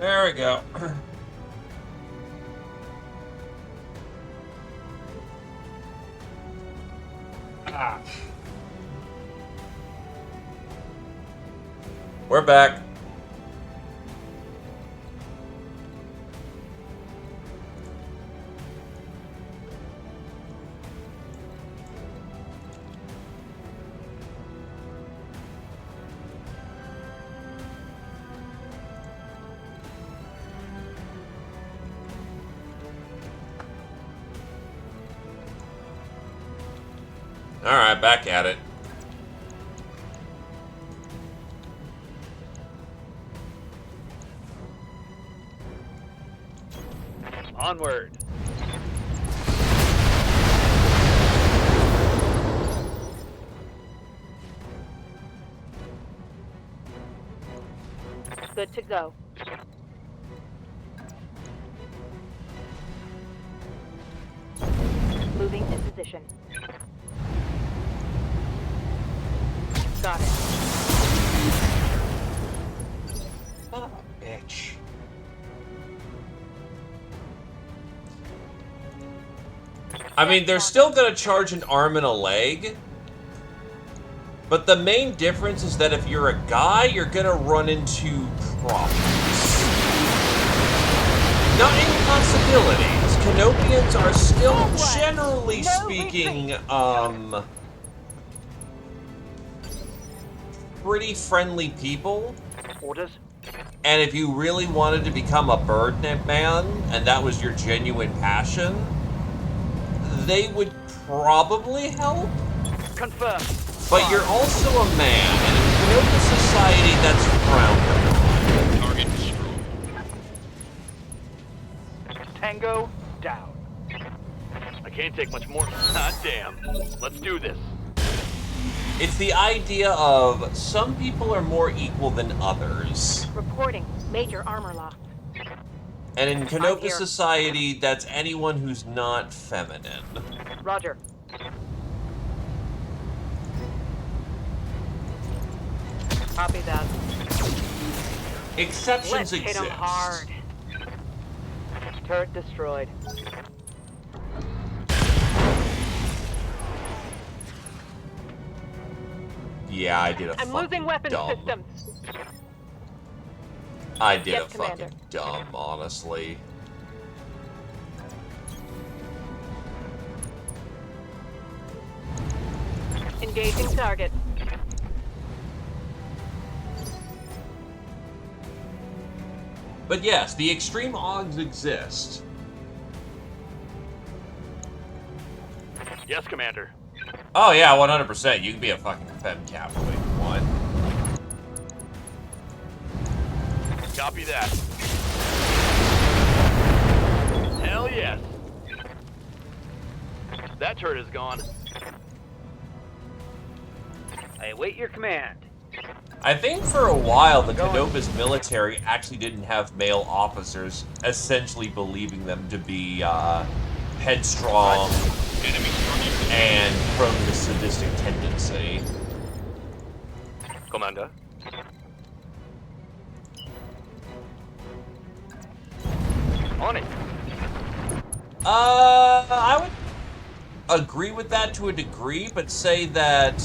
There we go. Ah. We're back. Alright, back at it. Onward. Good to go. Moving to position. Got it. Son of a bitch. I mean, they're still gonna charge an arm and a leg. But the main difference is that if you're a guy, you're gonna run into problems. Not impossibilities. Canopians are still, generally speaking, pretty friendly people. Orders. And if you really wanted to become a bird man, and that was your genuine passion, they would probably help. Confirm. But you're also a man, and in Canopy society, that's frowned upon. Target destroyed. Tango down. I can't take much more. Ah, damn. Let's do this. It's the idea of some people are more equal than others. Reporting. Major armor loss. And in Canopy here. society, that's anyone who's not feminine. Roger. Copy that. Exceptions Let's hit exist. him hard. Turret destroyed. Yeah, I did a I'm fucking losing weapon dumb. systems. I did Yes, a fucking Commander. dumb, honestly. Engaging target. But yes, the extreme odds exist. Yes, Commander. Oh yeah, 100%. You can be a fucking fem capital if you want. Copy that. Hell yes. That turret is gone. I await your command. I think for a while the Canopus military actually didn't have male officers, essentially believing them to be headstrong Enemy structure. and prone to sadistic tendency. Commander. On it. I would agree with that to a degree, but say that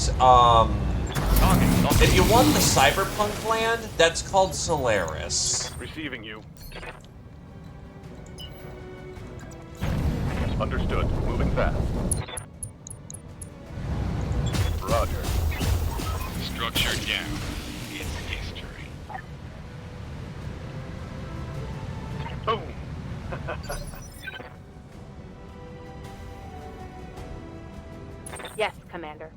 if you want the cyberpunk land, that's called Solaris. Receiving you. Understood. Moving fast. Roger. Structure down. It's history. Boom. Yes, Commander.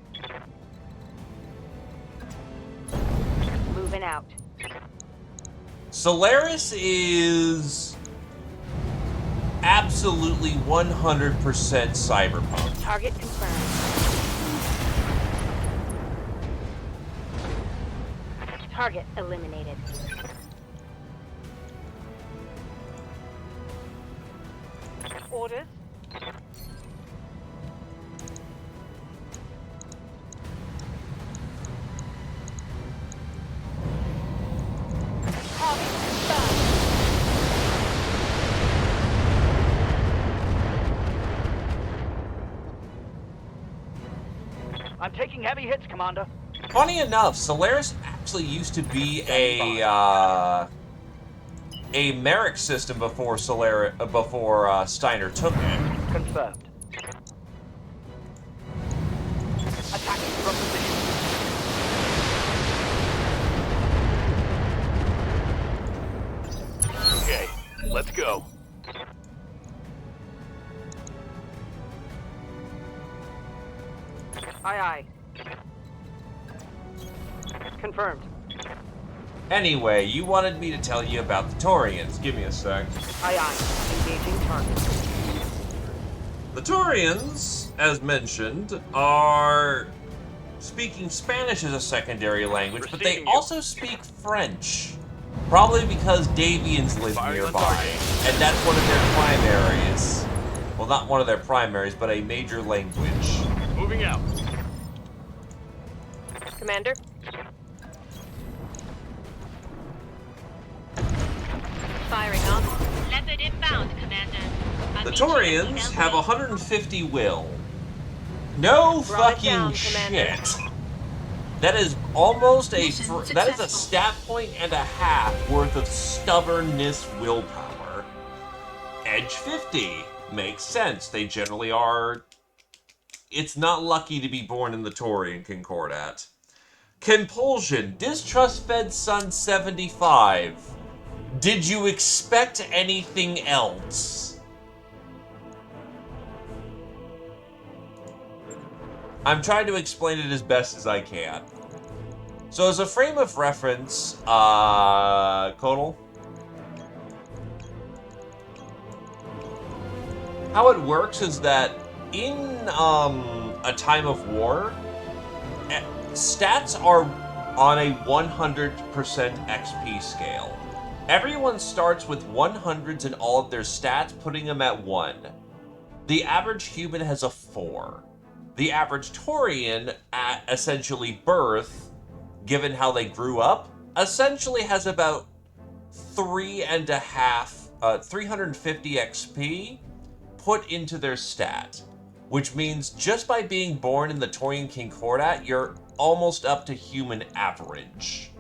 Moving out. Solaris is absolutely 100% cyberpunk. Target confirmed. Target eliminated. Orders. Target confirmed. I'm taking heavy hits, Commander. Funny enough, Solaris actually used to be a Merrick system before Steiner took it. Confirmed. Attacking from position. Okay, let's go. Aye, aye. Confirmed. Anyway, you wanted me to tell you about the Taurians. Give me a sec. Aye, aye. Engaging target. The Taurians, as mentioned, are speaking Spanish as a secondary language, but they Receiving you. also speak French. Probably because Davians live Firing on nearby, target. and that's one of their primaries. Well, not one of their primaries, but a major language. Moving out. Commander? Firing on. Leopard inbound, Commander. I'll The meet you at Taurians Eagle have Point. 150 will. No Brought it fucking down, Commander. shit. That is almost Mission that is a successful. stat point and a half worth of stubbornness willpower. Edge 50 makes sense. They generally are. It's not lucky to be born in the Taurian Concordat. Compulsion, Distrust Fed Sun 75. Did you expect anything else? I'm trying to explain it as best as I can. So as a frame of reference, Kodal, how it works is that in a time of war, stats are on a 100% XP scale. Everyone starts with 100s in all of their stats, putting them at 1. The average human has a 4. The average Taurian at essentially birth, given how they grew up, essentially has about 350 XP put into their stat, which means just by being born in the Taurian Concordat, you're almost up to human average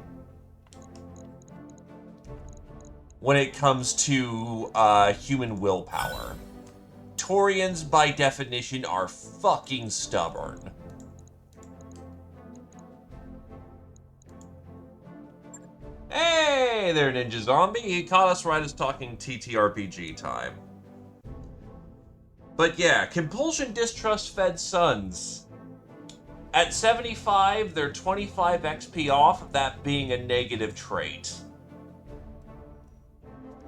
when it comes to human willpower. Taurians, by definition, are fucking stubborn. Hey there, Ninja Zombie. He caught us right as talking TTRPG time. But yeah, Compulsion Distrust Fed Suns. At 75, they're 25 XP off, that being a negative trait.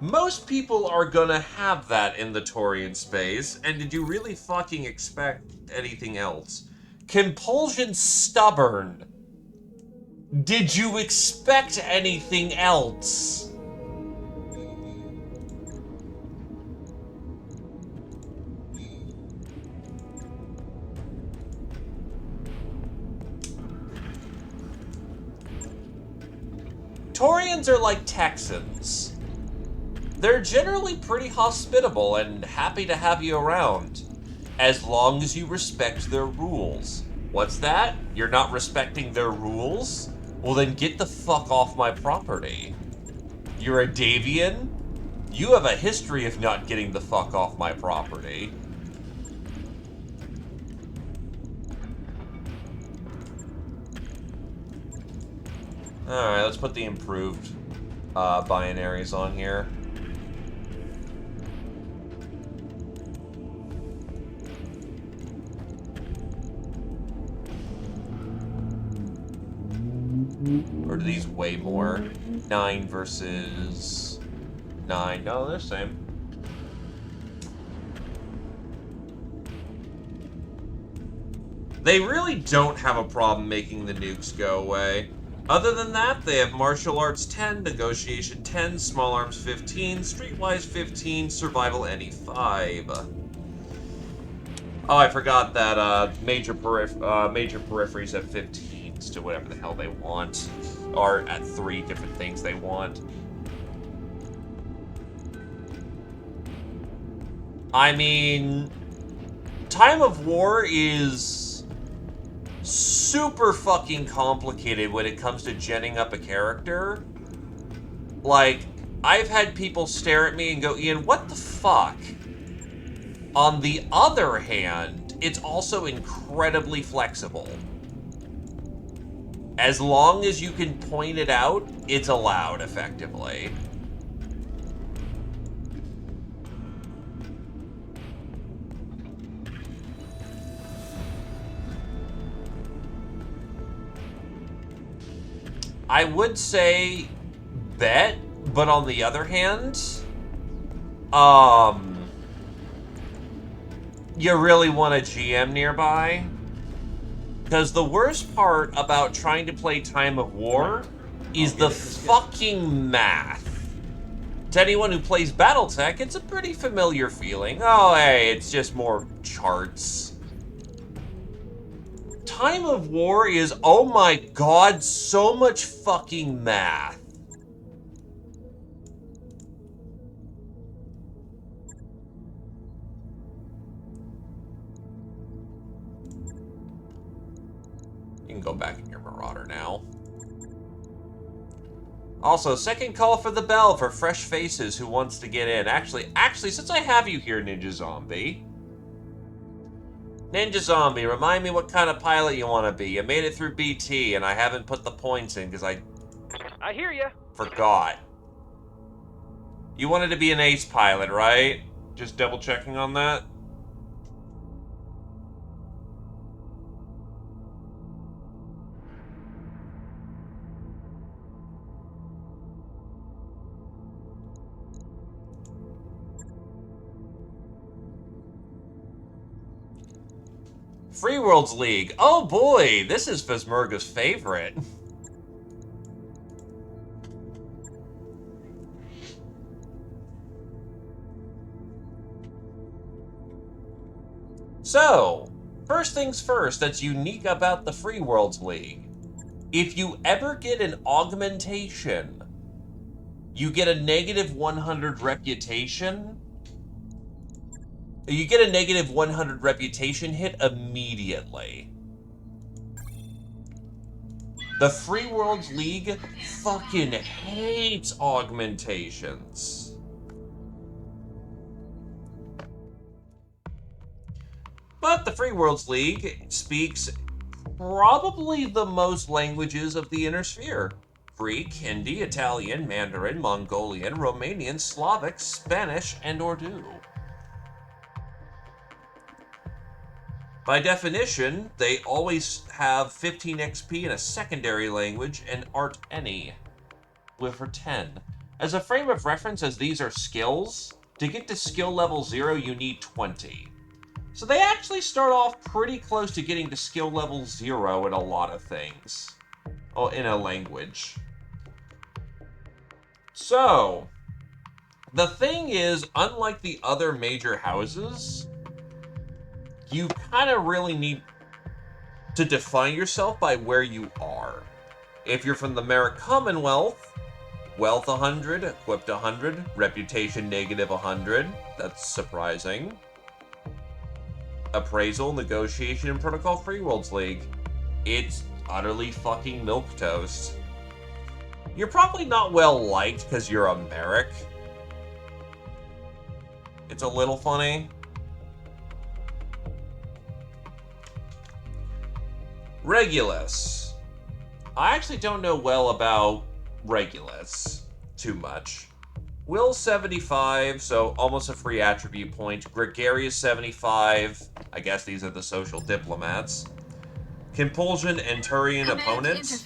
Most people are gonna have that in the Taurian space, and did you really fucking expect anything else? Compulsion Stubborn. Did you expect anything else? Taurians are like Texans. They're generally pretty hospitable and happy to have you around, as long as you respect their rules. What's that? You're not respecting their rules? Well then get the fuck off my property. You're a Davian? You have a history of not getting the fuck off my property. Alright, let's put the improved binaries on here. Or do these weigh more? 9 versus 9. No, they're the same. They really don't have a problem making the nukes go away. Other than that, they have martial arts 10, negotiation 10, small arms 15, streetwise 15, survival any 5. Oh, I forgot that major peripheries have 15s to whatever the hell they want, or at 3 different things they want. I mean, time of war is super fucking complicated when it comes to genning up a character. Like, I've had people stare at me and go, Ian, what the fuck? On the other hand, it's also incredibly flexible. As long as you can point it out, it's allowed, effectively. I would say bet, but on the other hand, you really want a GM nearby. Because the worst part about trying to play Time of War is the fucking math. To anyone who plays Battletech, it's a pretty familiar feeling. Oh, hey, it's just more charts. Time of War is, oh my god, so much fucking math. You can go back in your Marauder now. Also, second call for the bell for fresh faces who wants to get in. Actually, since I have you here, Ninja Zombie. Ninja Zombie, remind me what kind of pilot you want to be. You made it through BT, and I haven't put the points in because I hear ya. forgot. You wanted to be an ace pilot, right? Just double checking on that. Free Worlds League. Oh boy, this is Phasmerga's favorite. So, first things first that's unique about the Free Worlds League. If you ever get an augmentation, you get a negative 100 reputation. You get a negative 100 reputation hit immediately. The Free Worlds League fucking hates augmentations. But the Free Worlds League speaks probably the most languages of the Inner Sphere. Greek, Hindi, Italian, Mandarin, Mongolian, Romanian, Slavic, Spanish, and Urdu. By definition, they always have 15 XP in a secondary language and Art Any for 10. As a frame of reference, as these are skills, to get to skill level 0, you need 20. So they actually start off pretty close to getting to skill level 0 in a lot of things. Oh, in a language. So, the thing is, unlike the other major houses, you kind of really need to define yourself by where you are. If you're from the Merrick Commonwealth, wealth 100, equipped 100, reputation negative 100. That's surprising. Appraisal, negotiation, and protocol Free Worlds League. It's utterly fucking milquetoast. You're probably not well liked because you're a Merrick. It's a little funny. Regulus. I actually don't know well about Regulus too much. Will 75, so almost a free attribute point. Gregarious 75. I guess these are the social diplomats. Compulsion and Turian opponents.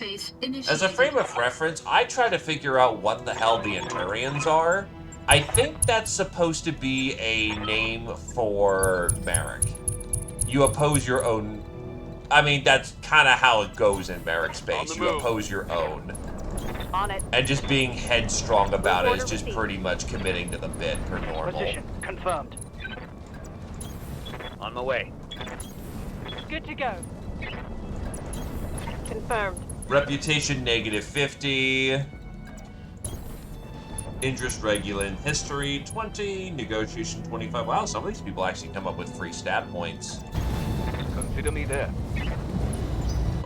As a frame of reference, I try to figure out what the hell the Enturians are. I think that's supposed to be a name for Merrick. You oppose your own. I mean, that's kind of how it goes in Merrick space. You oppose your own. On it. And just being headstrong about it is just pretty much committing to the bit per normal. Position confirmed. On my way. Good to go. Confirmed. Reputation negative 50. Interest regular in history 20. Negotiation 25. Wow, some of these people actually come up with free stat points. Consider me there.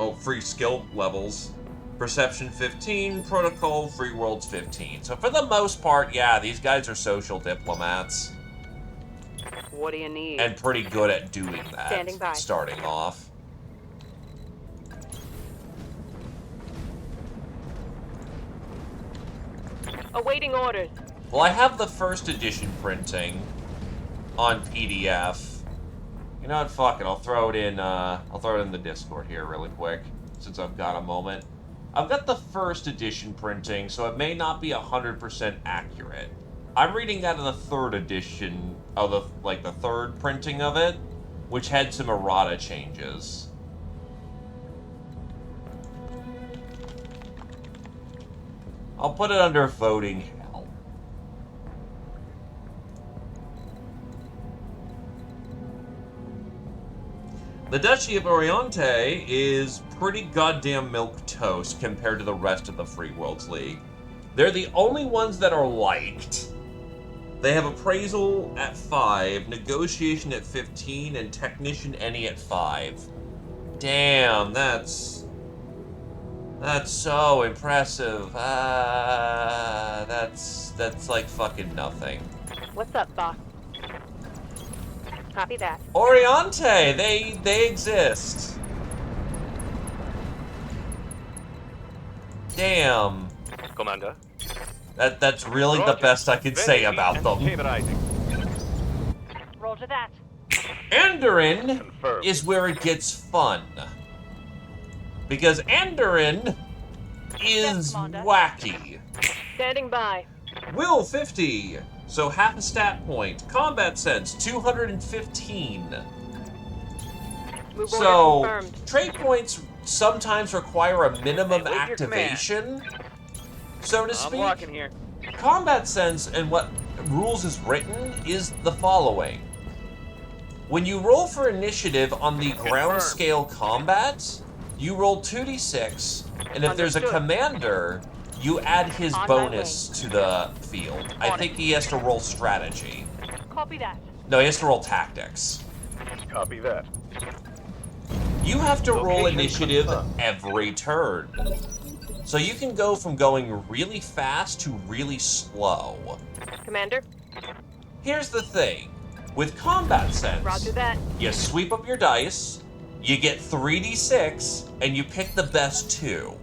free skill levels. Perception 15, Protocol, Free Worlds 15. So for the most part, yeah, these guys are social diplomats. What do you need? And pretty good at doing that, Standing by. starting off. Awaiting orders. Well, I have the first edition printing on PDF. You know what? Fuck it. I'll throw it in the Discord here really quick, since I've got a moment. I've got the first edition printing, so it may not be 100% accurate. I'm reading out of the third edition of the third printing of it, which had some errata changes. I'll put it under voting hell. The Duchy of Oriente is pretty goddamn milquetoast compared to the rest of the Free Worlds League. They're the only ones that are liked. They have Appraisal at 5, Negotiation at 15, and Technician any at 5. Damn, that's so impressive. That's like fucking nothing. What's up, boss? Copy that. Oriente, they exist. Damn. Commander. That's really the best I could say about them. Roger that. Andoran Confirmed. is where it gets fun. Because Andoran is Commander. wacky. Standing by. Will 50, so half a stat point. Combat sense 215. Move So order confirmed. trade points sometimes require a minimum Hey, where's your command? activation, so to I'm speak. walking here. Combat sense and what rules is written is the following. When you roll for initiative on the ground Confirmed. scale combat, you roll 2d6, and if there's a Understood. commander, you add his On my bonus to the field. I On think he has to roll strategy. Copy that. No, he has to roll tactics. Copy that. You have to roll Location initiative confirmed. every turn. So you can go from going really fast to really slow. Commander. Here's the thing. With combat sense, Roger that. you sweep up your dice, you get 3d6, and you pick the best 2.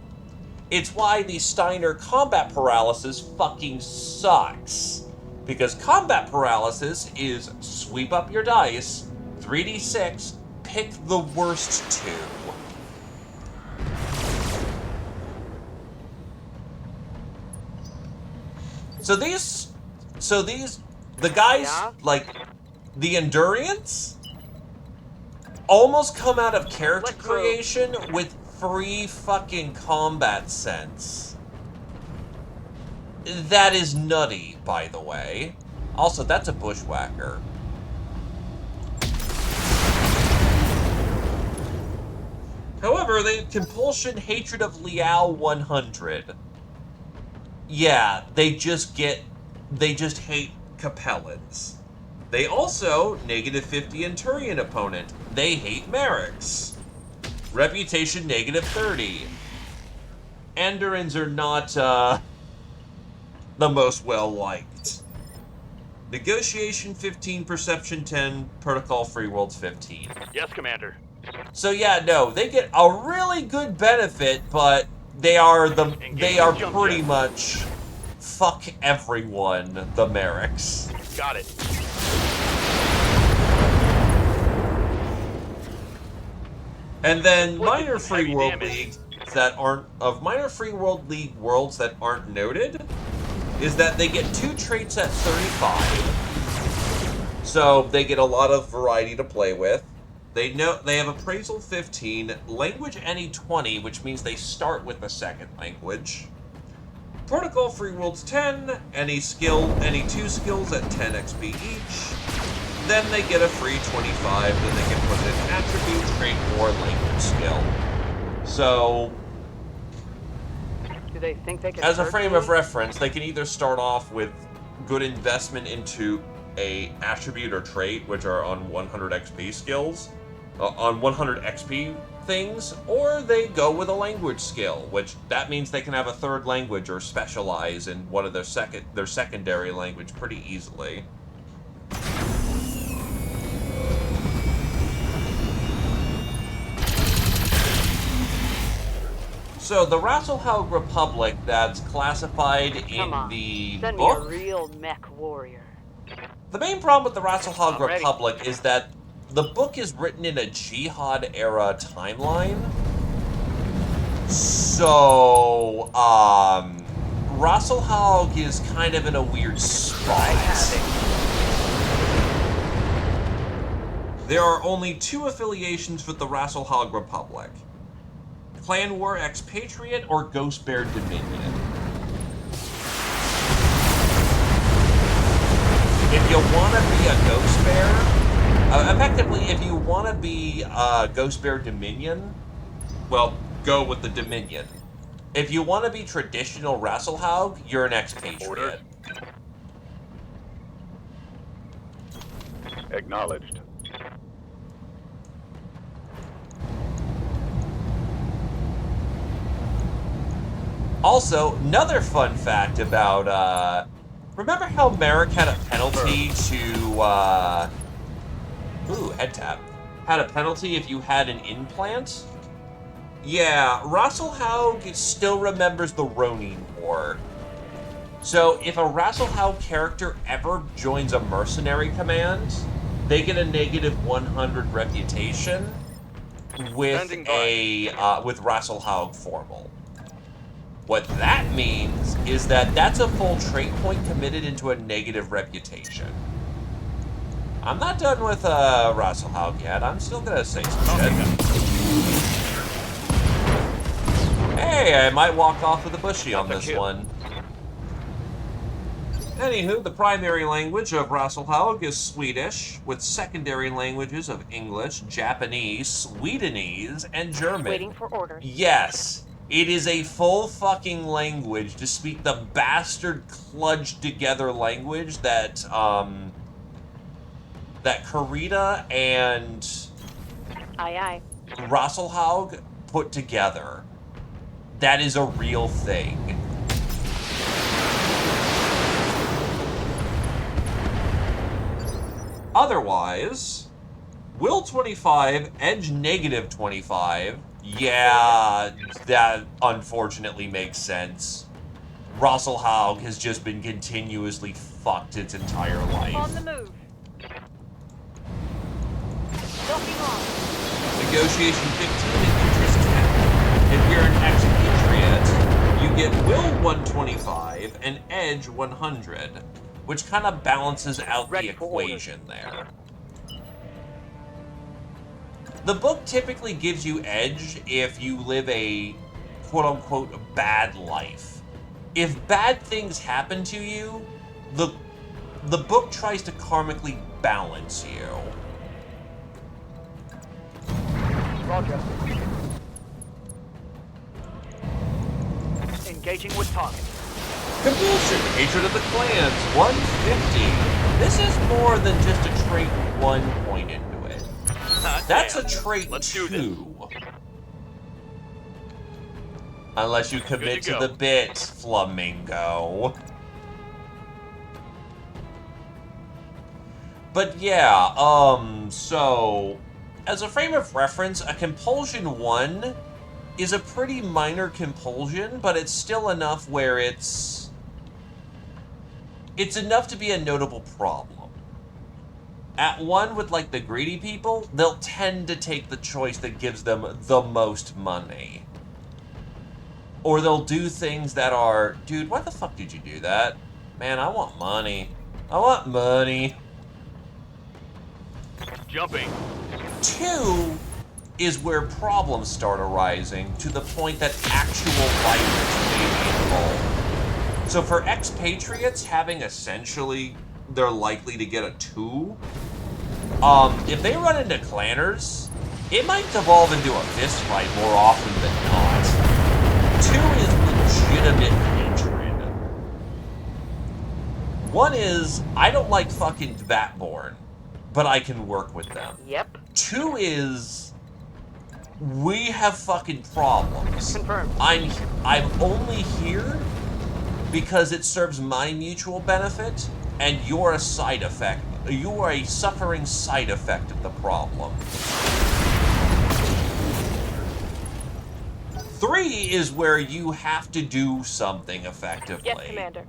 It's why the Steiner combat paralysis fucking sucks. Because combat paralysis is sweep up your dice, 3d6, pick the worst 2. The guys, Yeah? like, the Endurians, almost come out of character Let's move. creation with free fucking combat sense. That is nutty, by the way. Also, that's a bushwhacker. However, they have compulsion hatred of Liao 100. Yeah, they just hate Capellans. They also negative 50 Enturian opponent. They hate Merrick's. Reputation negative 30. Andorans are not the most well liked. Negotiation 15, Perception 10, Protocol Free Worlds 15. Yes, Commander. So yeah, no, they get a really good benefit, but they are jump pretty jet. much fuck everyone, the Merricks. Got it. And then Look at minor some free heavy world damage. leagues that aren't minor free world league worlds that aren't noted is that they get 2 traits at 35. So they get a lot of variety to play with. They have appraisal 15, language any 20, which means they start with the second language. Protocol free worlds 10, any 2 skills at 10 XP each. Then they get a free 25, then they can put in an attribute, trait, or language skill. So, Do they think they can as a hurt frame me? of reference, they can either start off with good investment into a attribute or trait, which are on 100 XP skills, on 100 XP things, or they go with a language skill, which that means they can have a third language or specialize in one of their secondary language pretty easily. So the Rasselhaug Republic that's classified in the Send book. me a real mech warrior. The main problem with the Rasselhaug I'm ready. Republic is that the book is written in a Jihad-era timeline. So, Rasselhaug is kind of in a weird spot. There are only 2 affiliations with the Rasselhaug Republic. Clan War Expatriate or Ghost Bear Dominion. If you want to be a Ghost Bear, effectively, if you want to be Ghost Bear Dominion, well, go with the Dominion. If you want to be traditional Rasselhaug, you're an expatriate. Acknowledged. Also, another fun fact about, remember how Merrick had a penalty to, ooh, head tap. Had a penalty if you had an implant? Yeah, Rasselhaug still remembers the Ronin War. So if a Rasselhaug character ever joins a mercenary command, they get a negative 100 reputation with with Rasselhaug formal. What that means is that that's a full trait point committed into a negative reputation. I'm not done with Rasselhaug yet. I'm still gonna say some shit. Hey, I might walk off with a bushy on this one. Anywho, the primary language of Rasselhaug is Swedish, with secondary languages of English, Japanese, Swedenese, and German. Waiting for orders. Yes, it is a full fucking language to speak the bastard kludged together language that, that Karita and Aye, aye. Rasselhaug put together. That is a real thing. Otherwise, Will 25, Edge negative 25. Yeah, that unfortunately makes sense. Rasselhaug has just been continuously fucked its entire life. On the move. Don't be long. Negotiation 15 and interest 10. If you're an expatriate, you get Will 125 and Edge 100, which kind of balances out the equation there. The book typically gives you Edge if you live a quote-unquote bad life. If bad things happen to you, the book tries to karmically balance you. Roger. Engaging with target. Compulsion, Hatred of the Clans, 150. This is more than just a trait 1 point into it. That's a trait 2. Unless you commit to the bit, Flamingo. But yeah, so as a frame of reference, a compulsion 1 is a pretty minor compulsion, but it's still enough where it's enough to be a notable problem. At 1 with like the greedy people, they'll tend to take the choice that gives them the most money. Or they'll do things that are, dude, why the fuck did you do that? Man, I want money. I want money. Jumping. 2 is where problems start arising to the point that actual violence may be involved. So for expatriates, having essentially, they're likely to get a 2. If they run into clanners, it might devolve into a fist fight more often than not. 2 is legitimate hatred. 1 is, I don't like fucking Vatborn, but I can work with them. Yep. 2 is we have fucking problems. Confirmed. I'm only here because it serves my mutual benefit, and you're a side effect. You are a suffering side effect of the problem. 3 is where you have to do something effectively. Yes, Commander.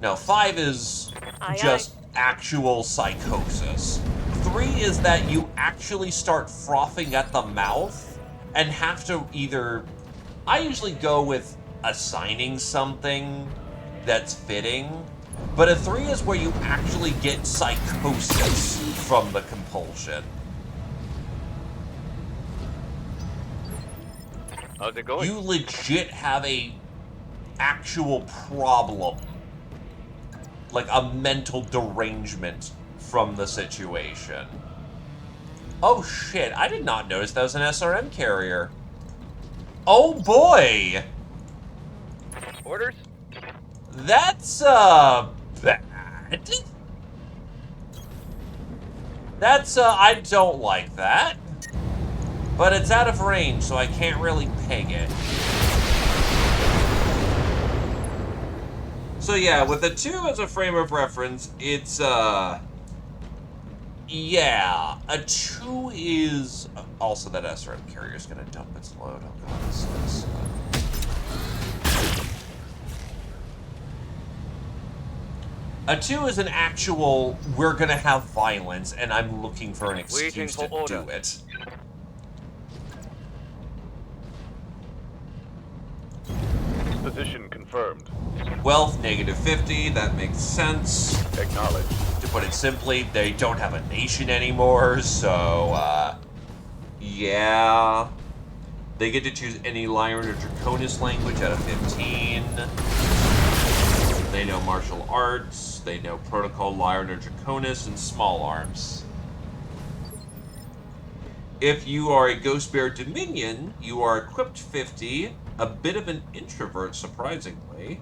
Now, 5 is Aye, just actual psychosis. 3 is that you actually start frothing at the mouth and have to either... I usually go with assigning something that's fitting, but a 3 is where you actually get psychosis from the compulsion. How's it going? You legit have a actual problem, like a mental derangement from the situation. Oh shit, I did not notice that was an SRM carrier. Oh boy! Orders? That's, bad. That's, I don't like that. But it's out of range, so I can't really peg it. So yeah, with a 2 as a frame of reference, it's, yeah, a 2 is... Also, that SRM carrier is going to dump its load. Oh god, this is... A 2 is an actual, we're going to have violence, and I'm looking for an excuse to do it. Position confirmed. Wealth, -50, that makes sense. Acknowledged. To put it simply, they don't have a nation anymore, so, yeah. They get to choose any Lyran or Draconis language out of 15. They know martial arts, they know Protocol, Lyran, or Draconis, and small arms. If you are a Ghost Bear Dominion, you are equipped 50, a bit of an introvert, surprisingly.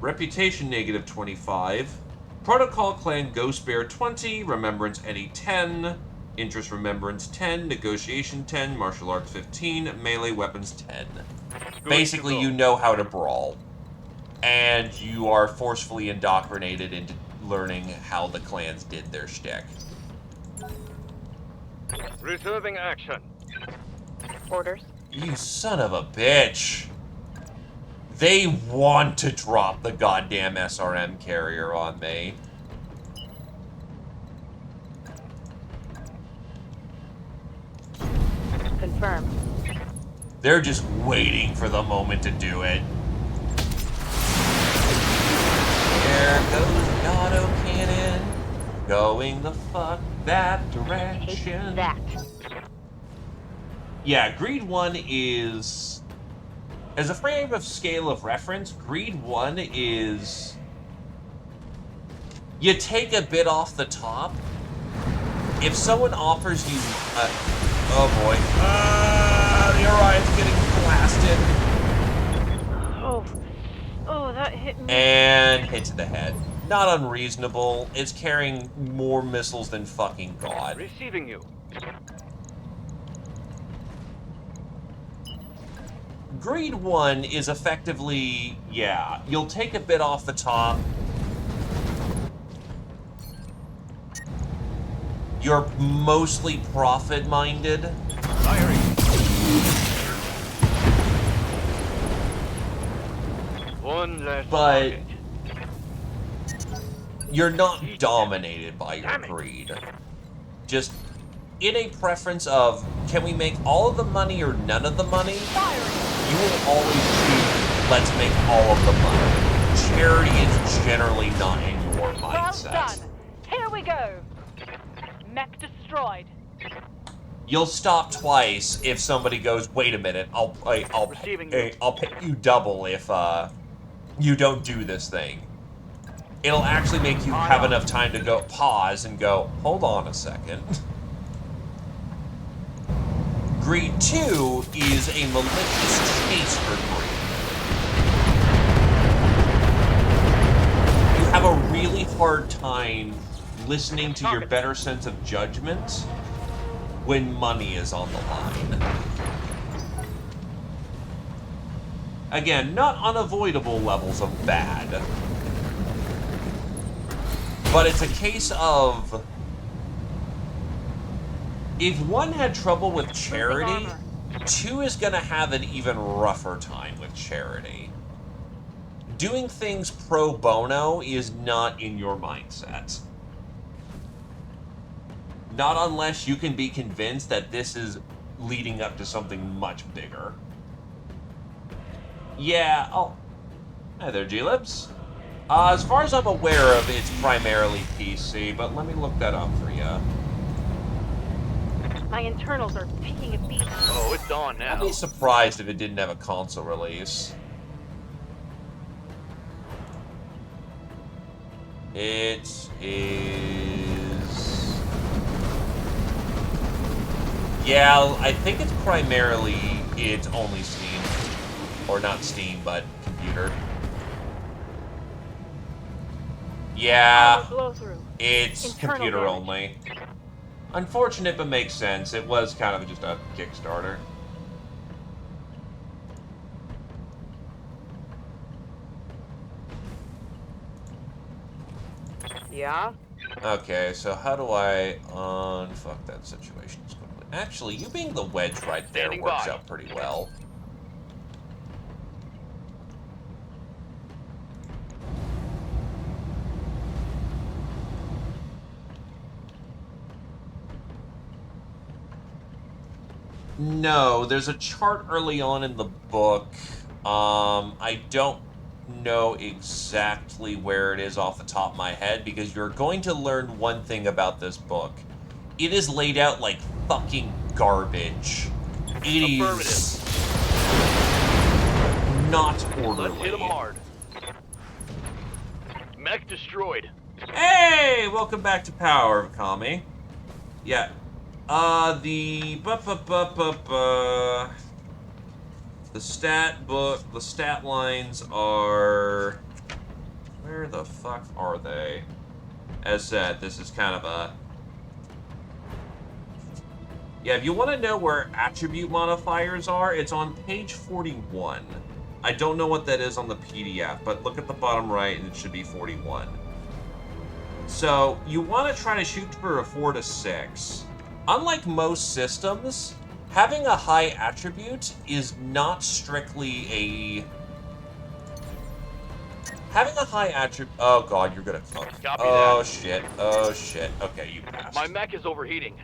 Reputation -25. Protocol Clan Ghost Bear 20, Remembrance Eddy 10, Interest Remembrance 10, Negotiation 10, Martial Arts 15, Melee Weapons 10. Basically, you know how to brawl. And you are forcefully indoctrinated into learning how the clans did their shtick. Reserving action. Orders. You son of a bitch. They want to drop the goddamn SRM carrier on me. Confirmed. They're just waiting for the moment to do it. There goes the autocannon, going the fuck that Take direction. that. Yeah, Greed 1 is... As a frame of scale of reference, Greed 1 is... You take a bit off the top. If someone offers you... oh boy. The Orion's getting blasted. Oh, that hit me. And hit to the head. Not unreasonable. It's carrying more missiles than fucking God. Receiving you. Greed 1 is effectively, yeah, you'll take a bit off the top. You're mostly profit-minded. Firing. One less But target. you're not dominated by your greed. Just in a preference of, can we make all of the money or none of the money? You will always choose, let's make all of the money. Charity is generally not in your Well mindset. done. Here we go. Mech destroyed. You'll stop twice if somebody goes, wait a minute, I'll Receiving pay you double if you don't do this thing. It'll actually make you have enough time to go pause and go, hold on a second. Greed 2 is a malicious chase for greed. You have a really hard time listening to your better sense of judgment when money is on the line. Again, not unavoidable levels of bad. But it's a case of... if one had trouble with charity, armor. 2 is going to have an even rougher time with charity. Doing things pro bono is not in your mindset. Not unless you can be convinced that this is leading up to something much bigger. Yeah, oh. Hi there, G-Libs. As far as I'm aware of, it's primarily PC, but let me look that up for you. My internals are taking a beating. Oh, it's on now. I'd be surprised if it didn't have a console release. It is... yeah, I think it's primarily, it's only Steam. Or not Steam, but computer. Yeah, Armor blow through. it's Internal computer damage. only. Unfortunate, but makes sense. It was kind of just a Kickstarter. Yeah? Okay, so how do I unfuck that situation quickly? Actually, you being the wedge right there Standing works by. out pretty well. No, there's a chart early on in the book. I don't know exactly where it is off the top of my head because you're going to learn one thing about this book. It is laid out like fucking garbage. It is not orderly. Let's hit them hard. Mech destroyed. Hey, welcome back to Power, Kami. Yeah. The stat book, the stat lines are... where the fuck are they? As said, this is kind of a... yeah, if you want to know where attribute modifiers are, it's on page 41. I don't know what that is on the PDF, but look at the bottom right and it should be 41. So, you want to try to shoot for a 4 to 6. Unlike most systems, having a high attribute is not strictly a... having a high attribute... oh god, you're gonna cook. Copy Oh that. shit, oh shit. Okay, you passed. My mech is overheating.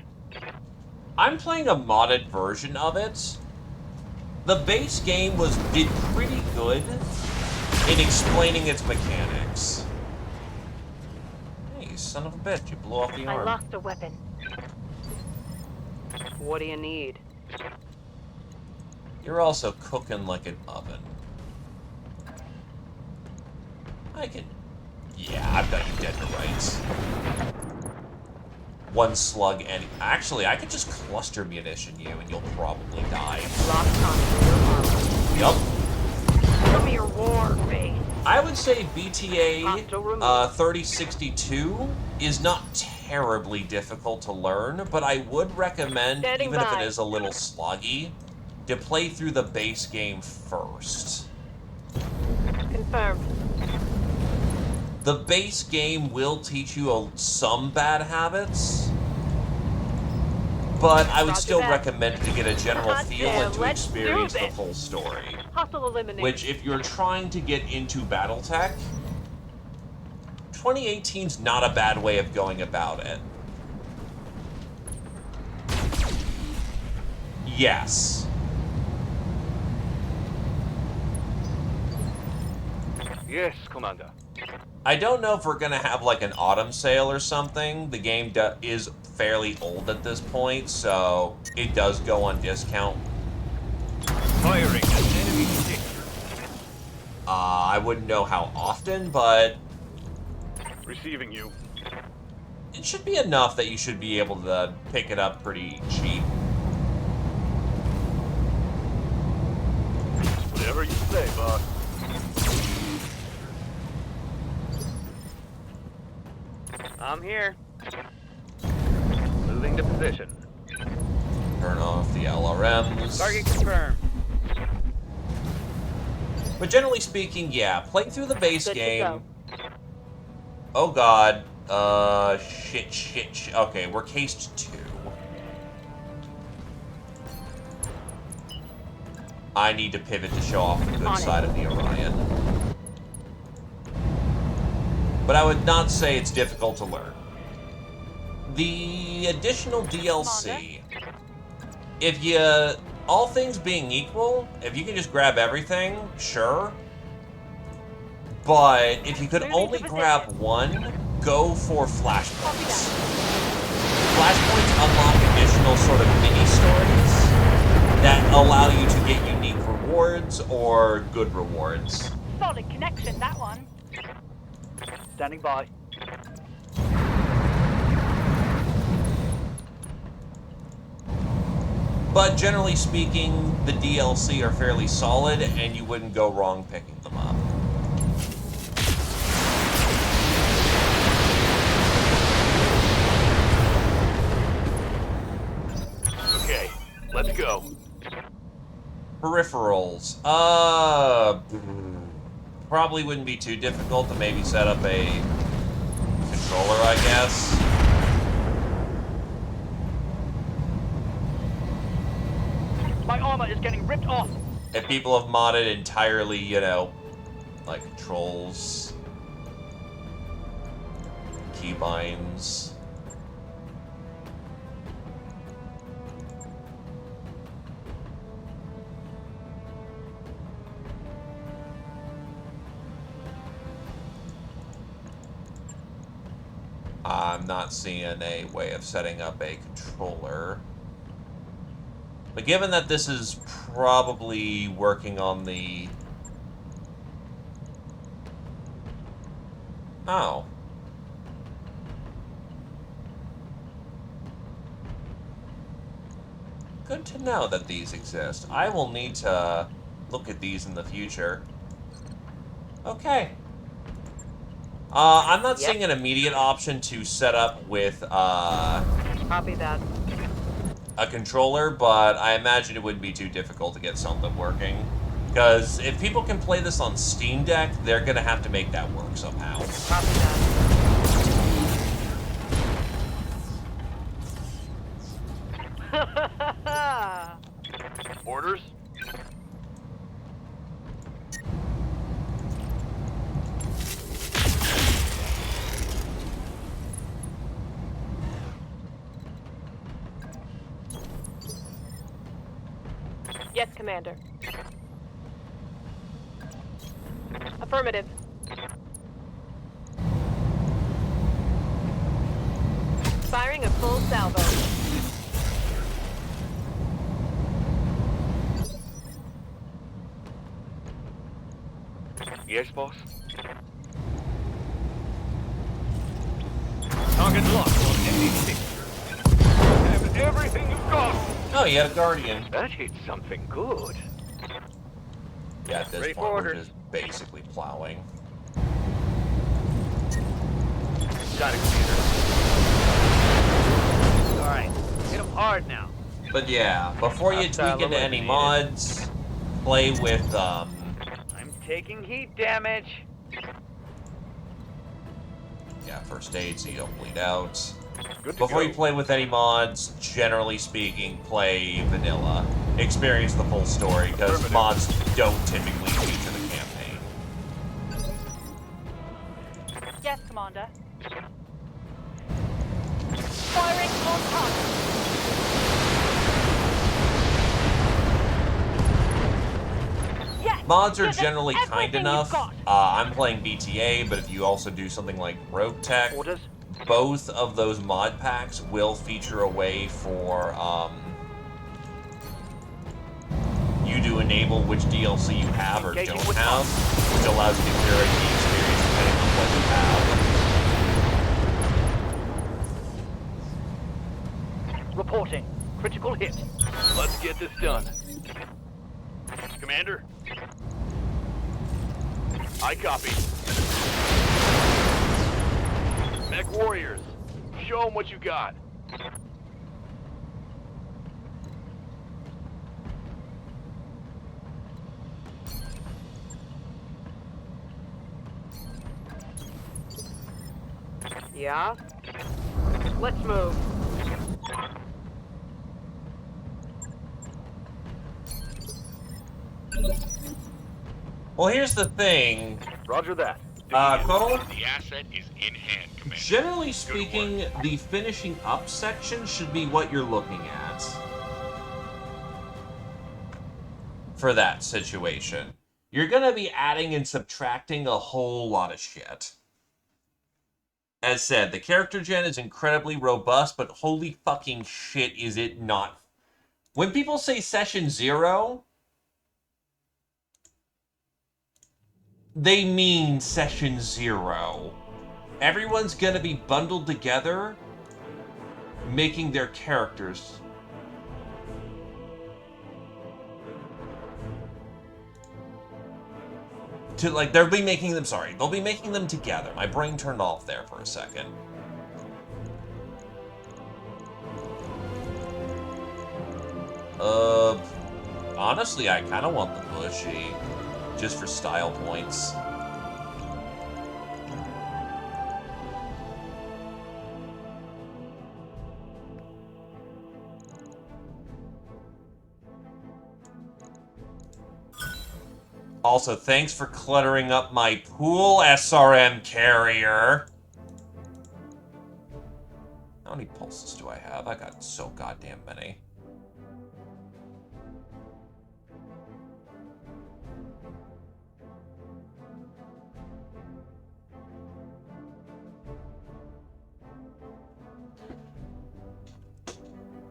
I'm playing a modded version of it. The base game did pretty good in explaining its mechanics. Hey, you son of a bitch, you blew off the I arm. lost a weapon. What do you need? You're also cooking like an oven. I can... yeah, I've got you dead to rights. One slug and... actually, I could just cluster munition you and you'll probably die. Lost contact. Yup. Show me your war face. I would say BTA Hostile removed. 3062 is not terribly difficult to learn, but I would recommend, Standing even if by. it is a little sloggy, to play through the base game first. Confirmed. The base game will teach you some bad habits, but I would Roger still that. recommend to get a general Hot feel damn, and to let's do experience the this. full story. Hostile eliminated. Which, if you're trying to get into Battletech, 2018's not a bad way of going about it. Yes. Yes, Commander. I don't know if we're going to have like an autumn sale or something. The game is fairly old at this point, so it does go on discount. Firing an enemy stick. I wouldn't know how often, but Receiving you. it should be enough that you should be able to pick it up pretty cheap. Whatever you say, boss. I'm here. Moving to position. Turn off the LRMs. Target confirmed. But generally speaking, yeah, playing through the base Good to game. go. Oh god. Shit. Okay, we're cased 2. I need to pivot to show off the good On it. side of the Orion. But I would not say it's difficult to learn. The additional DLC, if you, all things being equal, if you can just grab everything, sure. But if you could Moving only to grab position. one, go for flashpoints. Copy that. Flashpoints unlock additional sort of mini stories that allow you to get unique rewards or good rewards. Solid connection, that one. Standing by. But generally speaking, the DLC are fairly solid, and you wouldn't go wrong picking them up. Okay, let's go. Peripherals. Probably wouldn't be too difficult to maybe set up a controller, I guess. My armor is getting ripped off. If people have modded entirely, you know, like controls, keybinds. I'm not seeing a way of setting up a controller. But given that this is probably working on the... Oh. Good to know that these exist. I will need to look at these in the future. Okay. I'm not Yep. seeing an immediate option to set up with Copy that. a controller, but I imagine it wouldn't be too difficult to get something working. Because if people can play this on Steam Deck, they're going to have to make that work somehow. Copy that. Orders? Yes, Commander. Affirmative. Firing a full salvo. Yes, boss. Target locked on ND6. Have everything you've got. Oh, you had a Guardian. That hit something good. Yeah, at this Ready for point, we're orders. just basically plowing. Got it, Commander. All right, hit them hard now. But yeah, before you Hostile tweak into any eliminated. mods, play with, I'm taking heat damage. yeah, first aid so you don't bleed out. Good to Before go. you play with any mods, generally speaking, play vanilla. Experience the full story, because Affirmative. mods don't typically feature the campaign. Yes, Commander. Firing on target. Yes. Mods are give us generally kind everything you've enough. got. I'm playing BTA, but if you also do something like Rogue Tech, Orders? both of those mod packs will feature a way for you to enable which DLC you have or Engaging don't with have, which allows you to curate the experience depending on what you have. Reporting. Critical hit. Let's get this done. Commander? I copy. Mech warriors, show them what you got. Yeah? Let's move. Well, here's the thing. Roger that. Digging in. Cole, The asset is in hand, Commander. generally Good speaking, work. the finishing up section should be what you're looking at for that situation. You're going to be adding and subtracting a whole lot of shit. As said, the character gen is incredibly robust, but holy fucking shit is it not. When people say session 0, they mean session 0. Everyone's going to be bundled together, making their characters. They'll be making them together. My brain turned off there for a second. Honestly, I kind of want the bushy, just for style points. Also, thanks for cluttering up my pool, SRM carrier. How many pulses do I have? I got so goddamn many.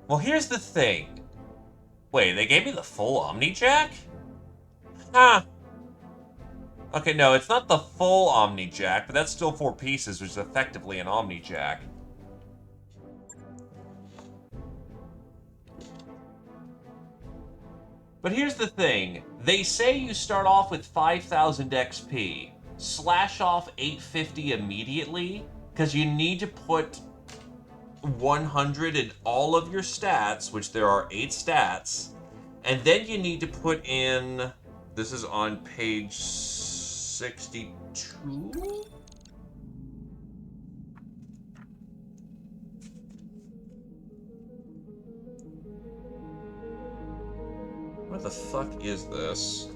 Well, here's the thing. Wait, they gave me the full Omni Jack? Huh. Okay, no, it's not the full Omni Jack, but that's still 4 pieces, which is effectively an Omni Jack. But here's the thing. They say you start off with 5,000 XP. Slash off 850 immediately, because you need to put 100 in all of your stats, which there are 8 stats, and then you need to put in, this is on page 62? What the fuck is this?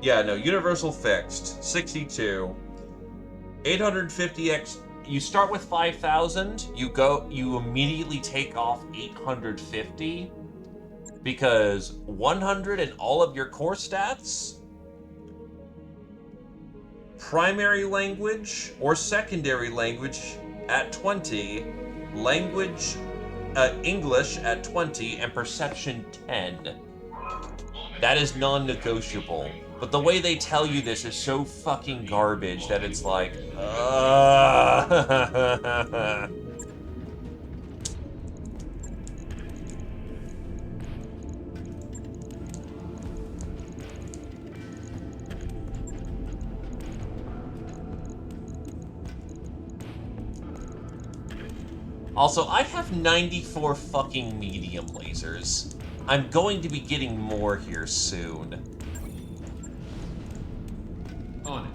Yeah, no, universal fixed, 62. 850x. You start with 5,000. You immediately take off 850 because 100 in all of your core stats, primary language or secondary language at 20, English at 20, and perception 10. That is non-negotiable. But the way they tell you this is so fucking garbage that it's like, Also, I have 94 fucking medium lasers. I'm going to be getting more here soon. On it.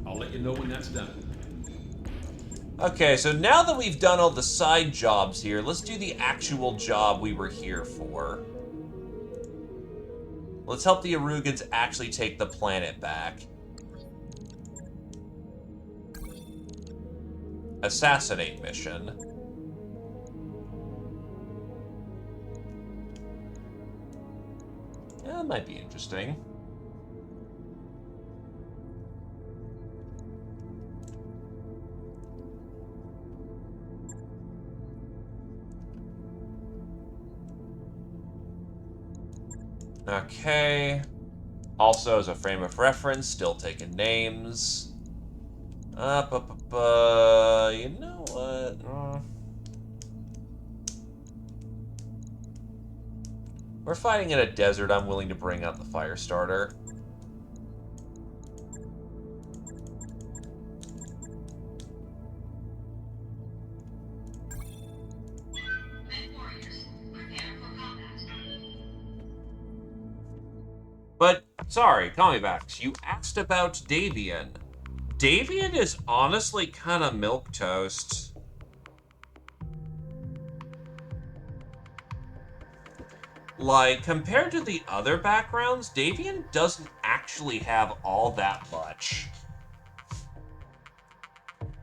I'll let you know when that's done. Okay, so now that we've done all the side jobs here, let's do the actual job we were here for. Let's help the Arugans actually take the planet back. Assassinate mission. Yeah, that might be interesting. Okay. Also, as a frame of reference, still taking names. You know what? We're fighting in a desert. I'm willing to bring out the fire starter. But, sorry, call me back. You asked about Davian. Davian is honestly kind of milquetoast. Like, compared to the other backgrounds, Davian doesn't actually have all that much.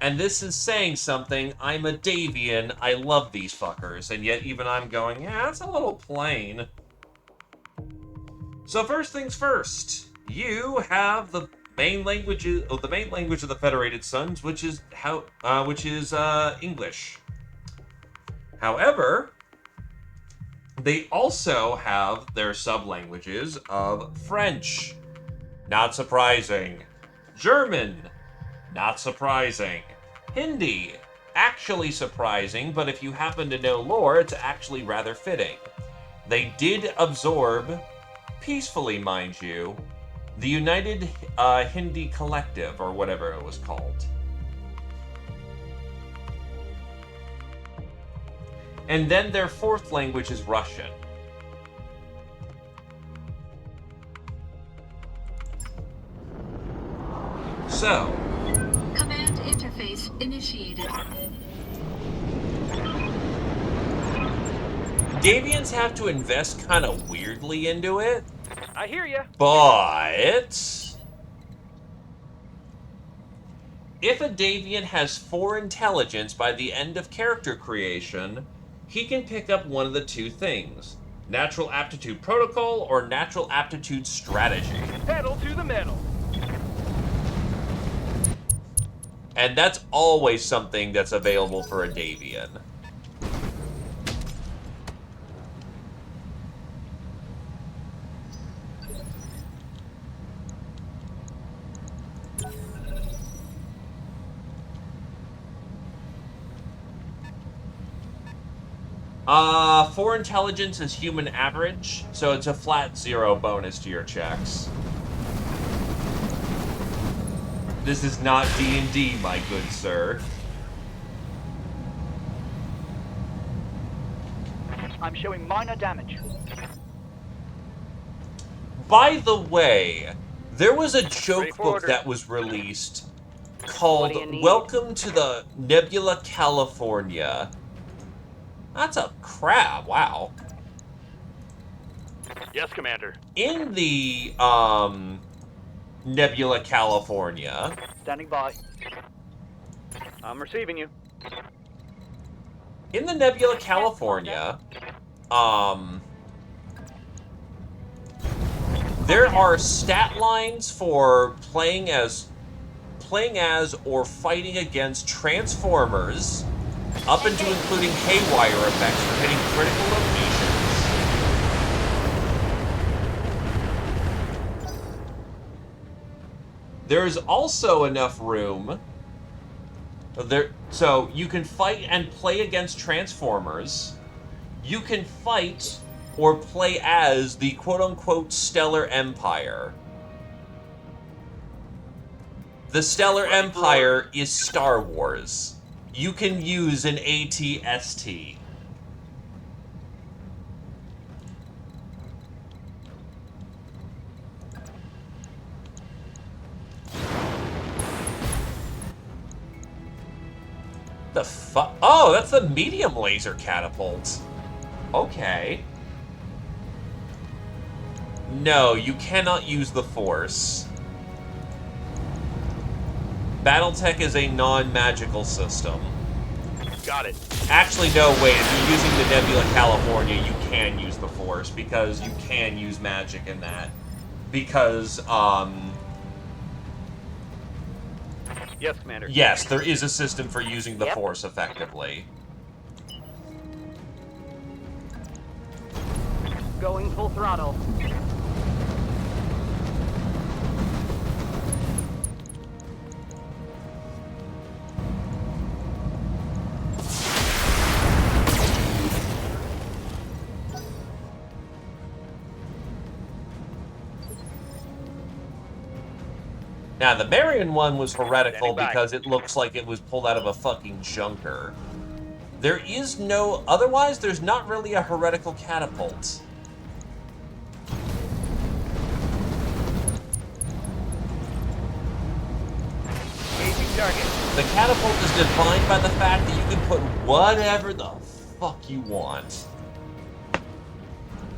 And this is saying something. I'm a Davian. I love these fuckers. And yet even I'm going, yeah, that's a little plain. So first things first. You have the main language of the Federated Suns, which is English. However, they also have their sub-languages of French. Not surprising. German. Not surprising. Hindi. Actually surprising, but if you happen to know lore, it's actually rather fitting. They did absorb, peacefully mind you, the United Hindi Collective, or whatever it was called. And then their fourth language is Russian. So, Command interface initiated. Davians have to invest kind of weirdly into it, I hear ya. but if a Davian has 4 intelligence by the end of character creation, he can pick up one of the two things: natural aptitude protocol or natural aptitude strategy. Pedal to the metal. And that's always something that's available for a Davian. For intelligence is human average, so it's a flat 0 bonus to your checks. This is not D&D, my good sir. I'm showing minor damage. By the way, there was a joke Ready for book order. that was released What called do you need? Welcome to the Nebula, California. That's a crab, wow. Yes, Commander. In the, Nebula, California, Standing by. I'm receiving you. in the Nebula, California, there are stat lines for playing as or fighting against Transformers, up into including haywire effects for hitting critical locations. There is also enough room there, so you can fight and play against Transformers. You can fight or play as the quote-unquote Stellar Empire. The Stellar Empire is Star Wars. You can use an AT-ST. The fuck? Oh, that's the medium laser catapult. Okay. No, you cannot use the Force. Battletech is a non-magical system. Got it. Actually, no, wait. If you're using the Nebula California, you can use the Force, because you can use magic in that. Because, Yes, Commander. yes, there is a system for using the Yep. Force effectively. Going full throttle. Now, the Marion one was heretical Standing by. because it looks like it was pulled out of a fucking junker. There is no... Otherwise, there's not really a heretical catapult. The catapult is defined by the fact that you can put whatever the fuck you want.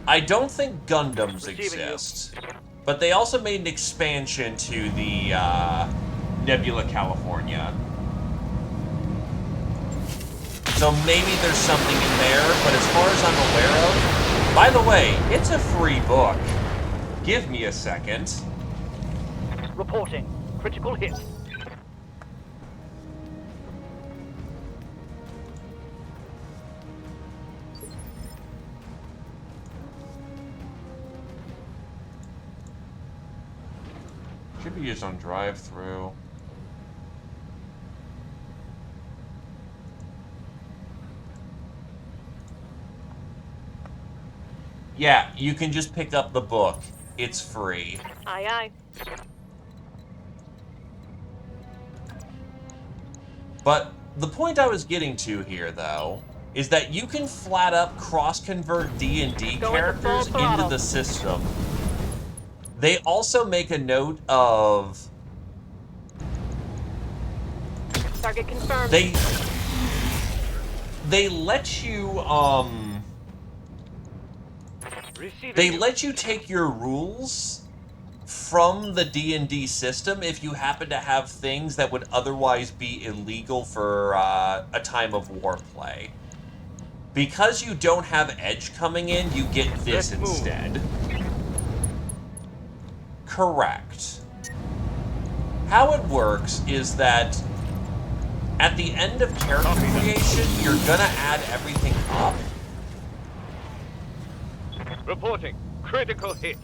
I don't think Gundams exist, but they also made an expansion to the Nebula California. So maybe there's something in there, but as far as I'm aware of... By the way, it's a free book. Give me a second. Reporting. Critical hit. Should be used on drive-through. Yeah, you can just pick up the book. It's free. Aye, aye. But the point I was getting to here, though, is that you can flat up cross-convert D&D Go into characters full throttle. into the system. They also make a note of... Target confirmed. They let you, Receiving They you. let you take your rules from the D&D system if you happen to have things that would otherwise be illegal for a time of war play. Because you don't have Edge coming in, you get this Let's move. instead. Correct. How it works is that at the end of character creation, you're gonna add everything up. Reporting. Critical hit.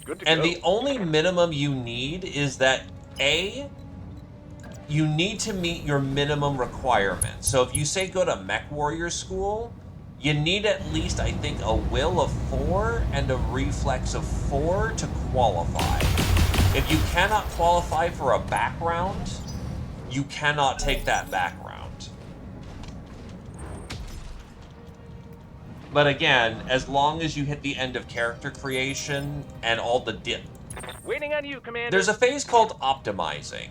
Good to And go. the only minimum you need is that, A, you need to meet your minimum requirements. So if you say go to Mech Warrior School, you need at least, I think, a will of 4 and a reflex of 4 to qualify. If you cannot qualify for a background, you cannot take that background. But again, as long as you hit the end of character creation and all the Waiting on you, Commander. there's a phase called optimizing.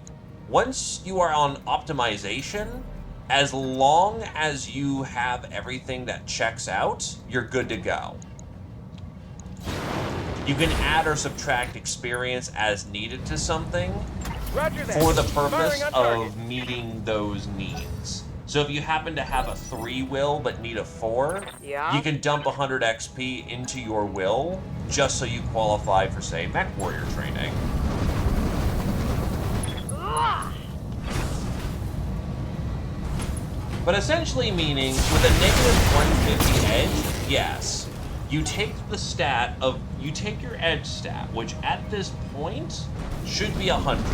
Once you are on optimization, as long as you have everything that checks out, you're good to go. You can add or subtract experience as needed to something Roger that. for the Firing purpose on target. of meeting those needs. So if you happen to have a 3 will but need a 4, Yeah. you can dump 100 XP into your will just so you qualify for, say, Mech Warrior training. But essentially meaning, with a negative 150 edge, yes, you take the stat of, you take your edge stat, which at this point should be 100.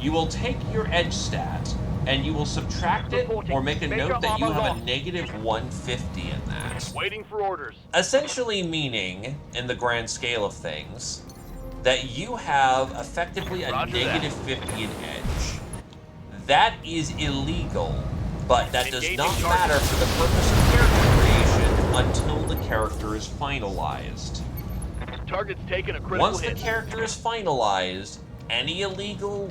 You will take your edge stat, and you will subtract it, or make a note that you have a negative 150 in that. Waiting for orders. Essentially meaning, in the grand scale of things, that you have effectively a Roger that. negative 50 in edge. That is illegal, but that does Engaging not target. matter for the purpose of character creation until the character is finalized. Target's taking a critical Once the hit. character is finalized, anything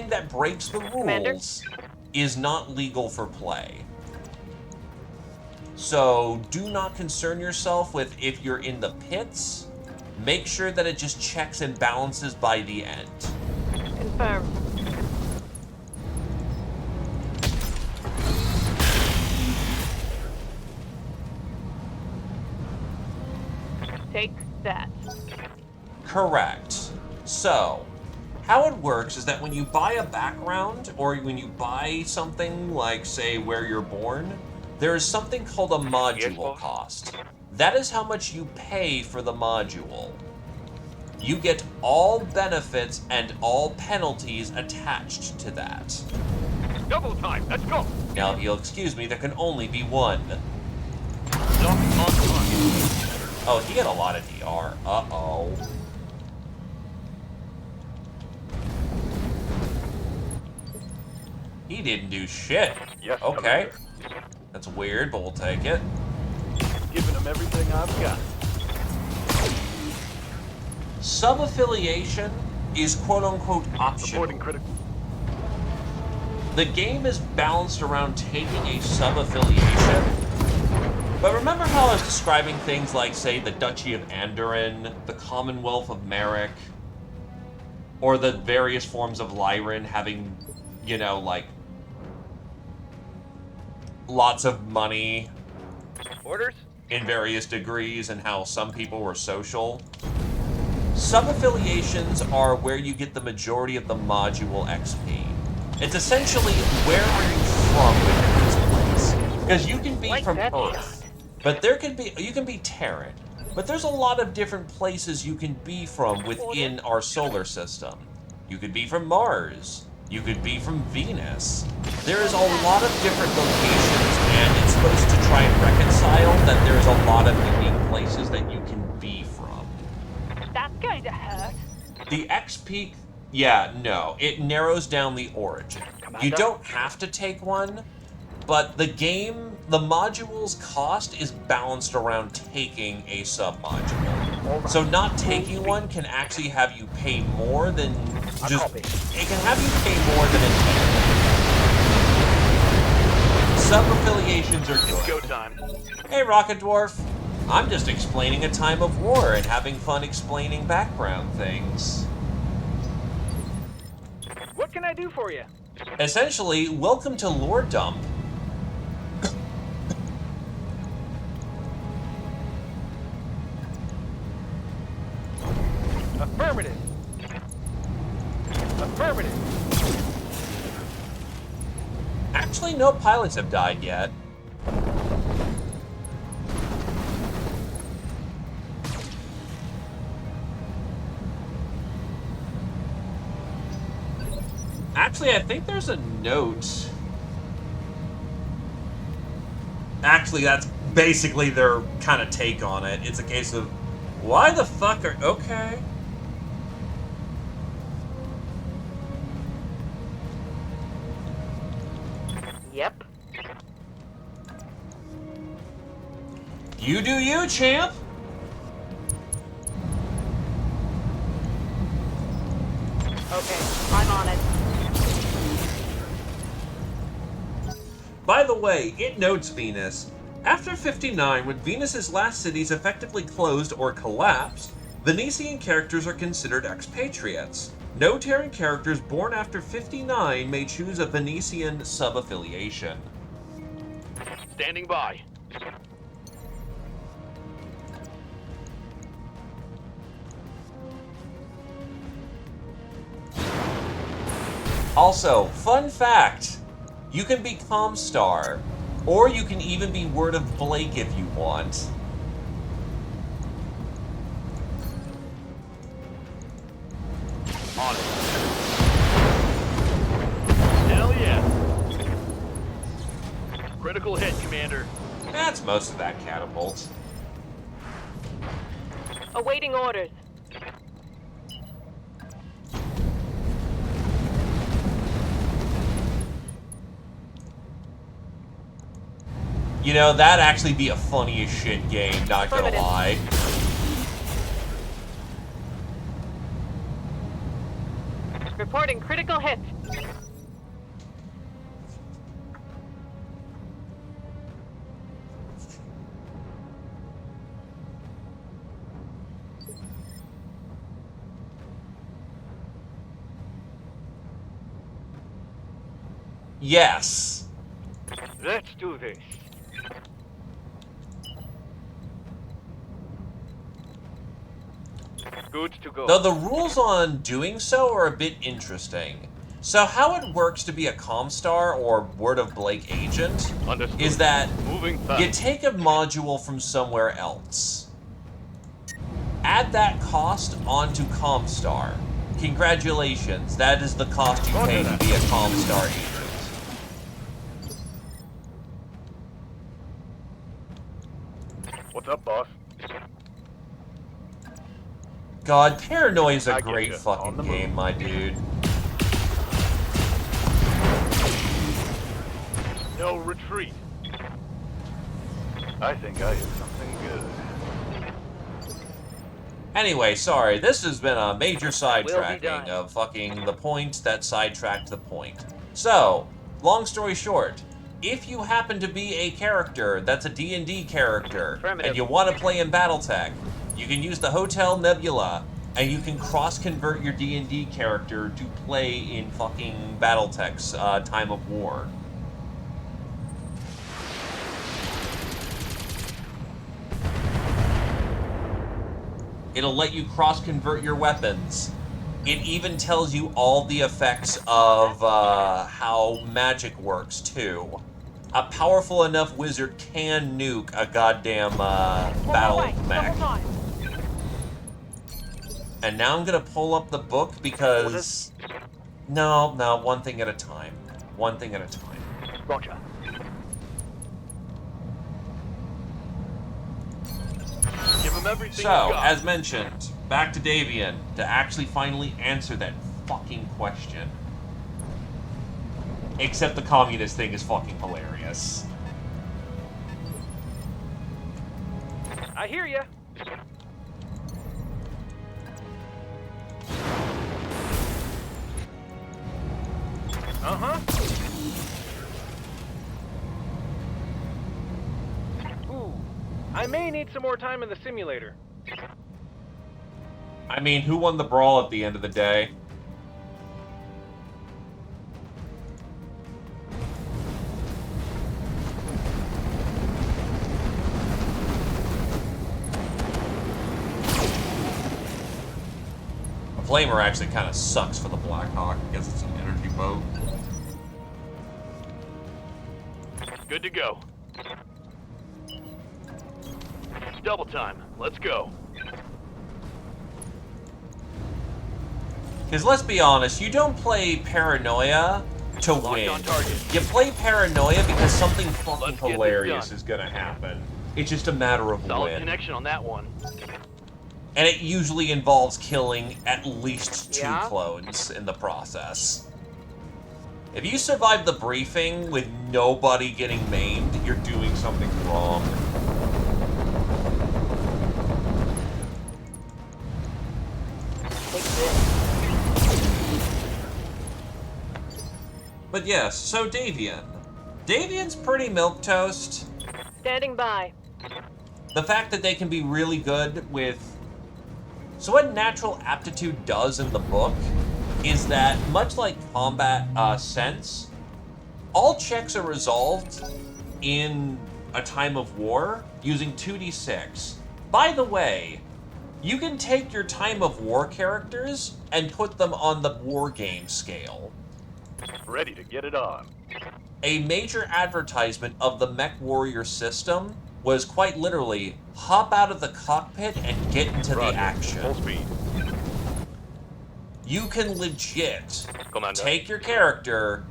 that breaks the Commander? rules is not legal for play. So do not concern yourself with if you're in the pits. Make sure that it just checks and balances by the end. Confirmed. Take that. Correct. So, how it works is that when you buy a background, or when you buy something like, say, Where You're Born, there is something called a module boss. cost. That is how much you pay for the module. You get all benefits and all penalties attached to that. Double time. Let's go. Now, if you'll excuse me, there can only be one. Lock on target. Oh, he had a lot of DR. Uh-oh. He didn't do shit. Yes, Okay. Commander. That's weird, but we'll take it. Giving them everything I've got. Sub-affiliation is quote-unquote optional. Reporting critical. The game is balanced around taking a sub-affiliation. But remember how I was describing things like, say, the Duchy of Andoran, the Commonwealth of Merrick, or the various forms of Lyran having, you know, like, lots of money Orders? in various degrees, and how some people were social? Sub-affiliations are where you get the majority of the module XP. It's essentially, where are you from within this place? Because you can be Like from that Earth, but you can be Terran. But there's a lot of different places you can be from within our solar system. You could be from Mars. You could be from Venus. There is a lot of different locations, and it's supposed to try and reconcile that there's a lot of unique places that you can be from. That's going to hurt. The XP, yeah, no, it narrows down the origin. You don't have to take one, but the module's cost is balanced around taking a sub-module. So not taking one can actually have you pay more than it can have you pay more than intended. Sub-affiliations are good. Go time. Hey, Rocket Dwarf. I'm just explaining a time of war and having fun explaining background things. What can I do for you? Essentially, welcome to Lore Dump. Affirmative. Affirmative. Actually, no pilots have died yet. Actually, I think there's a note. Actually, that's basically their kind of take on it. It's a case of, why the fuck are... Okay. Yep. You do you, champ. Okay, I'm on it. By the way, it notes Venus. After 59, when Venus's last cities effectively closed or collapsed, Venetian characters are considered expatriates. No Terran characters born after 59 may choose a Venetian sub-affiliation. Standing by. Also, fun fact, you can be Comstar, or you can even be Word of Blake if you want. On it. Hell yeah. Critical hit, Commander. That's most of that catapult. Awaiting orders. You know, that'd actually be a funny as shit game, not gonna Affirmative. lie. Reporting critical hit. Yes. Let's do this. Good to go. Though the rules on doing so are a bit interesting. So how it works to be a Comstar or Word of Blake agent Understood. is that Moving fast. you take a module from somewhere else. Add that cost onto Comstar. Congratulations, that is the cost you pay to be a Comstar agent. What's up, boss? God, Paranoia's a I get great ya. On fucking the move. game, my dude. No retreat. I think I hit something good. Anyway, sorry, this has been a major Will sidetracking be done. of fucking the point that sidetracked the point. So, long story short, if you happen to be a character that's a D&D character, Affirmative. and you want to play in Battletech, you can use the Hotel Nebula, and you can cross-convert your D&D character to play in fucking Battletech's Time of War. It'll let you cross-convert your weapons. It even tells you all the effects of how magic works, too. A powerful enough wizard can nuke a goddamn battle mech. And now I'm gonna pull up the book because... No, one thing at a time. One thing at a time. Roger. Give him everything So, you got. as mentioned, back to Davian to actually finally answer that fucking question. Except the communist thing is fucking hilarious. I hear ya. Uh-huh. Ooh, I may need some more time in the simulator. I mean, who won the brawl at the end of the day? A flamer actually kind of sucks for the Blackhawk because it's an energy boat. Good to go. Double time. Let's go. Because let's be honest, you don't play Paranoia to win. on target. You play Paranoia because something fucking Let's get this hilarious done. is gonna happen. It's just a matter of Solid when. connection on that one. And it usually involves killing at least 2 Yeah? clones in the process. If you survive the briefing with nobody getting maimed, you're doing something wrong. But yes, so Davian. Davian's pretty milquetoast. Standing by. The fact that they can be really good with... So what Natural Aptitude does in the book is that, much like Combat Sense, all checks are resolved in a time of war using 2d6. By the way, you can take your time of war characters and put them on the war game scale. Ready to get it on. A major advertisement of the Mech Warrior system was quite literally, hop out of the cockpit and get into Roger. the action. Full speed. You can legit Commander. take your character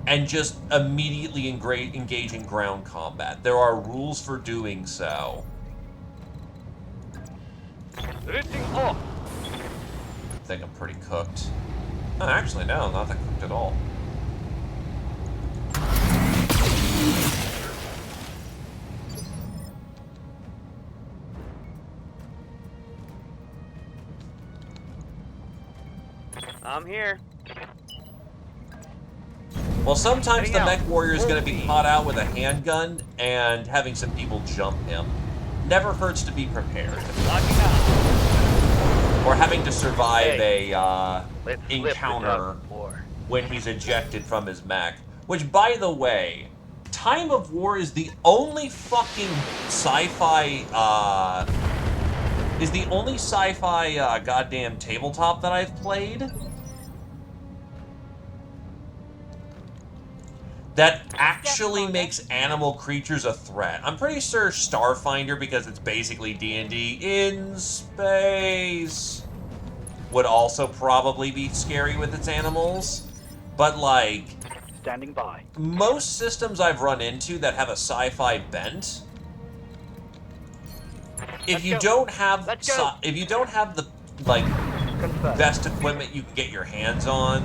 and just immediately engage in ground combat. There are rules for doing so. Lifting off. I think I'm pretty cooked. Oh, actually, no, not that cooked at all. I'm here. Well, sometimes Heading the out. Mech Warrior is Full going to be speed. caught out with a handgun and having some people jump him. Never hurts to be prepared. Locking up. Or having to survive Hey, a Let's flip the encounter tug of war. when he's ejected from his mech. Which, by the way, Time of War is the only fucking sci-fi, goddamn tabletop that I've played that actually makes animal creatures a threat. I'm pretty sure Starfinder, because it's basically D&D in space, would also probably be scary with its animals. But, like, Standing by. most systems I've run into that have a sci-fi bent, if you don't have the, like, Confirm. best equipment you can get your hands on,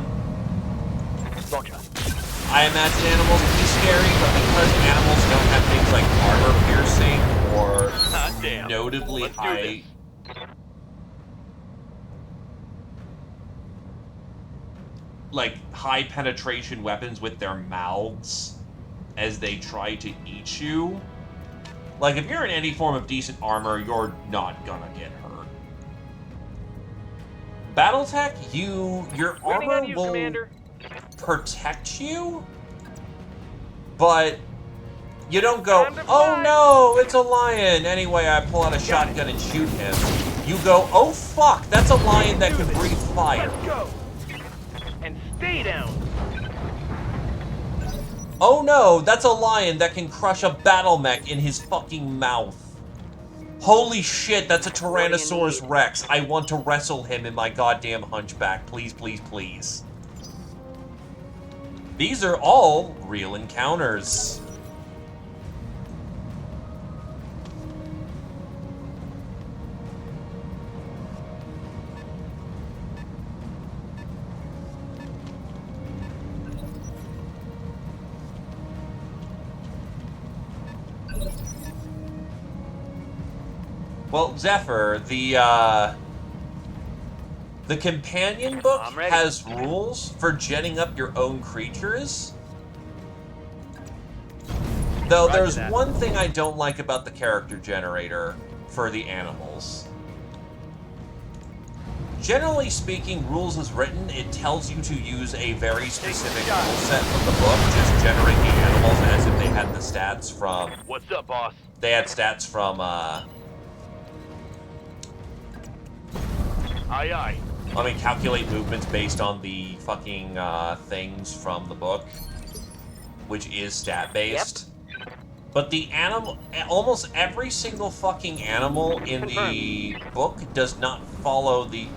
Roger. I imagine animals can be scary, but because animals don't have things like armor piercing or Hot damn. notably Let's do high this. like high penetration weapons with their mouths as they try to eat you. Like, if you're in any form of decent armor, you're not gonna get hurt. Battletech, your Waiting armor on you, will Commander. protect you, but you don't go, Time to oh fly." no, it's a lion. Anyway, I pull out a Got shotgun and shoot him. You go, oh fuck, that's a lion that Do can this. breathe fire. Let's go. And stay down. Oh no, that's a lion that can crush a battle mech in his fucking mouth. Holy shit, that's a Tyrannosaurus Rex. I want to wrestle him in my goddamn hunchback. Please, please, please. These are all real encounters. Well, Zephyr, the companion book I'm ready. has rules for jetting up your own creatures. Though Roger there's that. one thing I don't like about the character generator for the animals. Generally speaking, rules as written, it tells you to use a very specific shot. rule set from the book. Just generate the animals as if they had the stats from... What's up, boss? They had stats from, Aye, aye. let me calculate movements based on the fucking things from the book, which is stat-based. But the animal, almost every single fucking animal in the book does not follow the...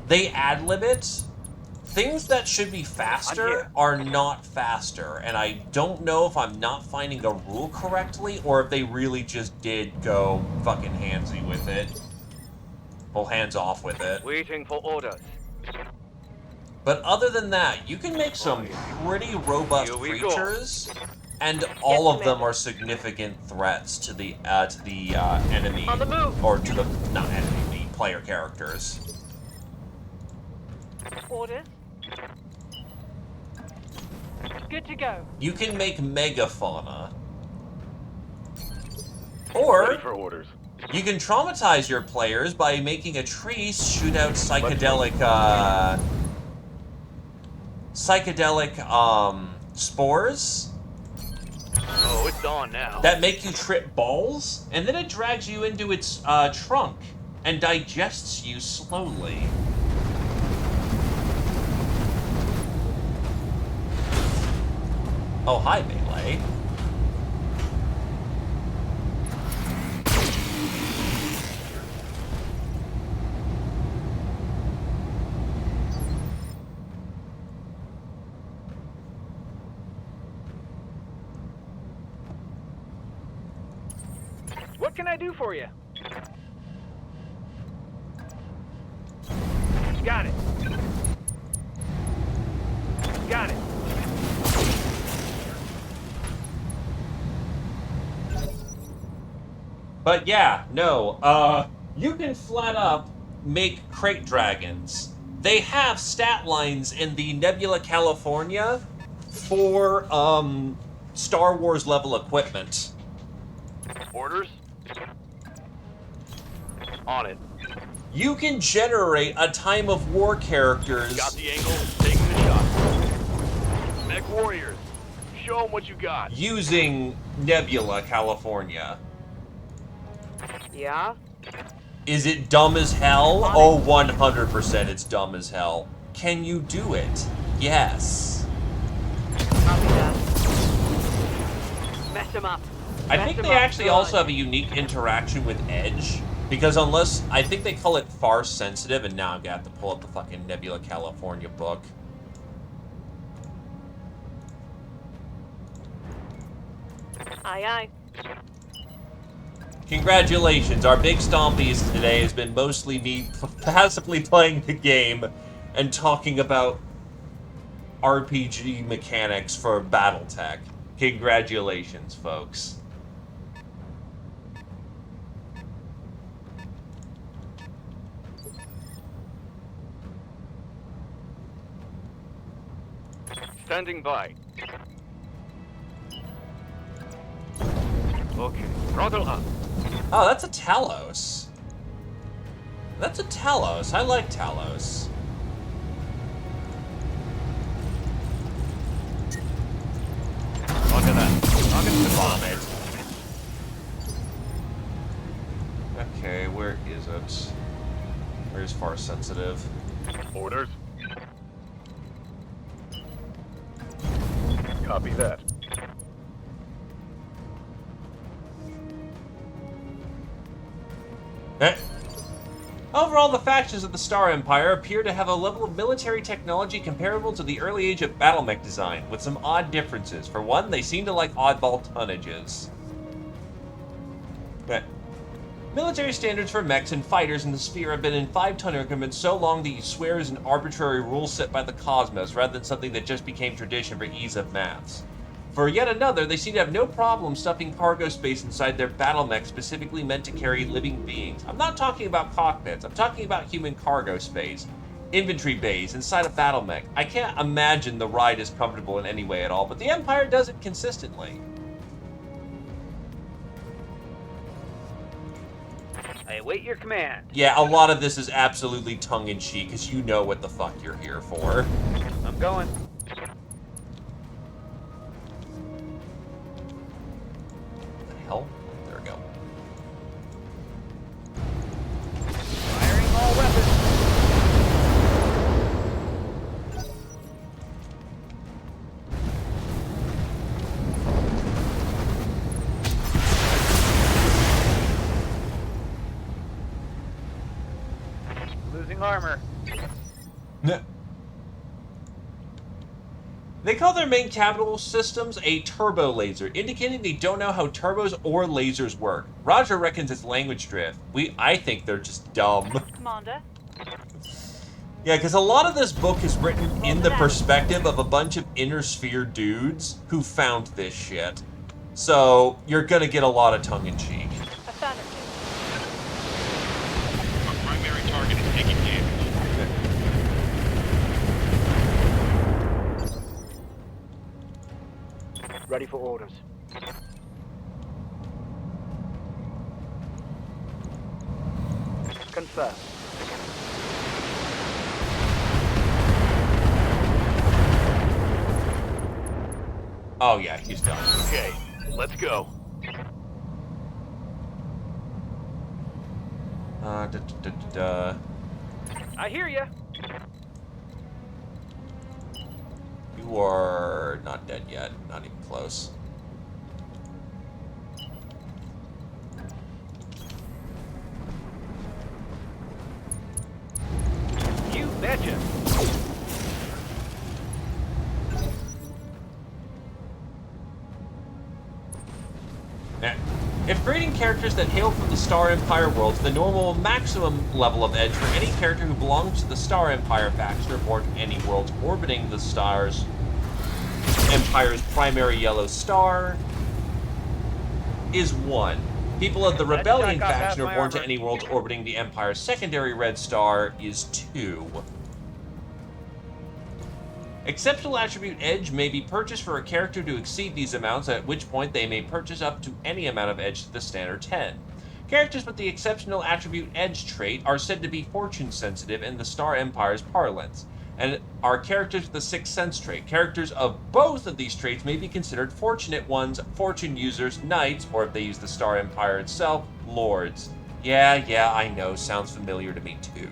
They ad-lib it. Things that should be faster are not faster, and I don't know if I'm not finding a rule correctly, or if they really just did go fucking handsy with it. Well, hands off with it. Waiting for orders. But other than that, you can make some pretty robust Here we go. creatures, and all of them are significant threats to the enemy, On the move. or to the not enemy, the player characters. Orders. Good to go. You can make megafauna, Ready or for orders. you can traumatize your players by making a tree shoot out psychedelic spores Oh, it's on now. that make you trip balls, and then it drags you into its trunk and digests you slowly. Oh, hi, Melee. What can I do for you? Got it. Got it. But yeah, no, you can flat up make crate dragons. They have stat lines in the Nebula California for, Star Wars level equipment. Orders? On it. You can generate a Time of War characters. Got the angle, taking the shot. Mech warriors, show them what you got. Using Nebula California. Yeah? Is it dumb as hell? Oh, 100% it's dumb as hell. Can you do it? Yes. Copy that. Mess him up. I think they actually also have a unique interaction with Edge, because unless, I think they call it far sensitive, and now I'm gonna have to pull up the fucking Nebula California book. Aye, aye. Congratulations, our big stompies today has been mostly me passively playing the game and talking about RPG mechanics for Battletech. Congratulations, folks. Standing by. Okay, throttle up. Oh, that's a Talos. That's a Talos. I like Talos. Onto that. Target Vomit. Okay, where is it? Where's Far Sensitive? Orders. Copy that. Eh. Overall, the factions of the Star Empire appear to have a level of military technology comparable to the early age of battlemech design, with some odd differences. For one, they seem to like oddball tonnages. Eh. Military standards for mechs and fighters in the sphere have been in 5-ton increments so long that you swear is an arbitrary rule set by the cosmos, rather than something that just became tradition for ease of maths. For yet another, they seem to have no problem stuffing cargo space inside their battle mech specifically meant to carry living beings. I'm not talking about cockpits, I'm talking about human cargo space. Inventory bays inside a battle mech. I can't imagine the ride is comfortable in any way at all, but the Empire does it consistently. I await your command. Yeah, a lot of this is absolutely tongue-in-cheek, because you know what the fuck you're here for. I'm going. What the hell? There we go. Firing all weapons. Losing armor. They call their main capital systems a turbo laser, indicating they don't know how turbos or lasers work. Roger reckons it's language drift. I think they're just dumb. Commander. Yeah, because a lot of this book is written in the perspective of a bunch of inner sphere dudes who found this shit. So you're gonna get a lot of tongue-in-cheek. Affirmative. Our primary target is taking damage. Ready for orders. Confirm. Oh yeah, he's done. Okay, let's go. Da, da, da, da, da. I hear ya. You are not dead yet, not even close. You betcha. If grading characters that hail from the Star Empire worlds, the normal maximum level of edge for any character who belongs to the Star Empire faction or born to any worlds orbiting the Star's Empire's primary yellow star is 1. People of the Rebellion faction or born to any worlds orbiting the Empire's secondary red star is 2. Exceptional attribute edge may be purchased for a character to exceed these amounts, at which point they may purchase up to any amount of edge to the standard 10. Characters with the exceptional attribute edge trait are said to be fortune sensitive in the Star Empire's parlance, and are characters with the Sixth Sense trait. Characters of both of these traits may be considered fortunate ones, fortune users, knights, or if they use the Star Empire itself, lords. Yeah, I know, sounds familiar to me too.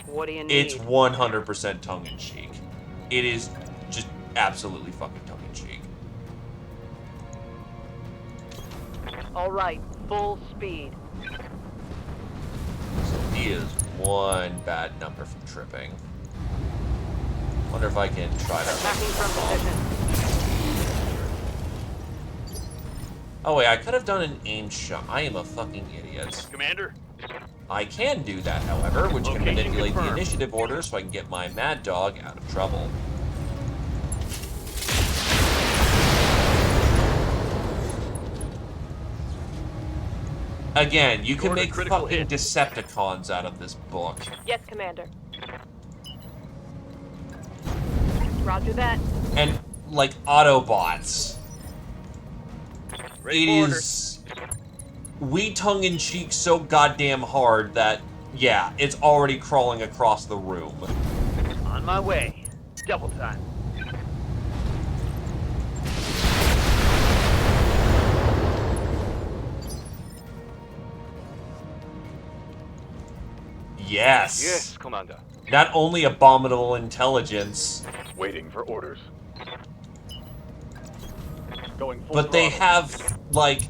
What do you need? It's 100% tongue-in-cheek. It is just absolutely fucking tongue-in-cheek. All right, full speed. So he is one bad number from tripping. Wonder if I can try that. Attacking from position. Oh wait, I could have done an aim shot. I am a fucking idiot. Commander? I can do that, however, which can Location manipulate the confirmed. initiative order so I can get my Mad Dog out of trouble. Again, you can Scored a make critical fucking hit. Decepticons out of this book. Yes, Commander. Roger that. and like Autobots. Ready It for orders. is we tongue-in-cheek so goddamn hard that, yeah, it's already crawling across the room. On my way. Double time. Yes. Yes, Commander. Not only abominable intelligence, Waiting for orders. Going full but they throttle. have, like,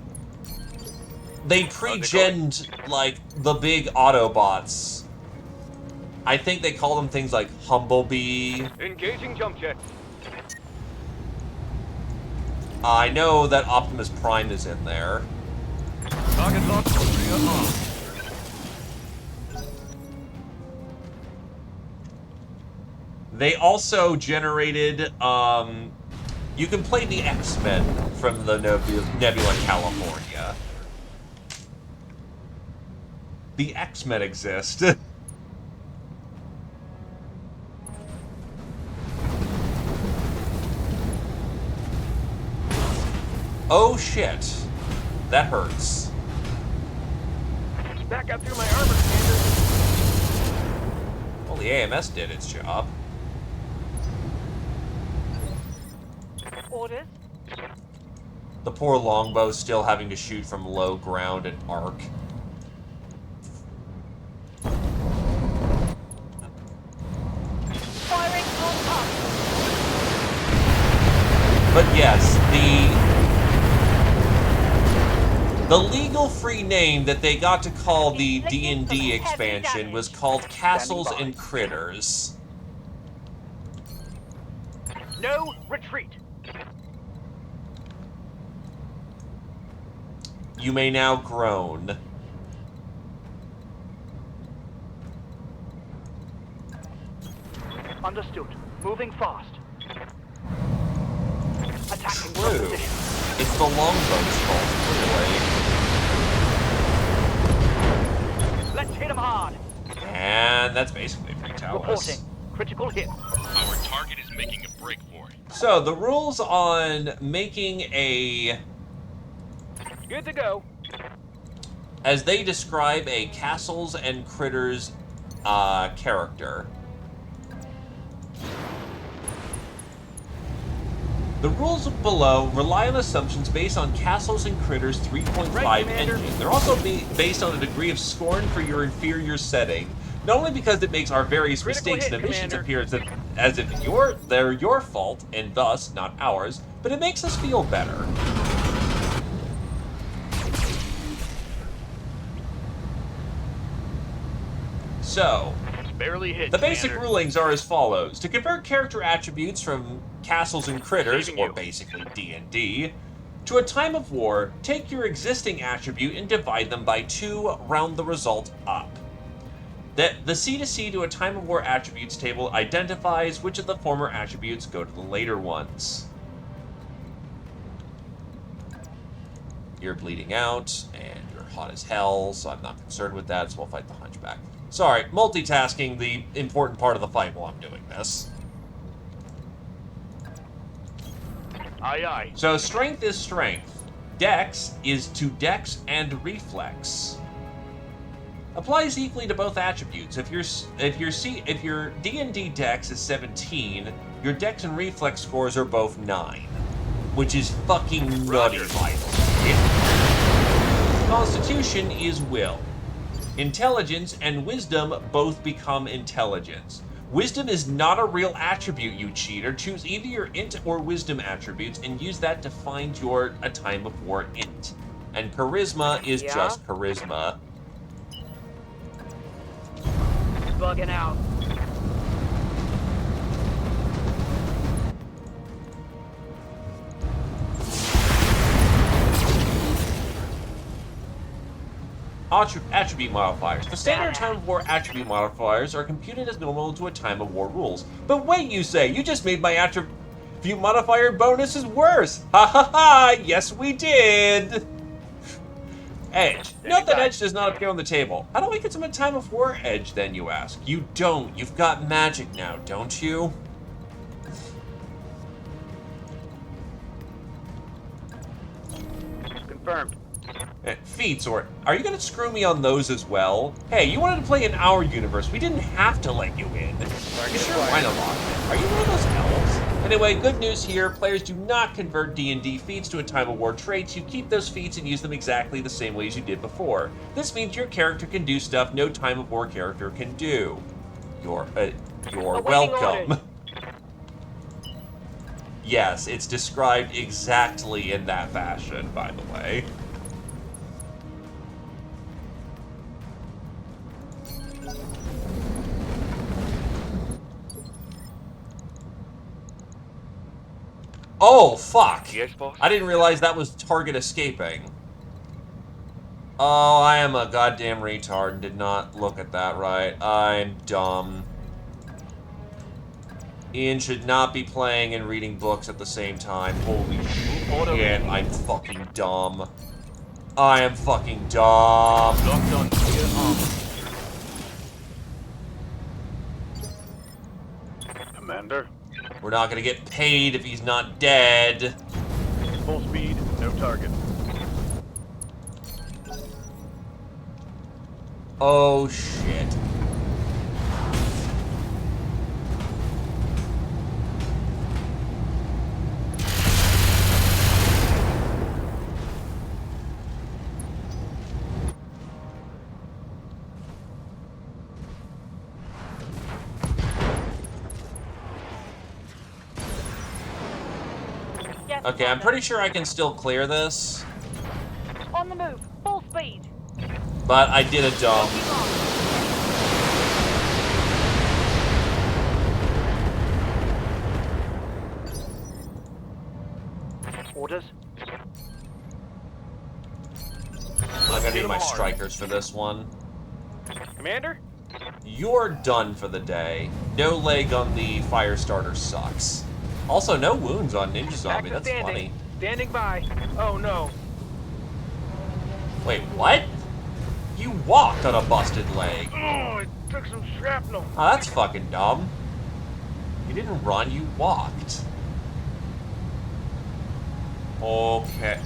they it pre-genned, like, the big Autobots. I think they call them things like Humblebee. Engaging jump jet. I know that Optimus Prime is in there. Target locked. Rear arm. They also generated, you can play the X-Men from the Nebula, California. The X-Men exist. Oh shit. That hurts. Back up through my armor, Commander. Well, the AMS did its job. Orders. The poor longbow still having to shoot from low ground and arc. Firing on target. But yes, the legal free name that they got to call the D&D expansion was called Castles and Critters. No retreat. You may now groan. Understood. Moving fast. Attacking from True. position. It's the longbow's fault, clearly. Let's hit him hard. And that's basically Reporting. Brutalis. Critical hit. Our target is making a break for it. So, the rules on making a, Good to go. as they describe, a Castles and Critters character. The rules below rely on assumptions based on Castles and Critters 3.5 Right, Commander. engine. They're also based on a degree of scorn for your inferior setting, not only because it makes our various Critical mistakes hit, and omissions Commander. appear as if they're your fault, and thus not ours, but it makes us feel better. So, Barely hit. the basic Commander. rulings are as follows. To convert character attributes from Castles and Critters, Receiving or you. basically D&D, to a time of war, take your existing attribute and divide them by 2, round the result up. The C2C to a time of war attributes table identifies which of the former attributes go to the later ones. You're bleeding out, and you're hot as hell, so I'm not concerned with that, so we'll fight the Hunchback. Sorry, multitasking the important part of the fight while I'm doing this. Aye, aye. So strength is strength. Dex is to dex and reflex. Applies equally to both attributes. If your D&D dex is 17, your dex and reflex scores are both 9, which is fucking nutty Roger. vital. Constitution is will. Intelligence and wisdom both become intelligence. Wisdom is not a real attribute, you cheater. Choose either your int or wisdom attributes and use that to find your a time of war int. And charisma is Yeah? just charisma. Bugging out. Attribute modifiers. The standard time of war attribute modifiers are computed as normal to a time of war rules. But wait, you say, you just made my attribute modifier bonuses worse. Ha ha ha, yes we did. Edge. Note that edge does not appear on the table. How do I get some time of war edge then, you ask? You don't. You've got magic now, don't you? Confirmed. Feats, or are you gonna screw me on those as well? Hey, you wanted to play in our universe. We didn't have to let you in. Sure, why not? Are you one of those elves? Anyway, good news here. Players do not convert D&D feats to a Time of War traits. You keep those feats and use them exactly the same way as you did before. This means your character can do stuff no Time of War character can do. You're Awaiting welcome. orders. Yes, it's described exactly in that fashion, by the way. Oh, fuck! Yes, boss? I didn't realize that was target escaping. Oh, I am a goddamn retard and did not look at that right. I'm dumb. Ian should not be playing and reading books at the same time. Holy shit, I'm fucking dumb. I am fucking dumb. Locked on gear armor. Commander, We're not gonna get paid if he's not dead. full speed, no target. Oh shit. Yes, Okay, I'm Commander. pretty sure I can still clear this, On the move. Full speed. but I did a dumb. Orders? I'm gonna need my strikers for this one. Commander? You're done for the day. No leg on the fire starter sucks. Also, no wounds on Ninja Zombie. Back to That's funny. Standing by. Oh no. Wait, what? You walked on a busted leg. Oh, I took some shrapnel. Oh, that's fucking dumb. You didn't run, you walked. Okay.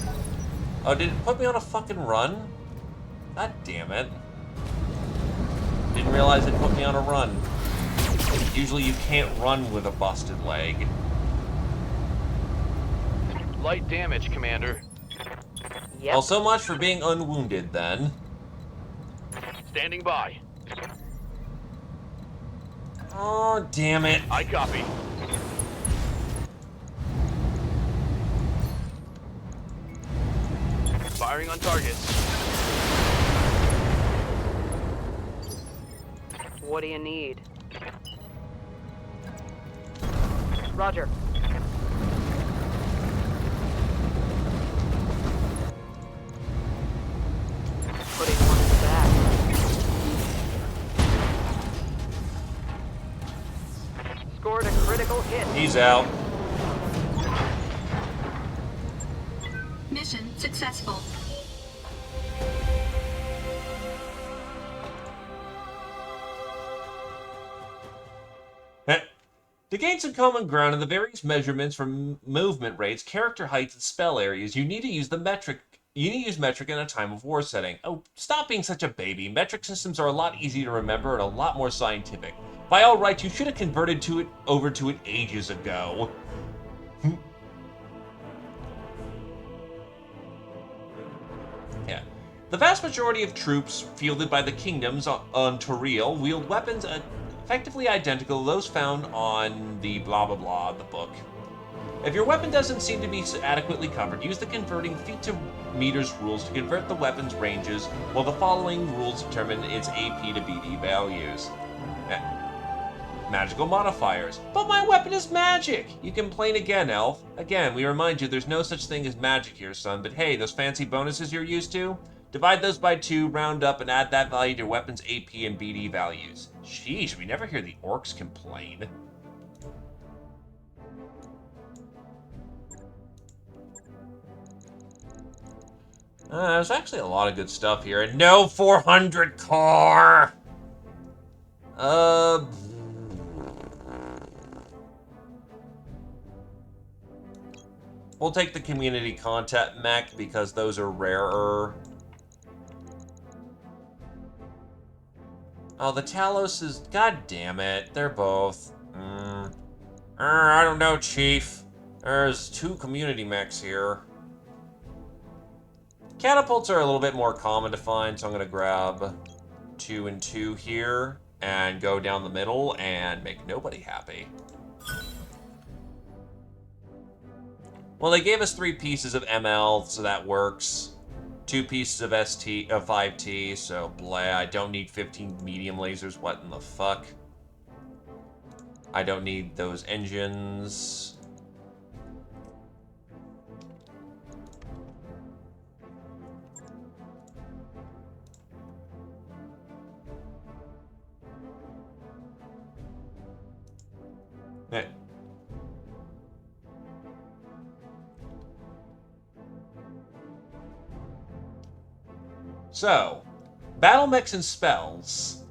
Oh, did it put me on a fucking run? God damn it. Didn't realize it put me on a run. Usually you can't run with a busted leg. Light damage, Commander. Yep. Well, so much for being unwounded, then. Standing by. Oh, damn it. I copy. Firing on target. What do you need? Roger. Putting one in the back. Scored a critical hit. He's out. Mission successful. To gain some common ground in the various measurements for movement rates, character heights, and spell areas, you need to use metric in a time of war setting. Oh, stop being such a baby. Metric systems are a lot easier to remember and a lot more scientific. By all rights, you should have converted over to it ages ago. Yeah. The vast majority of troops fielded by the kingdoms on Toril wield weapons effectively identical to those found on the blah blah blah, the book. If your weapon doesn't seem to be adequately covered, use the converting feet to meters rules to convert the weapon's ranges, while the following rules determine its AP to BD values. Magical modifiers. But my weapon is magic! You complain again, Elf. Again, we remind you there's no such thing as magic here, son, but hey, those fancy bonuses you're used to? Divide those by 2, round up, and add that value to your weapon's AP and BD values. Sheesh, we never hear the orcs complain. There's actually a lot of good stuff here, and no 400 core! We'll take the community contact mech because those are rarer. Oh, the Talos is... God damn it. They're both... I don't know, Chief. There's 2 community mechs here. Catapults are a little bit more common to find, so I'm going to grab 2 and 2 here and go down the middle and make nobody happy. Well, they gave us 3 pieces of ML, so that works. 2 pieces of 5T, so blah. I don't need 15 medium lasers. What in the fuck? I don't need those engines. Eh. So, battle mechs and spells.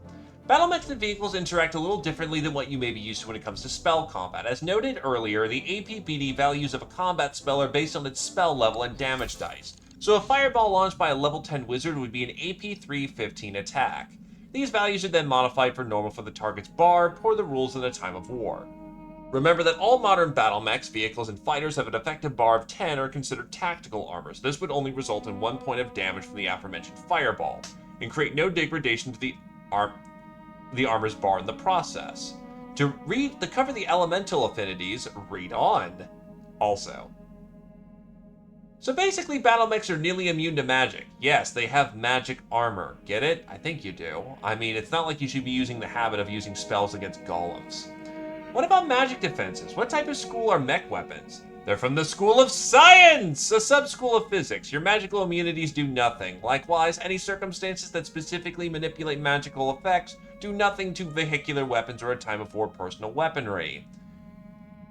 Battle mechs and vehicles interact a little differently than what you may be used to when it comes to spell combat. As noted earlier, the AP/BD values of a combat spell are based on its spell level and damage dice. So a fireball launched by a level 10 wizard would be an AP 315 attack. These values are then modified for normal for the target's bar, per the rules in a time of war. Remember that all modern battle mechs, vehicles, and fighters have an effective bar of 10 are considered tactical armor, so this would only result in 1 point of damage from the aforementioned fireball, and create no degradation to the armor's bar in the process. To cover the elemental affinities, read on. Also. So basically, battle mechs are nearly immune to magic. Yes, they have magic armor. Get it? I think you do. I mean, it's not like you should be using the habit of using spells against golems. What about magic defenses? What type of school are mech weapons? They're from the School of Science, a sub-school of physics. Your magical immunities do nothing. Likewise, any circumstances that specifically manipulate magical effects do nothing to vehicular weapons or a time of war personal weaponry.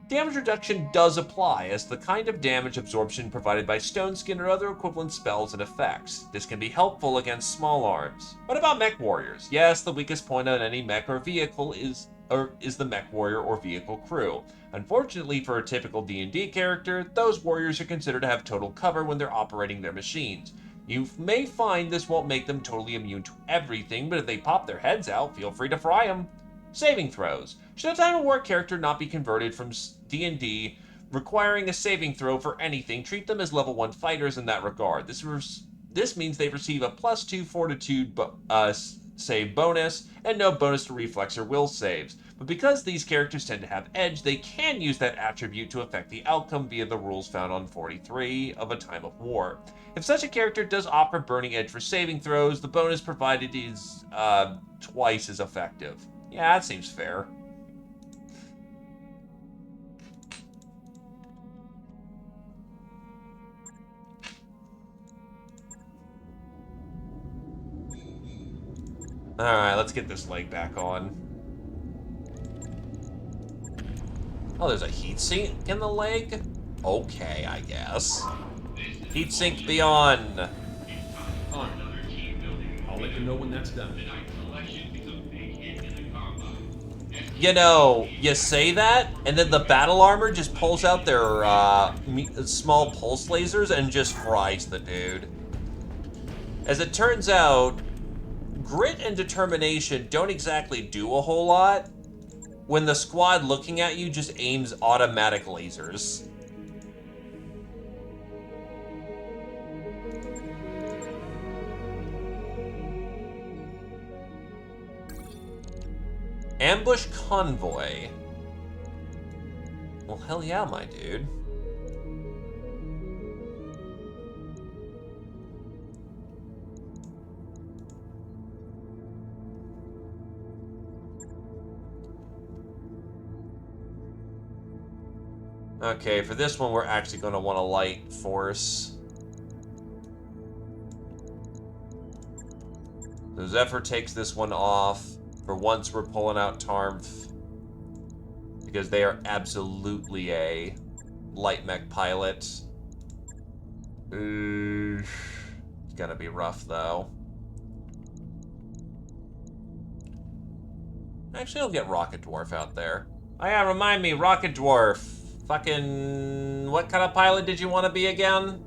Damage reduction does apply, as the kind of damage absorption provided by Stone Skin or other equivalent spells and effects. This can be helpful against small arms. What about mech warriors? Yes, the weakest point on any mech or vehicle is the mech warrior or vehicle crew. Unfortunately for a typical D&D character, those warriors are considered to have total cover when they're operating their machines. You may find this won't make them totally immune to everything, but if they pop their heads out, feel free to fry them. Saving throws. Should a time of war character not be converted from D&D, requiring a saving throw for anything, treat them as level 1 fighters in that regard. This means they receive a +2 fortitude save bonus, and no bonus to reflex or will saves. But because these characters tend to have edge, they can use that attribute to affect the outcome via the rules found on 43 of A Time of War. If such a character does offer Burning Edge for saving throws, the bonus provided is twice as effective. Yeah, that seems fair. Alright, let's get this leg back on. Oh, there's a heatsink in the leg? Okay, I guess. Heatsink beyond. On. I'll let you know when that's done. You know, you say that, and then the battle armor just pulls out their small pulse lasers and just fries the dude. As it turns out, grit and determination don't exactly do a whole lot when the squad looking at you just aims automatic lasers. Ambush convoy. Well, hell yeah, my dude. Okay, for this one, we're actually going to want a light force. So Zephyr takes this one off. For once, we're pulling out Tarmf, because they are absolutely a light mech pilot. It's gonna be rough, though. Actually, I'll get Rocket Dwarf out there. Oh yeah, remind me, Rocket Dwarf. Fucking... What kind of pilot did you want to be again?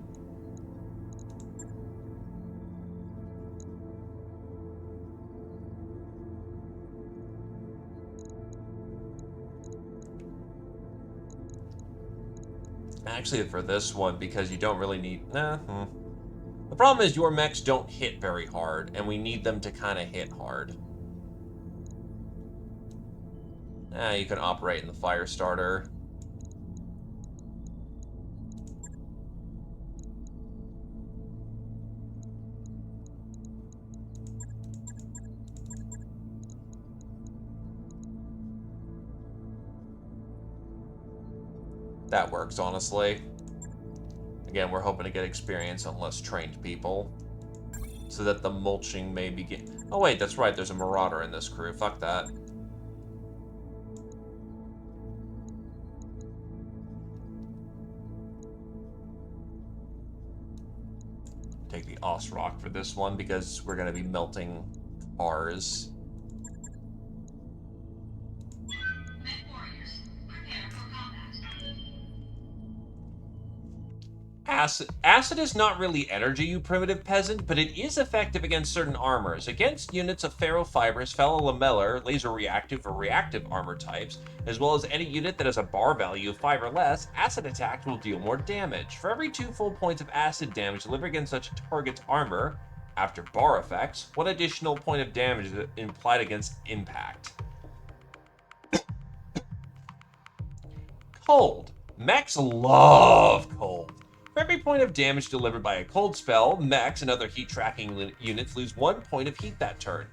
Actually, for this one, because you don't really need... The problem is your mechs don't hit very hard, and we need them to kind of hit hard. You can operate in the fire starter. That works, honestly. Again, we're hoping to get experience on less trained people, so that the mulching may begin. Oh wait, that's right, there's a marauder in this crew. Fuck that. Take the Osrock for this one, because we're going to be melting cars. Acid is not really energy, you primitive peasant, but it is effective against certain armors. Against units of ferrofibrous, fellow-lamellar, laser-reactive, or reactive armor types, as well as any unit that has a bar value of 5 or less, acid attacks will deal more damage. For every 2 full points of acid damage delivered against such a target's armor, after bar effects, 1 additional point of damage is implied against impact. Cold. Mechs love cold. For every point of damage delivered by a cold spell, mechs and other heat-tracking units lose 1 point of heat that turn,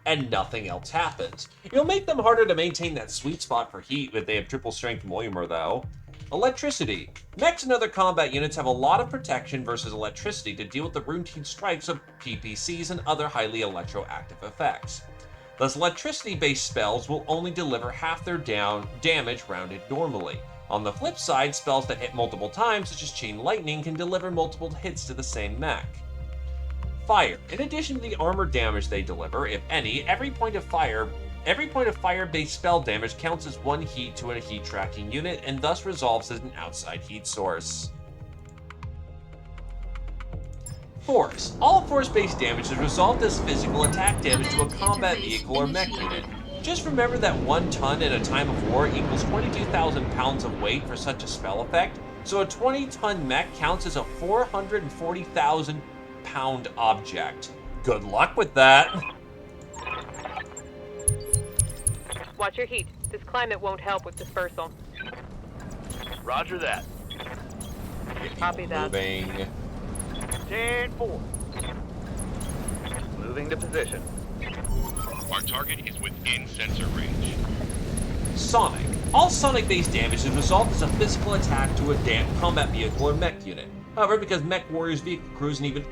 and nothing else happens. It'll make them harder to maintain that sweet spot for heat if they have triple-strength Moimer, though. Electricity. Mechs and other combat units have a lot of protection versus electricity to deal with the routine strikes of PPCs and other highly electroactive effects. Thus, electricity-based spells will only deliver half their damage rounded normally. On the flip side, spells that hit multiple times, such as Chain Lightning, can deliver multiple hits to the same mech. Fire. In addition to the armor damage they deliver, if any, every point of fire-based spell damage counts as 1 heat to a heat-tracking unit, and thus resolves as an outside heat source. Force. All force-based damage is resolved as physical attack damage to a combat vehicle or mech unit. Just remember that 1 ton in a time of war equals 22,000 pounds of weight for such a spell effect, so a 20-ton mech counts as a 440,000 pound object. Good luck with that! Watch your heat. This climate won't help with dispersal. Roger that. Copy that. Moving. 10-4. Moving to position. Our target is within sensor range. Sonic. All Sonic-based damage is resolved as a physical attack to a combat vehicle or mech unit. However, because mech warriors, vehicle crews, and even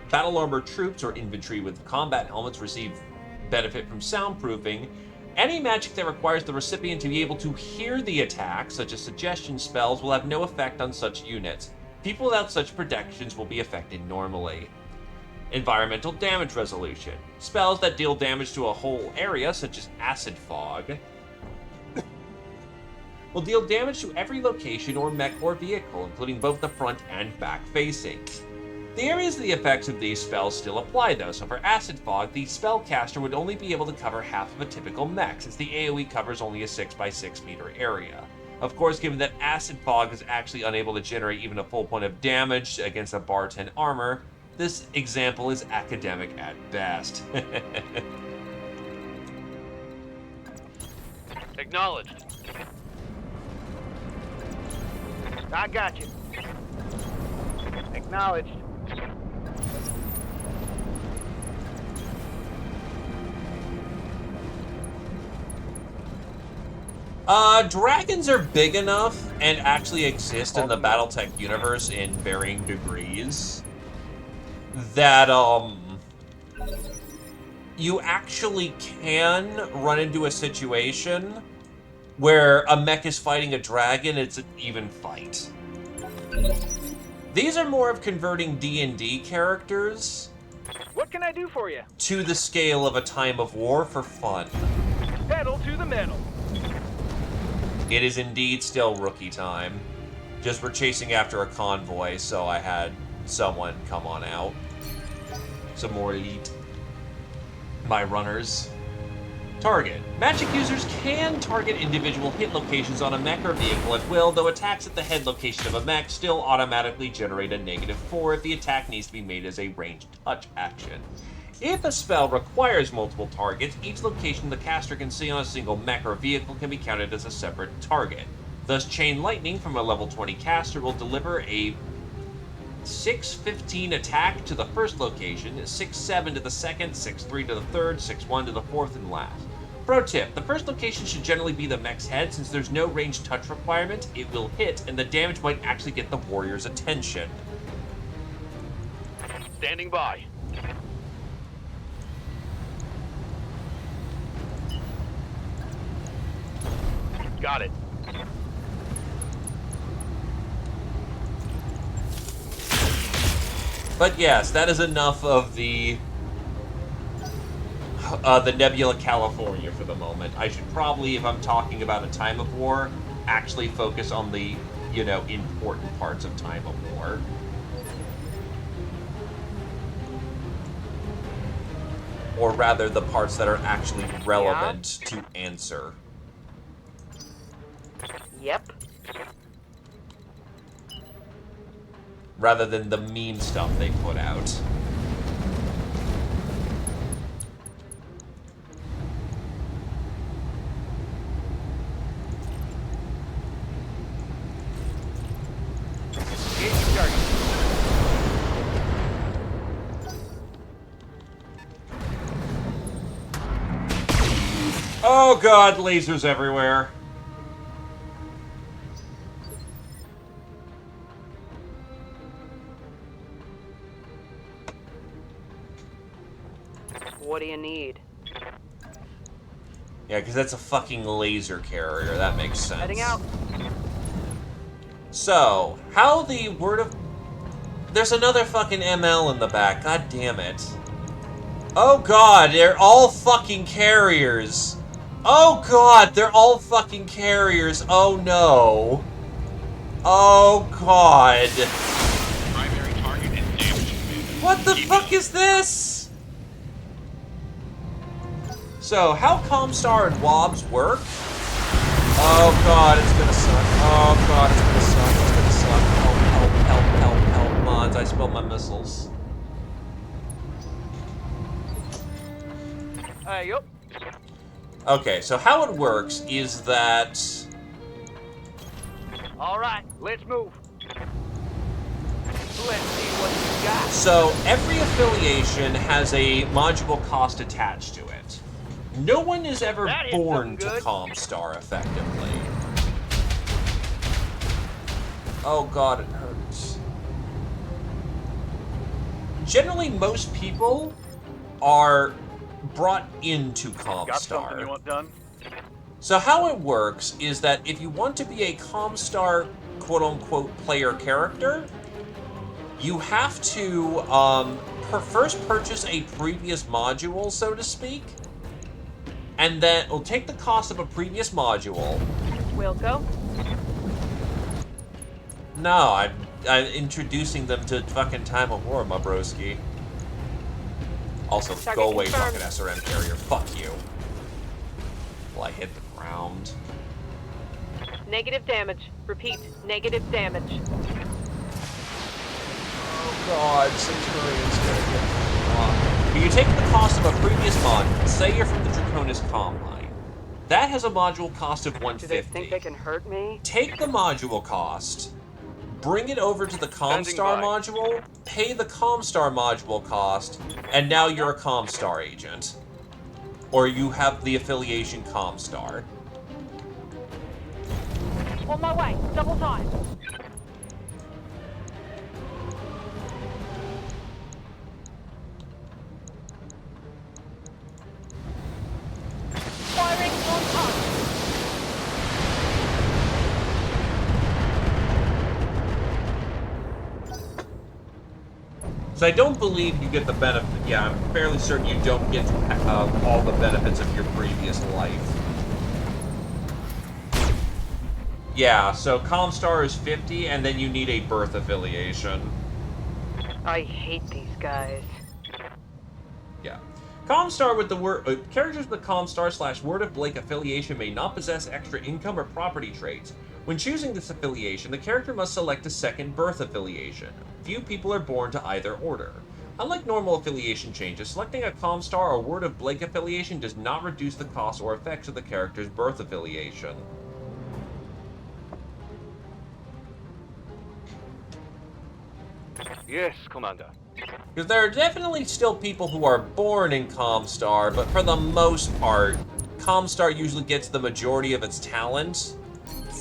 battle armored troops or infantry with combat helmets receive benefit from soundproofing, any magic that requires the recipient to be able to hear the attack, such as suggestion spells, will have no effect on such units. People without such protections will be affected normally. Environmental damage resolution. Spells that deal damage to a whole area, such as Acid Fog, will deal damage to every location or mech or vehicle, including both the front and back facing. The areas of the effects of these spells still apply though, so for Acid Fog, the spellcaster would only be able to cover half of a typical mech, since the AoE covers only a 6 by 6 meter area. Of course, given that Acid Fog is actually unable to generate even a full point of damage against a bar 10 armor, this example is academic at best. Acknowledged. I got you. Acknowledged. Dragons are big enough and actually exist in the Battletech universe in varying degrees that, you actually can run into a situation where a mech is fighting a dragon, it's an even fight. These are more of converting D&D characters What can I do for you? to the scale of a time of war for fun. Pedal to the metal. It is indeed still rookie time. Just we're chasing after a convoy, so I had someone come on out. Some more elite. My runners. Target. Magic users can target individual hit locations on a mech or vehicle at will, though attacks at the head location of a mech still automatically generate a -4 if the attack needs to be made as a ranged touch action. If a spell requires multiple targets, each location the caster can see on a single mech or vehicle can be counted as a separate target. Thus, Chain Lightning from a level 20 caster will deliver a 6-15 attack to the first location, 6-7 to the second, 6-3 to the third, 6-1 to the fourth, and last. Pro tip, the first location should generally be the mech's head. Since there's no ranged touch requirement, it will hit, and the damage might actually get the warrior's attention. Standing by. Got it. But yes, that is enough of the Nebula California for the moment. I should probably, if I'm talking about a time of war, actually focus on the, important parts of time of war. Or rather, the parts that are actually relevant to answer. Yep. Rather than the meme stuff they put out. Oh god, lasers everywhere. What do you need? Yeah, because that's a fucking laser carrier. That makes sense. Heading out. So, how the word of... There's another fucking ML in the back. God damn it. Oh god, they're all fucking carriers. Oh god, they're all fucking carriers. Oh no. Oh god. Primary target is damaged. What the fuck is this? So, how Comstar and Wobbs work? Oh god, it's gonna suck. Oh god, it's gonna suck. It's gonna suck. Help, help, help, help, help, mods. I spilled my missiles. Yup. Okay, so how it works is that... All right, let's move. Let's see what you got. So, every affiliation has a module cost attached to it. No one is ever That hit born to something good. Comstar effectively. Oh god, it hurts. Generally, most people are brought into Got something you Comstar. want done? So how it works is that if you want to be a Comstar quote-unquote player character, you have to first purchase a previous module, so to speak, and then it'll take the cost of a previous module. Wilco? No, I'm introducing them to fucking Time of War, my broski. Also, Target go away, confirmed. fucking SRM carrier. Fuck you. Well, I hit the ground. Negative damage. Repeat, negative damage. Oh god, Centurion's gonna get fucked. You take the cost of a previous module. Say you're from the Draconis Combine. That has a module cost of Do they think 150. they can hurt me? Take the module cost, bring it over to the Comstar by. module, pay the Comstar module cost, and now you're a Comstar agent. Or you have the affiliation Comstar. On my way. Double time. Firing on target. So I don't believe you get the benefit. Yeah, I'm fairly certain you don't get all the benefits of your previous life. Yeah, so Comstar is 50, and then you need a birth affiliation. I hate these guys. Yeah. Comstar with the word characters with Comstar/Word of Blake affiliation may not possess extra income or property traits. When choosing this affiliation, the character must select a second birth affiliation. Few people are born to either order. Unlike normal affiliation changes, selecting a Comstar or Word of Blake affiliation does not reduce the costs or effects of the character's birth affiliation. Yes, Commander. Because there are definitely still people who are born in Comstar, but for the most part, Comstar usually gets the majority of its talent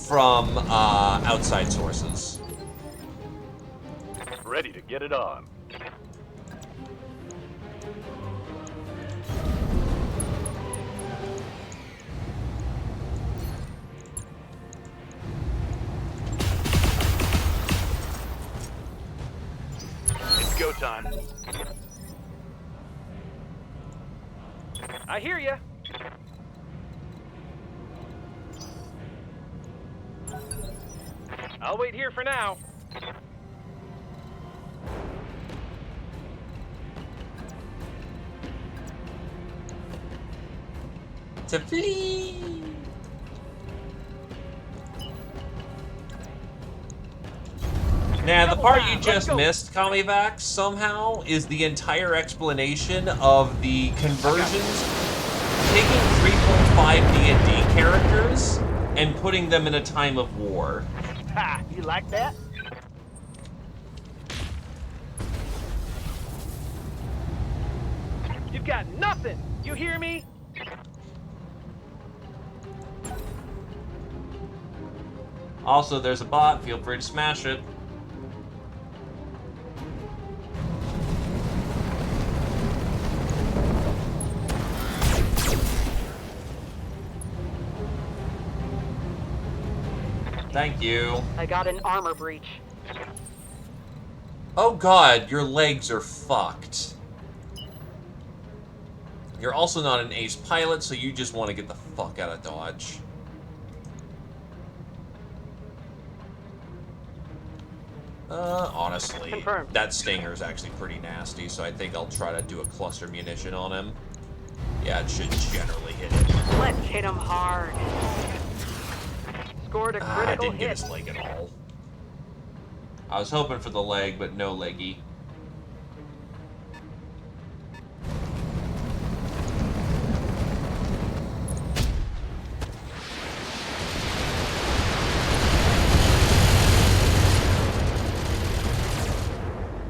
from outside sources. Ready to get it on. It's go time. I hear ya. I'll wait here for now. To flee! Now, the part you just missed, Kamivax, somehow, is the entire explanation of the conversions, taking 3.5 D&D characters and putting them in a time of war. Ha! You like that? You've got nothing. You hear me? Also, there's a bot. Feel free to smash it. Thank you. I got an armor breach. Oh god, your legs are fucked. You're also not an ace pilot, so you just want to get the fuck out of Dodge. Honestly, Confirmed. that stinger is actually pretty nasty, so I think I'll try to do a cluster munition on him. Yeah, it should generally hit him. Let's hit him hard. Scored a I critical didn't get hit. his leg at all. I was hoping for the leg, but no leggy.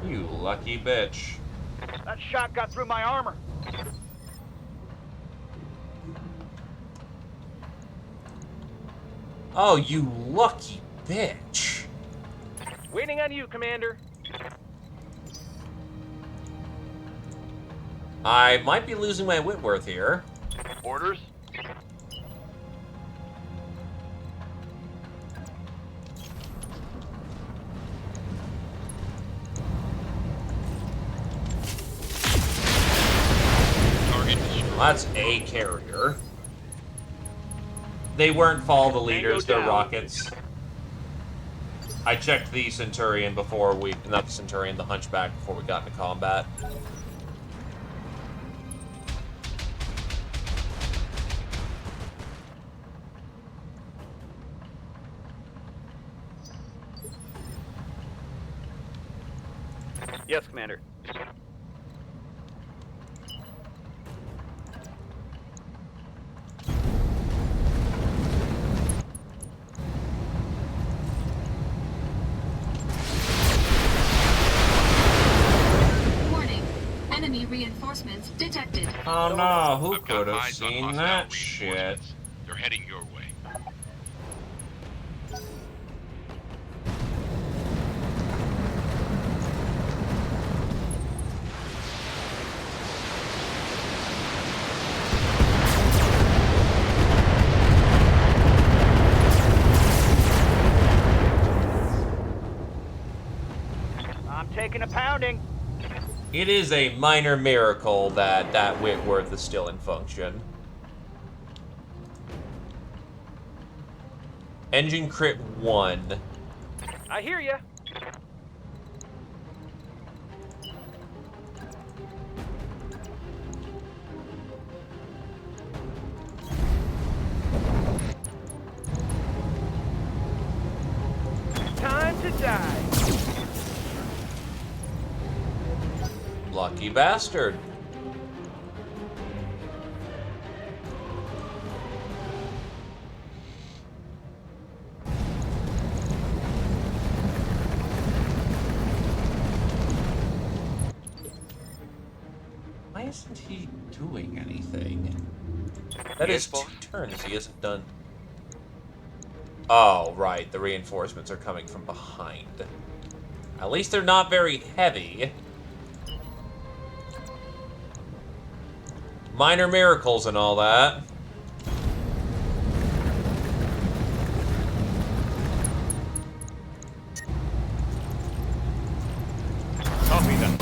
You lucky bitch. That shot got through my armor. Oh, you lucky bitch. Waiting on you, Commander. I might be losing my Whitworth here. Orders? Target destroyed. Well, that's a carrier. They weren't follow the leaders, they're down. rockets. I checked the Centurion before we... Not the Centurion, the Hunchback before we got into combat. Yes, Commander. Warning. Enemy reinforcements detected. Oh no, who I've could got have eyes on seen hostile that shit? reinforcements. They're heading your way. I'm taking a pounding. It is a minor miracle that that Whitworth is still in function. Engine crit 1. I hear ya. Time to die. Lucky bastard. Why isn't he doing anything? That Yes, is 2 boss? turns he hasn't done. Oh, right. The reinforcements are coming from behind. At least they're not very heavy. Minor miracles and all that. Copy that.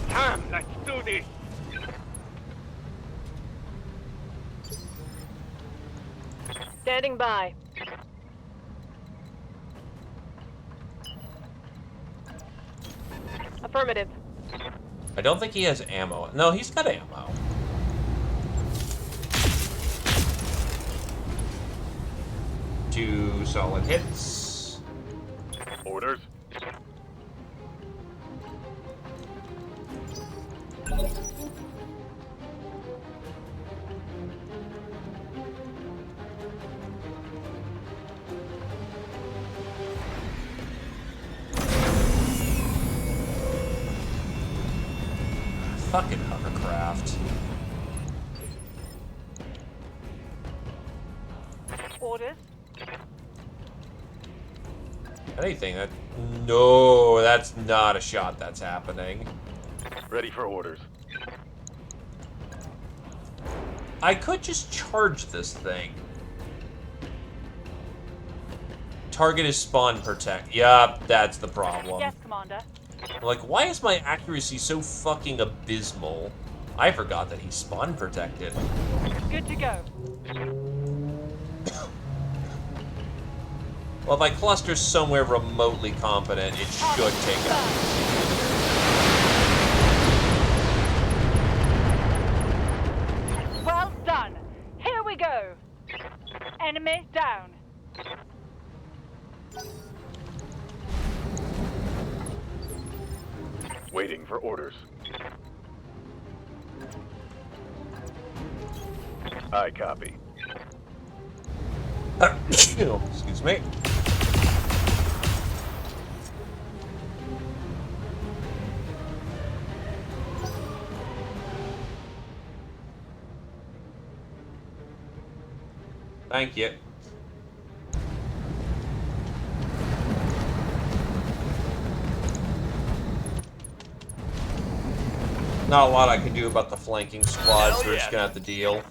Damn, let's do this. Standing by. Affirmative. I don't think he has ammo. No, he's got ammo. Two solid hits. Orders. Fucking hovercraft. Orders. Anything that... No, that's not a shot that's happening. Ready for orders. I could just charge this thing. Target is spawn protect. Yup, that's the problem. Yes, Commander. Like, why is my accuracy so fucking abysmal? I forgot that he's spawn protected. Good to go. Well, if my cluster's somewhere remotely competent, it should take out. Well done. Here we go. Enemy down. Waiting for orders. I copy. Excuse me. Thank you. Not a lot I can do about the flanking squads, so we're just gonna have to deal.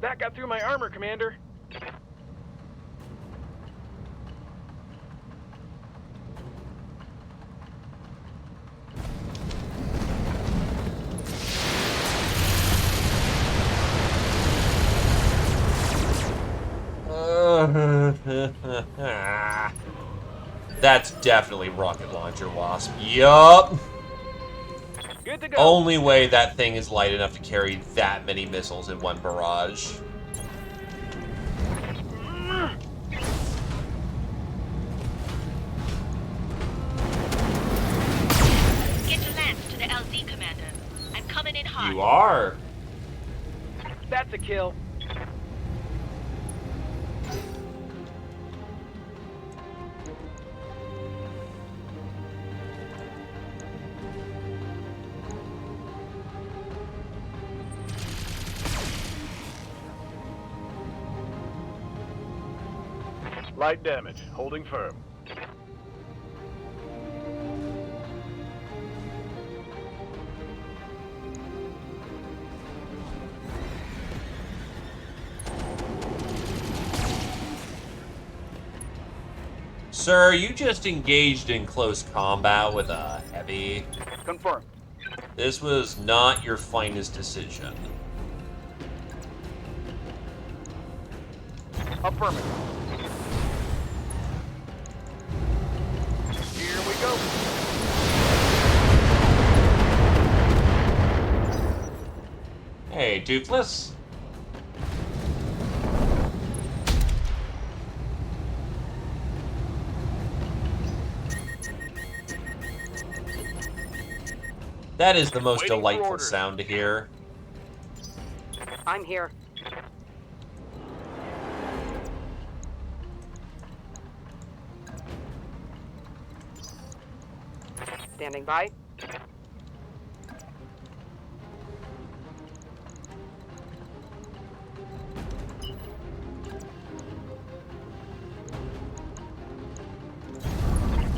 That got through my armor, Commander. That's definitely rocket launcher wasp. Yup. Good to go. Only way that thing is light enough to carry that many missiles in one barrage. Get your lance to the LZ, Commander. I'm coming in hot. You are. That's a kill. Light damage. Holding firm. Sir, you just engaged in close combat with a heavy. Confirmed. This was not your finest decision. Affirmative. Here we go. Hey, Toothless. That is the most Waiting for delightful orders. sound to hear. I'm here. Standing by.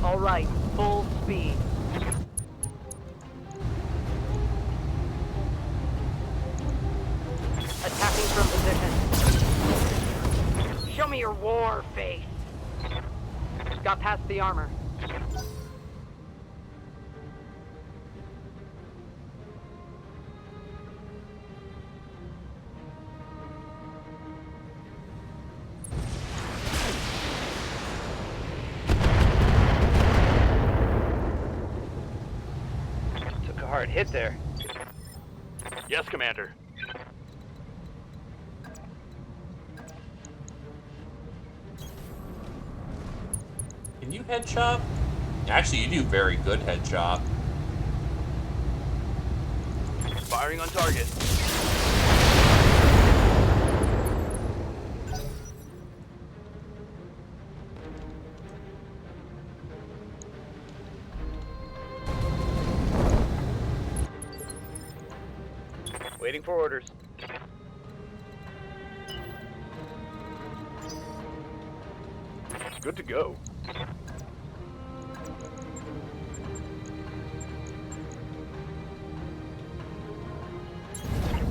All right, full speed. Attacking from position. Show me your war face. Got past the armor. Took a hard hit there. Yes, Commander. Can you headshot? Actually, you do very good headshot. Firing on target. Waiting for orders. Good to go.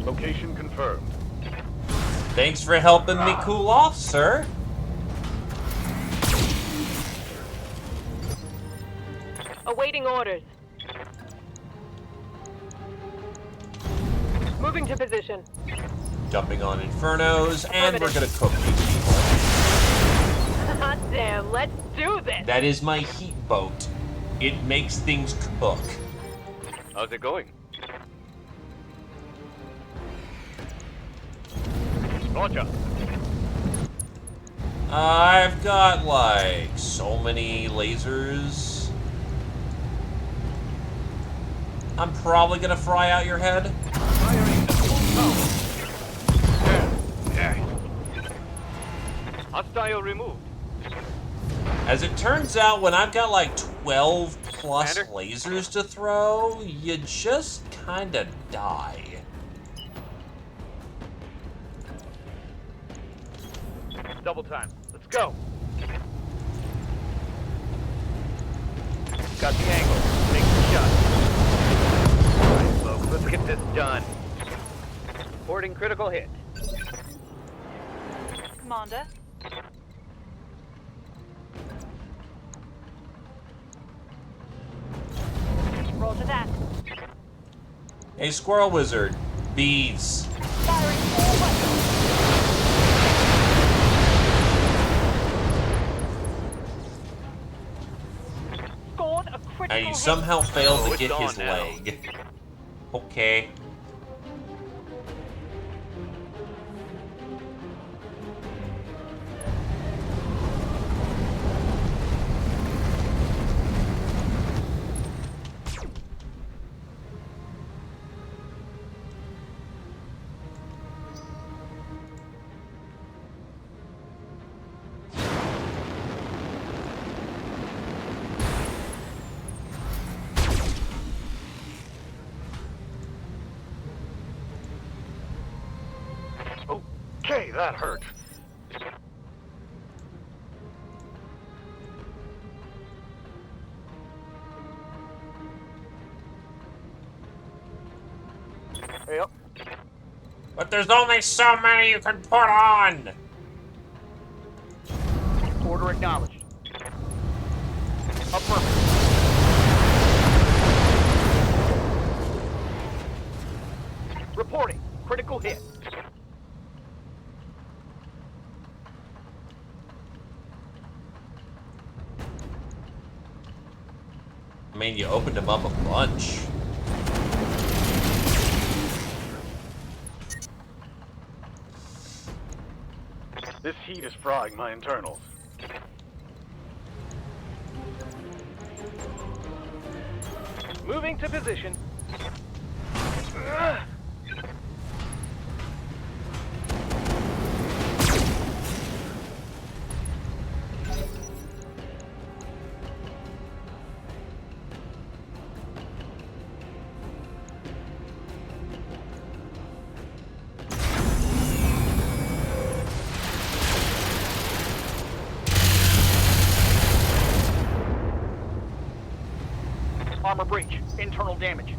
Location confirmed. Thanks for helping me cool off, sir. Awaiting orders. Moving to position. Jumping on Infernos, and we're gonna cook these people. Hot damn, let's do this! That is my heat boat. It makes things cook. How's it going? Roger. I've got, like, so many lasers. I'm probably gonna fry out your head. Firing at full power. Hostile removed. As it turns out, when I've got like 12 plus Commander? lasers to throw, you just kinda die. Double time. Let's go. Got the angle. Take the shot. All right, folks, let's get this done. Reporting critical hit. Commander. Roger that. Hey, Squirrel Wizard, bees. Firing forward. Scored a critical And you hit. somehow failed Oh, to it's get on his now. leg. Okay. Okay, that hurt. Yep. But there's only so many you can put on! Order acknowledged. Affirmative. Reporting. Critical hit. I mean, you opened him up a bunch. This heat is frying my internals. Moving to position. Armor breach. Internal damage.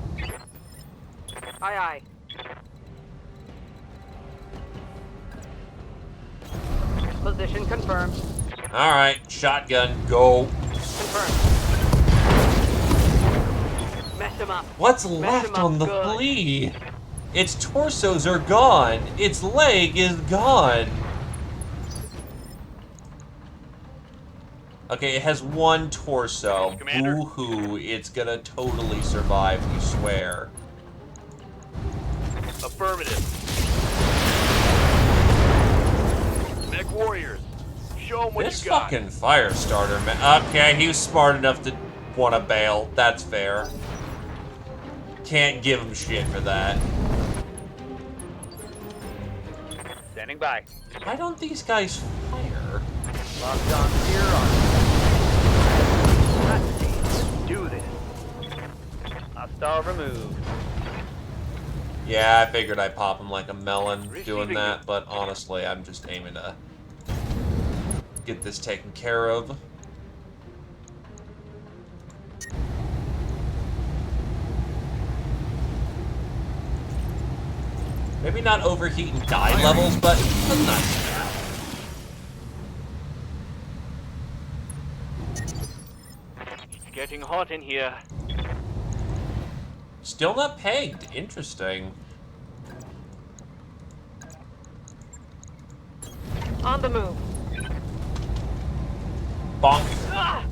Aye, aye. Position confirmed. Alright, shotgun, go. Confirmed. Mess him up. What's Mess left him up on the good. flea? Its torsos are gone. Its leg is gone. Okay, it has one torso. Commander? Boo-hoo. It's gonna totally survive, we swear. Affirmative. Mech warriors, show them what This you got. fucking fire starter, man. Okay, he was smart enough to want to bail. That's fair. Can't give him shit for that. Standing by. Why don't these guys fire? Locked on here on. Let's do this. Hostile removed. Yeah, I figured I'd pop him like a melon doing Receiving that, but honestly, I'm just aiming to get this taken care of. Maybe not overheat and die levels, but that's nice. It's getting hot in here. Still not pegged. Interesting. On the move. Bonk. Ah!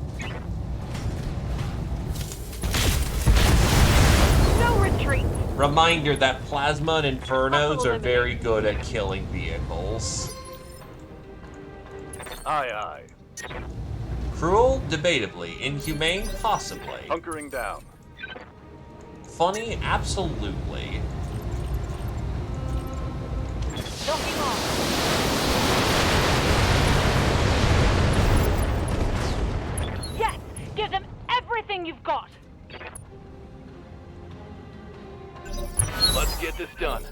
No retreat. Reminder that Plasma and Infernos Couple are very good at killing vehicles. Aye, aye. Cruel? Debatably. Inhumane? Possibly. Hunkering down. Funny? Absolutely. Knocking off. Yes! Give them everything you've got! Let's get this done.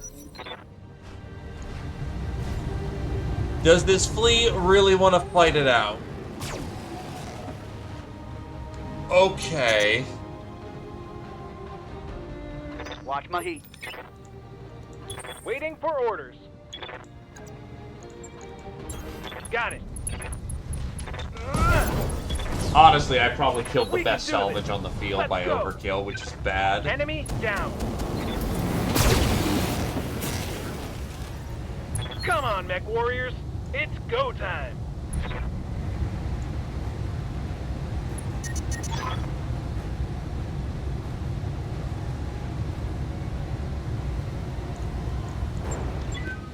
Does this flea really want to fight it out? Okay. Watch my heat. Waiting for orders. Got it. Honestly, I probably killed the We can best do salvage this. on the field Let's by go. overkill, which is bad. Enemy down. Come on, mech warriors. It's go time.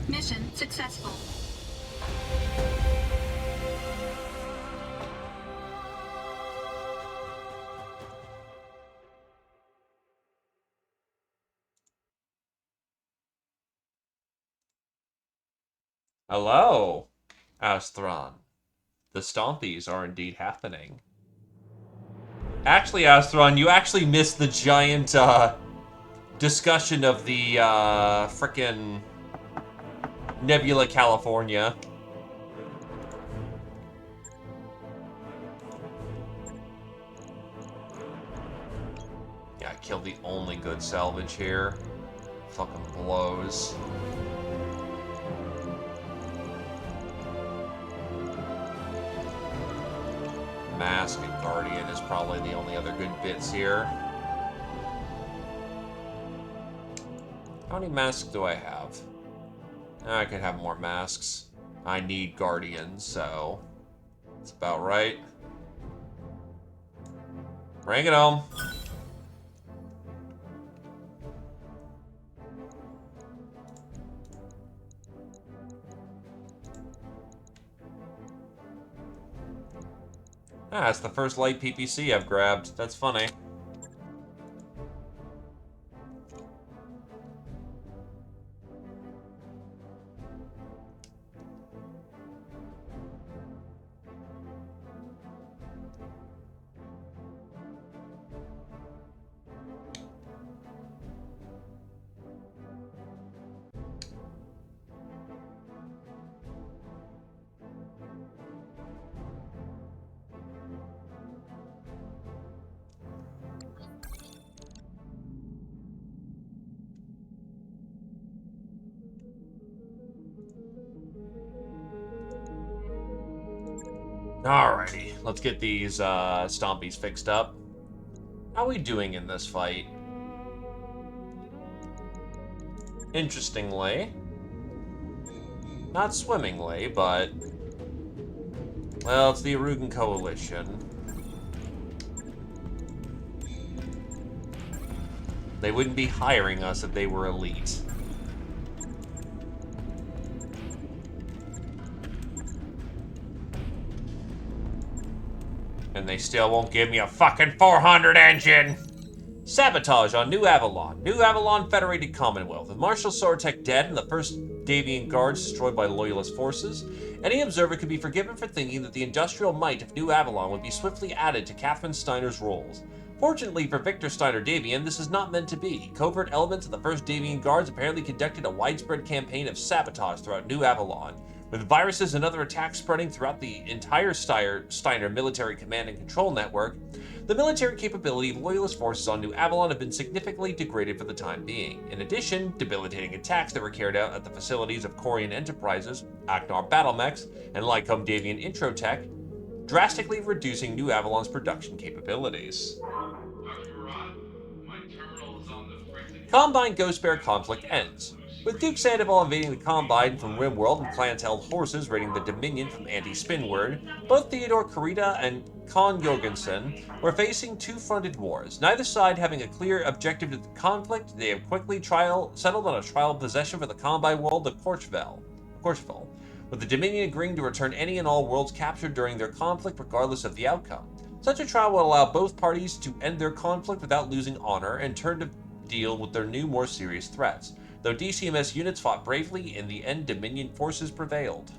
Mission successful. Hello, Astron. The Stompies are indeed happening. Actually, Astron, you actually missed the giant, discussion of the, frickin' Nebula, California. Yeah, I killed the only good salvage here. Fucking blows. Mask and Guardian is probably the only other good bits here. How many masks do I have? I could have more masks. I need Guardians, so that's about right. Bring it home. Ah, that's the first light PPC I've grabbed. That's funny. Alrighty, let's get these stompies fixed up. How are we doing in this fight? Interestingly, not swimmingly, but well, it's the Arugan Coalition. They wouldn't be hiring us if they were elite. And they still won't give me a fucking 400 engine! Sabotage on New Avalon. New Avalon Federated Commonwealth. With Marshal Sortek dead and the first Davian guards destroyed by Loyalist forces, any observer could be forgiven for thinking that the industrial might of New Avalon would be swiftly added to Catherine Steiner's rolls. Fortunately for Victor Steiner Davian, this is not meant to be. Covert elements of the first Davian guards apparently conducted a widespread campaign of sabotage throughout New Avalon, with viruses and other attacks spreading throughout the entire Steiner military command and control network. The military capability of Loyalist forces on New Avalon have been significantly degraded for the time being. In addition, debilitating attacks that were carried out at the facilities of Corian Enterprises, Aknar Battlemechs, and Lycom Davian Introtech, drastically reducing New Avalon's production capabilities. Combine Ghost Bear conflict ends. With Duke Sandoval invading the Combine from Rimworld and clan-held horses raiding the Dominion from Anti-Spinward, both Theodore Karita and Con Jorgensen were facing two-fronted wars. Neither side having a clear objective to the conflict, they have quickly settled on a trial of possession for the Combine world of Korchvel, with the Dominion agreeing to return any and all worlds captured during their conflict regardless of the outcome. Such a trial will allow both parties to end their conflict without losing honor and turn to deal with their new, more serious threats. Though DCMS units fought bravely, in the end Dominion forces prevailed.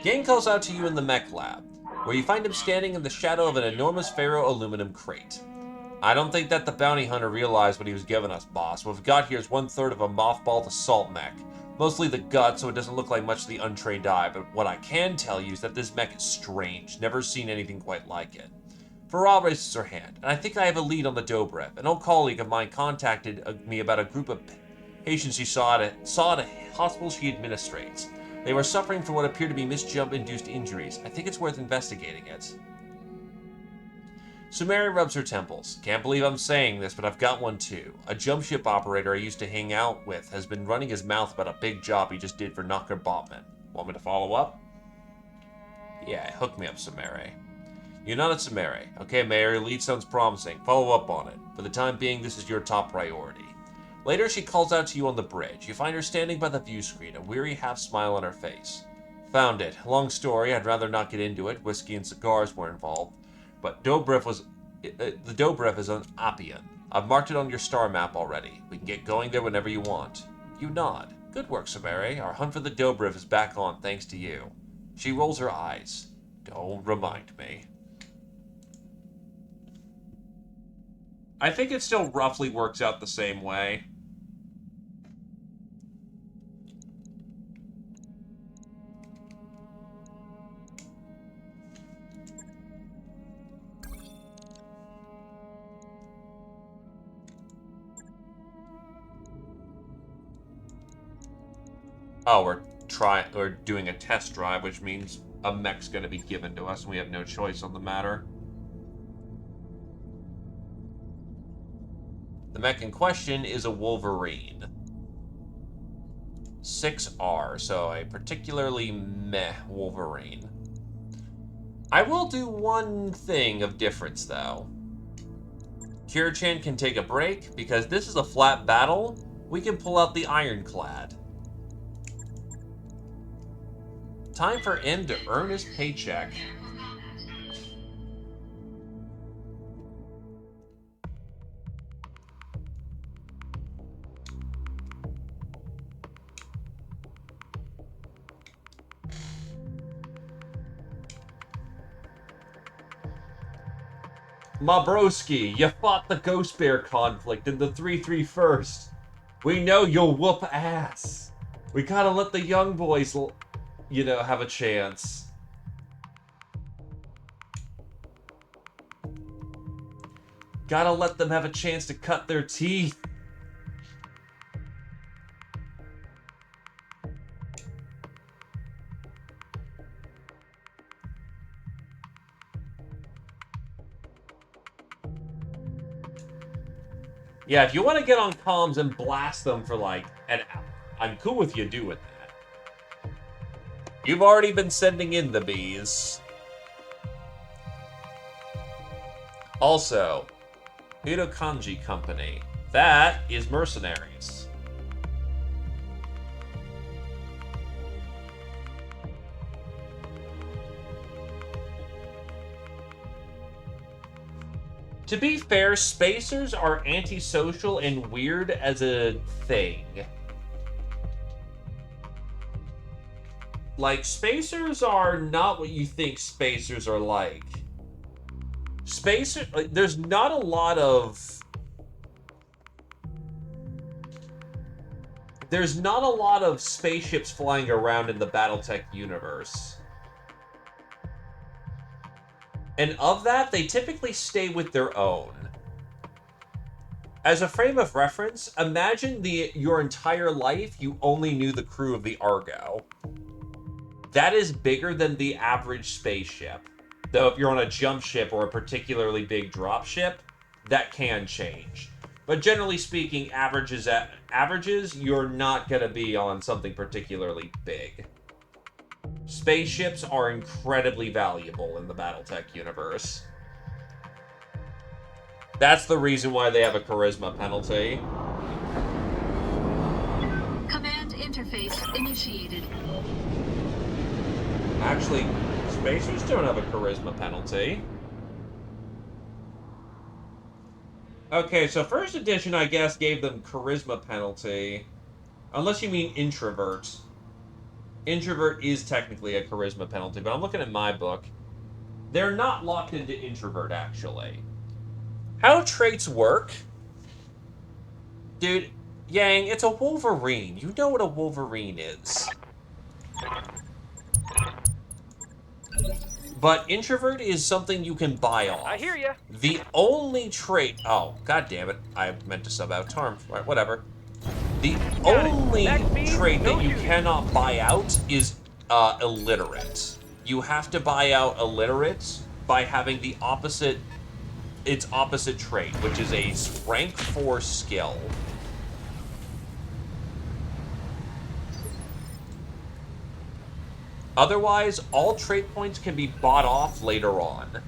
Gang calls out to you in the mech lab, where you find him standing in the shadow of an enormous ferro aluminum crate. I don't think that the bounty hunter realized what he was giving us, boss. What we've got here is 1/3 of a mothballed assault mech. Mostly the gut, so it doesn't look like much to the untrained eye, but what I can tell you is that this mech is strange. Never seen anything quite like it. Faral raises her hand, and I think I have a lead on the Dobrev. An old colleague of mine contacted me about a group of patients she saw at a hospital she administrates. They were suffering from what appear to be misjump-induced injuries. I think it's worth investigating it. Sumeri rubs her temples. Can't believe I'm saying this, but I've got one too. A jump ship operator I used to hang out with has been running his mouth about a big job he just did for Knocker Botman. Want me to follow up? Yeah, hook me up, Sumeri. You nodded, Sumeri. Okay, Mayor, your lead sounds promising. Follow up on it. For the time being, this is your top priority. Later, she calls out to you on the bridge. You find her standing by the view screen, a weary half-smile on her face. Found it. Long story, I'd rather not get into it. Whiskey and cigars were involved. But the Dobrev is on Appian. I've marked it on your star map already. We can get going there whenever you want. You nod. Good work, Sumeri. Our hunt for the Dobrev is back on thanks to you. She rolls her eyes. Don't remind me. I think it still roughly works out the same way. Oh, we're doing a test drive, which means a mech's going to be given to us, and we have no choice on the matter. The mech in question is a Wolverine. 6R, so a particularly meh Wolverine. I will do one thing of difference, though. Kira-chan can take a break, because this is a flat battle. We can pull out the Ironclad. Time for him to earn his paycheck. Mabroski, you fought the Ghost Bear conflict in the 3-3 first. We know you'll whoop ass. We gotta let the young boys, you know, have a chance. Gotta let them have a chance to cut their teeth. Yeah, if you want to get on comms and blast them for like an hour, I'm cool with you doing that. You've already been sending in the bees. Also, Hirokanji Company. That is mercenaries. To be fair, spacers are antisocial and weird as a thing. Like, spacers are not what you think spacers are like. Like, there's not a lot of... There's not a lot of spaceships flying around in the Battletech universe. And of that, they typically stay with their own. As a frame of reference, imagine your entire life you only knew the crew of the Argo. That is bigger than the average spaceship. Though if you're on a jump ship or a particularly big drop ship, that can change. But generally speaking, averages, you're not going to be on something particularly big. Spaceships are incredibly valuable in the Battletech universe. That's the reason why they have a charisma penalty. Command interface initiated. Actually, spacers don't have a charisma penalty. Okay, so first edition, I guess, gave them charisma penalty. Unless you mean introvert. Introvert is technically a charisma penalty, but I'm looking at my book. They're not locked into introvert, actually. How traits work? Dude, Yang, it's a Wolverine. You know what a Wolverine is. But introvert is something you can buy off. I hear ya. The only trait... Oh, god damn it. I meant to sub out Tarm. Right, whatever. The only trait that you cannot buy out is illiterate. You have to buy out illiterate by having the opposite... its opposite trait, which is a rank 4 skill. Otherwise, all trait points can be bought off later on.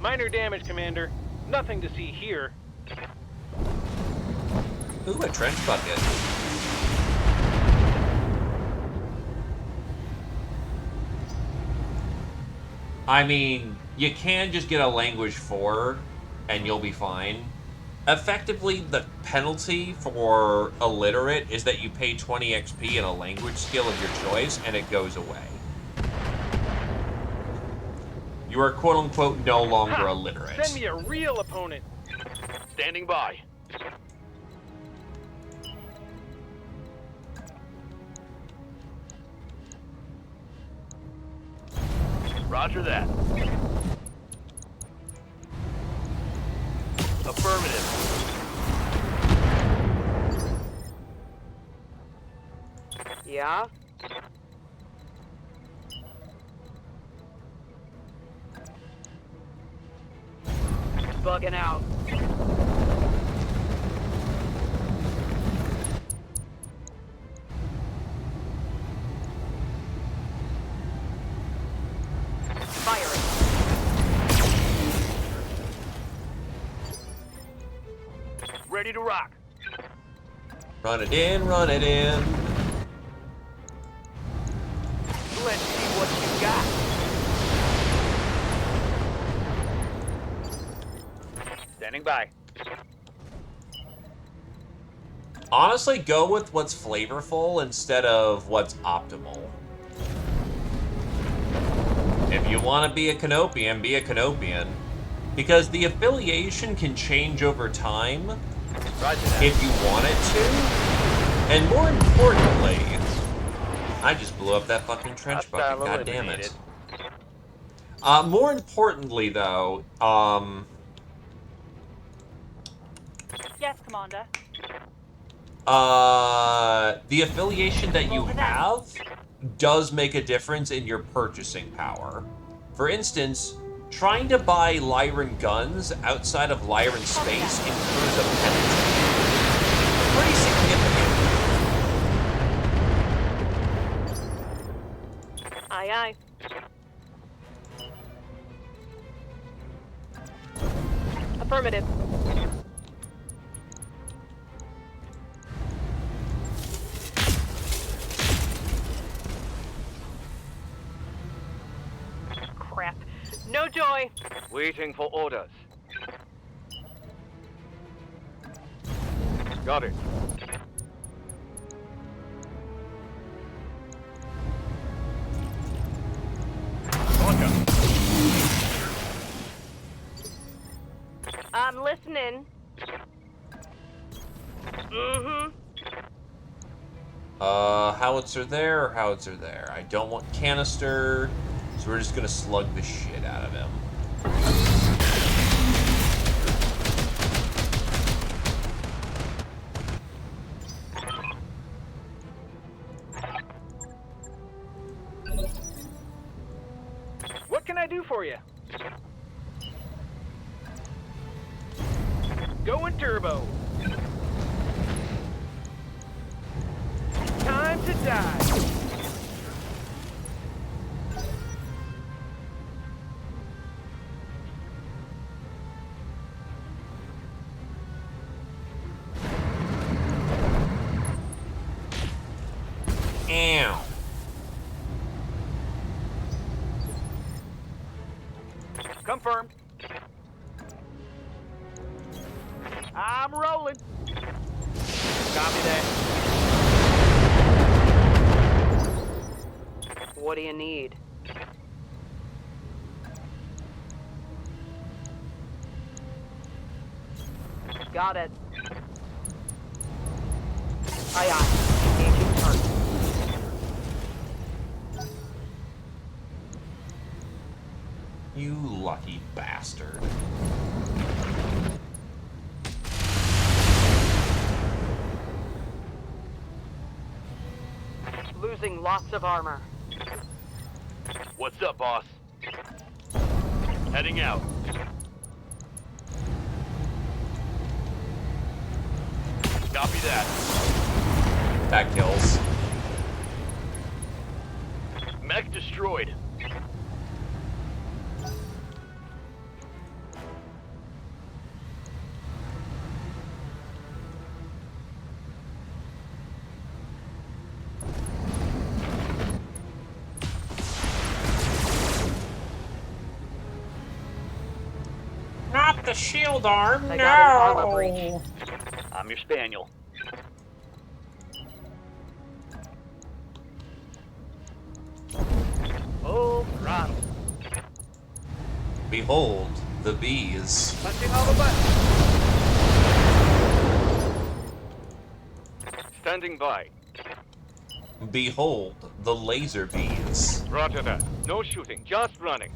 Minor damage, Commander. Nothing to see here. Ooh, a trench bucket. I mean, you can just get a language 4 and you'll be fine. Effectively, the penalty for illiterate is that you pay 20 XP in a language skill of your choice and it goes away. You are quote-unquote no longer illiterate. Send me a real opponent. Standing by. Roger that. Affirmative. Yeah? Bugging out. Fire it. Ready to rock. Run it in, run it in. Let's see what you got. Standing by. Honestly, go with what's flavorful instead of what's optimal. If you want to be a Canopian, be a Canopian. Because the affiliation can change over time Roger that. if you want it to. And more importantly, I just blew up that fucking trench bucket, Hostile god damn it. eliminated. More importantly though, Yes, Commander. the affiliation that you have does make a difference in your purchasing power. For instance, trying to buy Lyran guns outside of Lyran space incurs a penalty. Pretty significant. Aye, aye. Affirmative. Crap. No joy. Waiting for orders. Got it. I'm listening. Mm-hmm. Howitzer there, howitzer there. I don't want canister, so we're just gonna slug the shit out of him. What can I do for you? Going turbo. Time to die. Ow. Confirmed. I'm rolling. Copy that. What do you need? Got it. Aye, aye. Engaging target. You lucky bastard. Losing lots of armor. What's up, boss? Heading out. Copy that. That kills. Mech destroyed. Not the shield arm, I got an armor breach. I'm your spaniel. Oh, throttle. Behold, the bees. Punching all the buttons. Standing by. Behold, the laser beams. Roger that. No shooting, just running.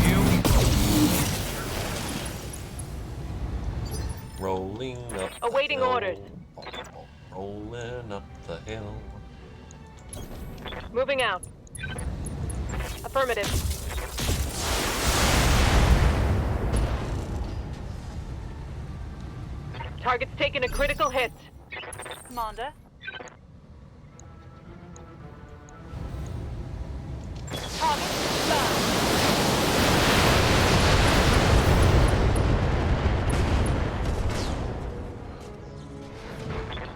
Here we go. Rolling up Awaiting the hill. orders. Rolling up the hill. Moving out. Affirmative. Target's taken a critical hit. Commander. Target burned.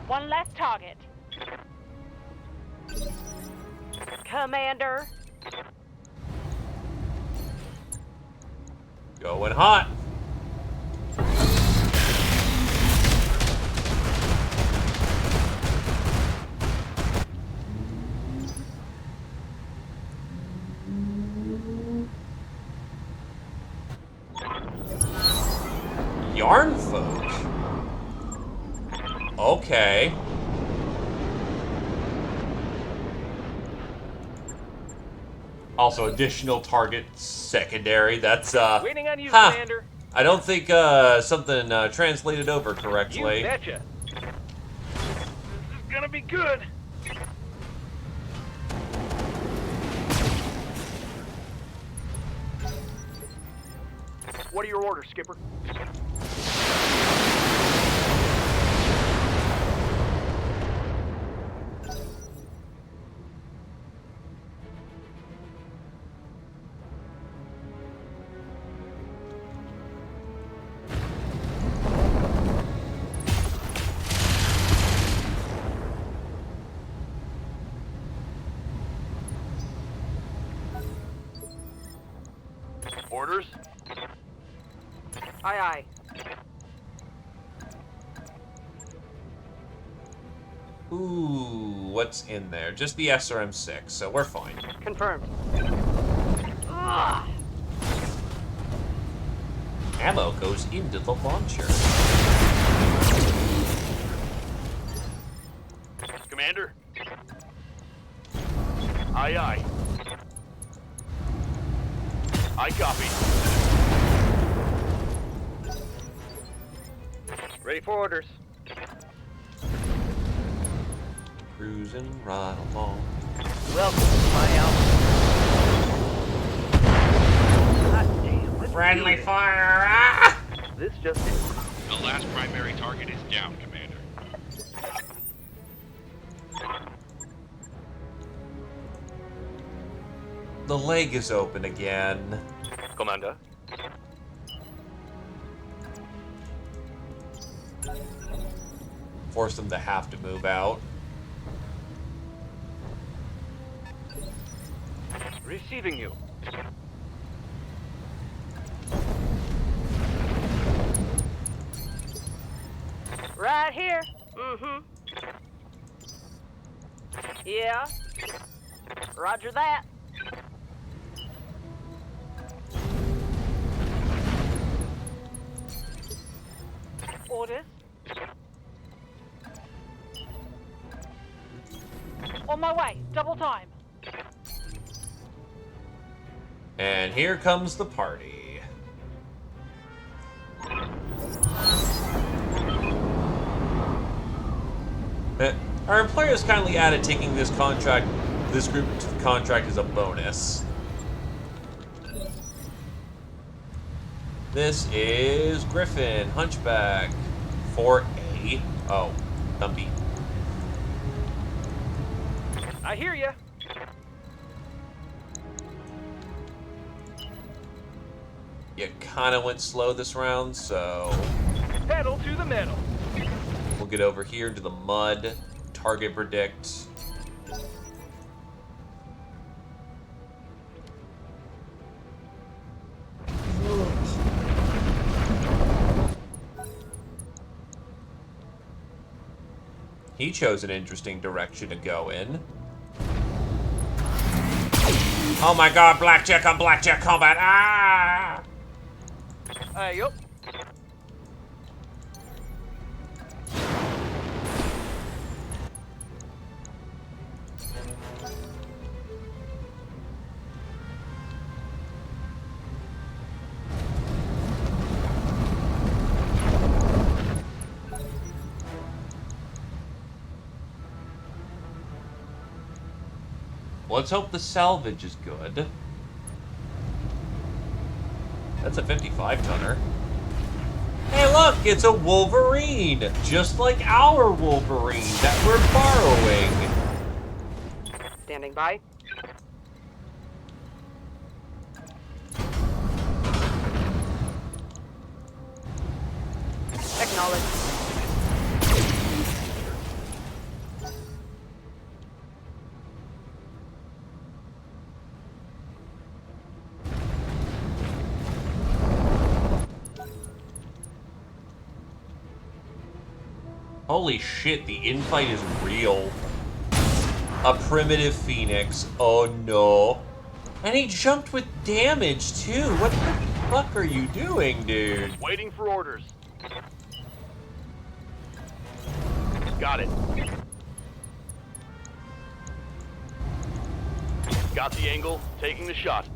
One less target. Commander. Going hot. Yarn folk. Okay. Also, additional target secondary. That's Waiting on you, huh. Commander. I don't think something translated over You correctly. betcha. This is gonna be good. What are your orders, Skipper? Orders? Aye, aye. Ooh, what's in there? Just the SRM-6, so we're fine. Confirmed. Ammo goes into the launcher. Commander? Aye, aye. I copy. Ready for orders. Cruising right along. Welcome to my house. God damn, let's Friendly do this. fire! Ah! This just in. The last primary target is down, Commander. The leg is open again. Commander? Force them to have to move out. Receiving you. Right here. Mm-hmm. Yeah. Roger that. Orders. On my way. Double time. And here comes the party. Our employer has kindly added taking this group to the contract as a bonus. This is Griffin, Hunchback, 4A. Oh, Dumpy. I hear ya. You kind of went slow this round, so Pedal to the metal. we'll get over here to the mud. Target predict. He chose an interesting direction to go in. Oh my god, blackjack on blackjack combat! Ah! Yup. Let's hope the salvage is good. That's a 55-tonner. Hey, look, it's a Wolverine, just like our Wolverine that we're borrowing. Standing by. Acknowledge. Holy shit, the infight is real. A primitive Phoenix. Oh no. And he jumped with damage too. What the fuck are you doing, dude? Waiting for orders. Got it. Got the angle, taking the shot.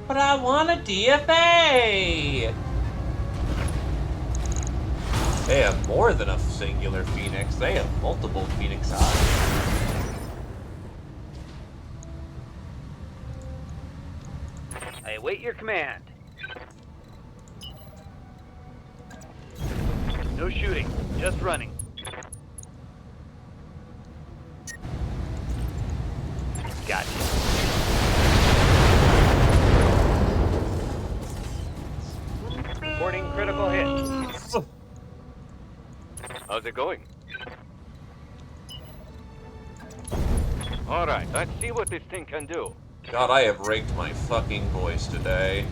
But I want a DFA! They have more than a singular Phoenix. They have multiple Phoenix eyes. I await your command. No shooting, just running. Gotcha. Reporting critical hit. How's it going? All right, let's see what this thing can do. God, I have raked my fucking voice today.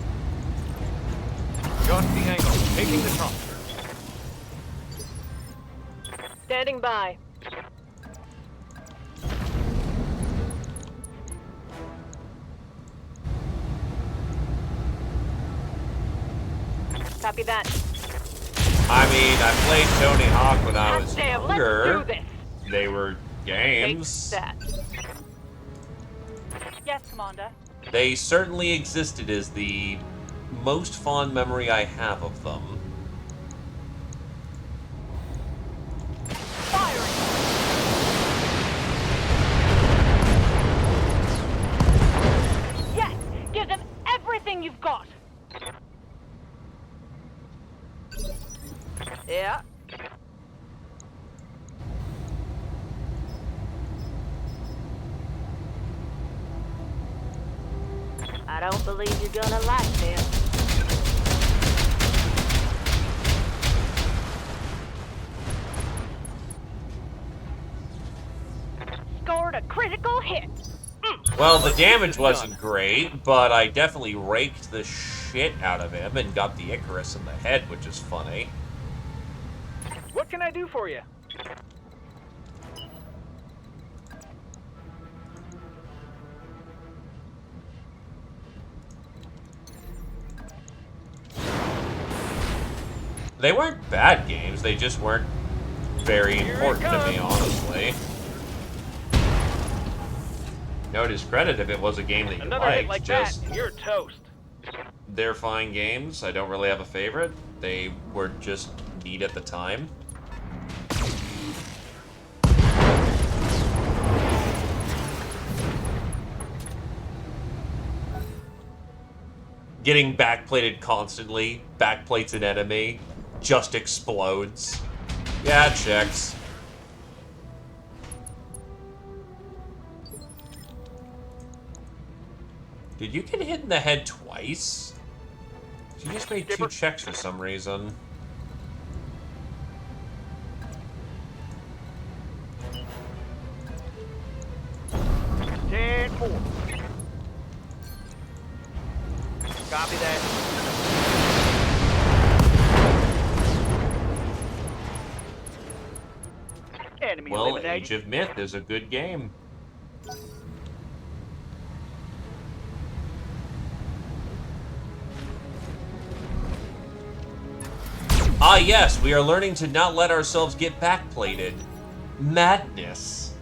Got the angle, taking the top. Standing by. Copy that. I mean, I played Tony Hawk when I was Damn, younger. let's do this. They were games. Take that. Yes, Commander. They certainly existed as the most fond memory I have of them. Firing. Yes, give them everything you've got. Yeah. I don't believe you're gonna like this. Scored a critical hit. Well, the damage wasn't great, but I definitely raked the shit out of him and got the Icarus in the head, which is funny. What can I do for you? They weren't bad games, they just weren't very important to me, honestly. No discredit if it was a game that you Another hit liked, like just that, and you're toast. they're fine games. I don't really have a favorite. They were just neat at the time. Getting backplated constantly, backplates an enemy, just explodes. Yeah, it checks. Did you get hit in the head twice? You just made 2 checks for some reason. Copy that. Enemy Well, eliminated. Age of Myth is a good game. Ah yes, we are learning to not let ourselves get backplated. Madness.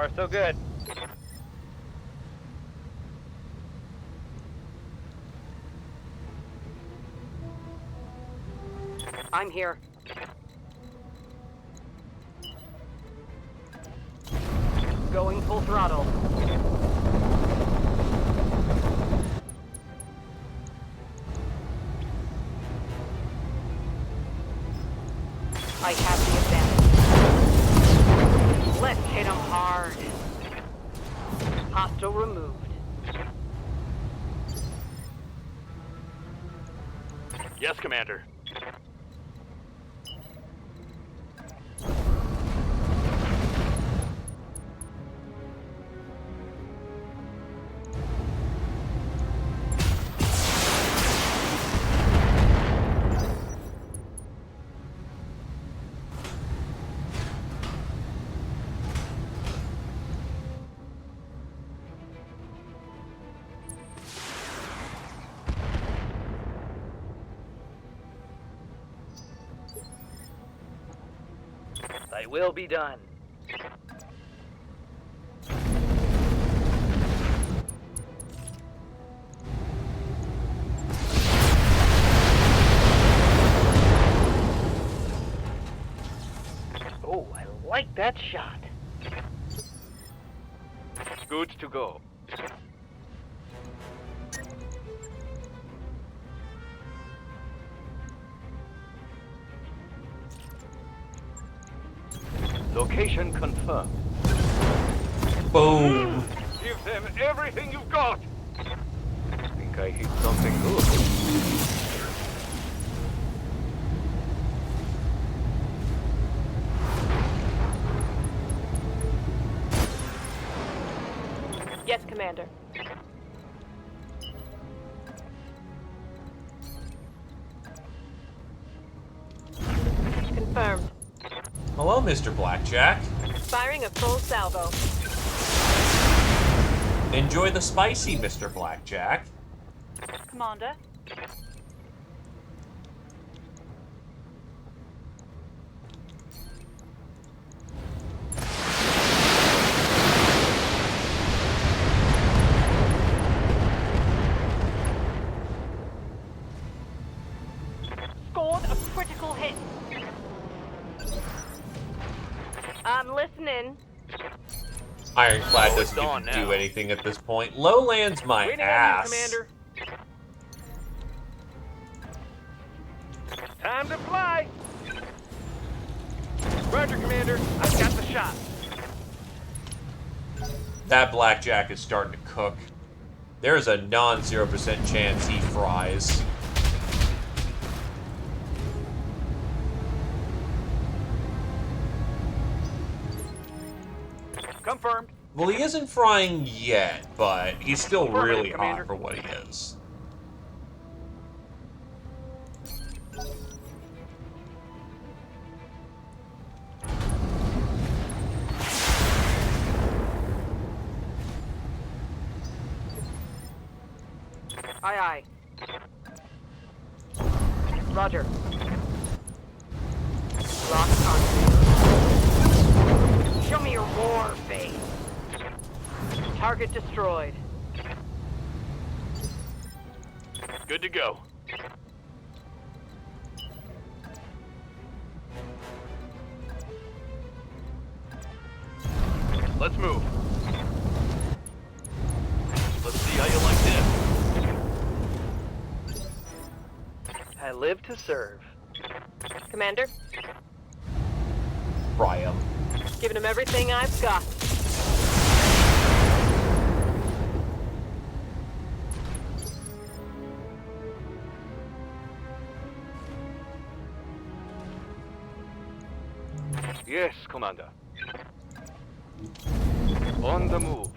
far, so good. I'm here. Going full throttle. I have the advantage. Let's hit him hard. Hostile removed. Yes, Commander. Thy will be done. Oh, I like that shot. Good to go. Location confirmed. Boom. Give them everything you've got. Think I hit something good. Yes, Commander. Confirmed. Hello, Mr. Blackjack. Firing a full salvo. Enjoy the spicy, Mr. Blackjack. Commander. Scored a critical hit. I'm listening. Ironclad Oh, it's doesn't on get to do now. anything at this point. Lowland's my Waiting on you, ass. Commander. Time to fly. Roger, Commander. I've got the shot. That Blackjack is starting to cook. There's a non-0% chance he fries. Confirmed. Well, he isn't frying yet, but he's still Affirmative, really Commander. hot for what he is. Aye, aye. Roger. Lock on. Show me your war face. Target destroyed. Good to go. Let's move. Let's see how you like this. I live to serve. Commander, Fry him. giving him everything I've got. Yes, Commander. On the move.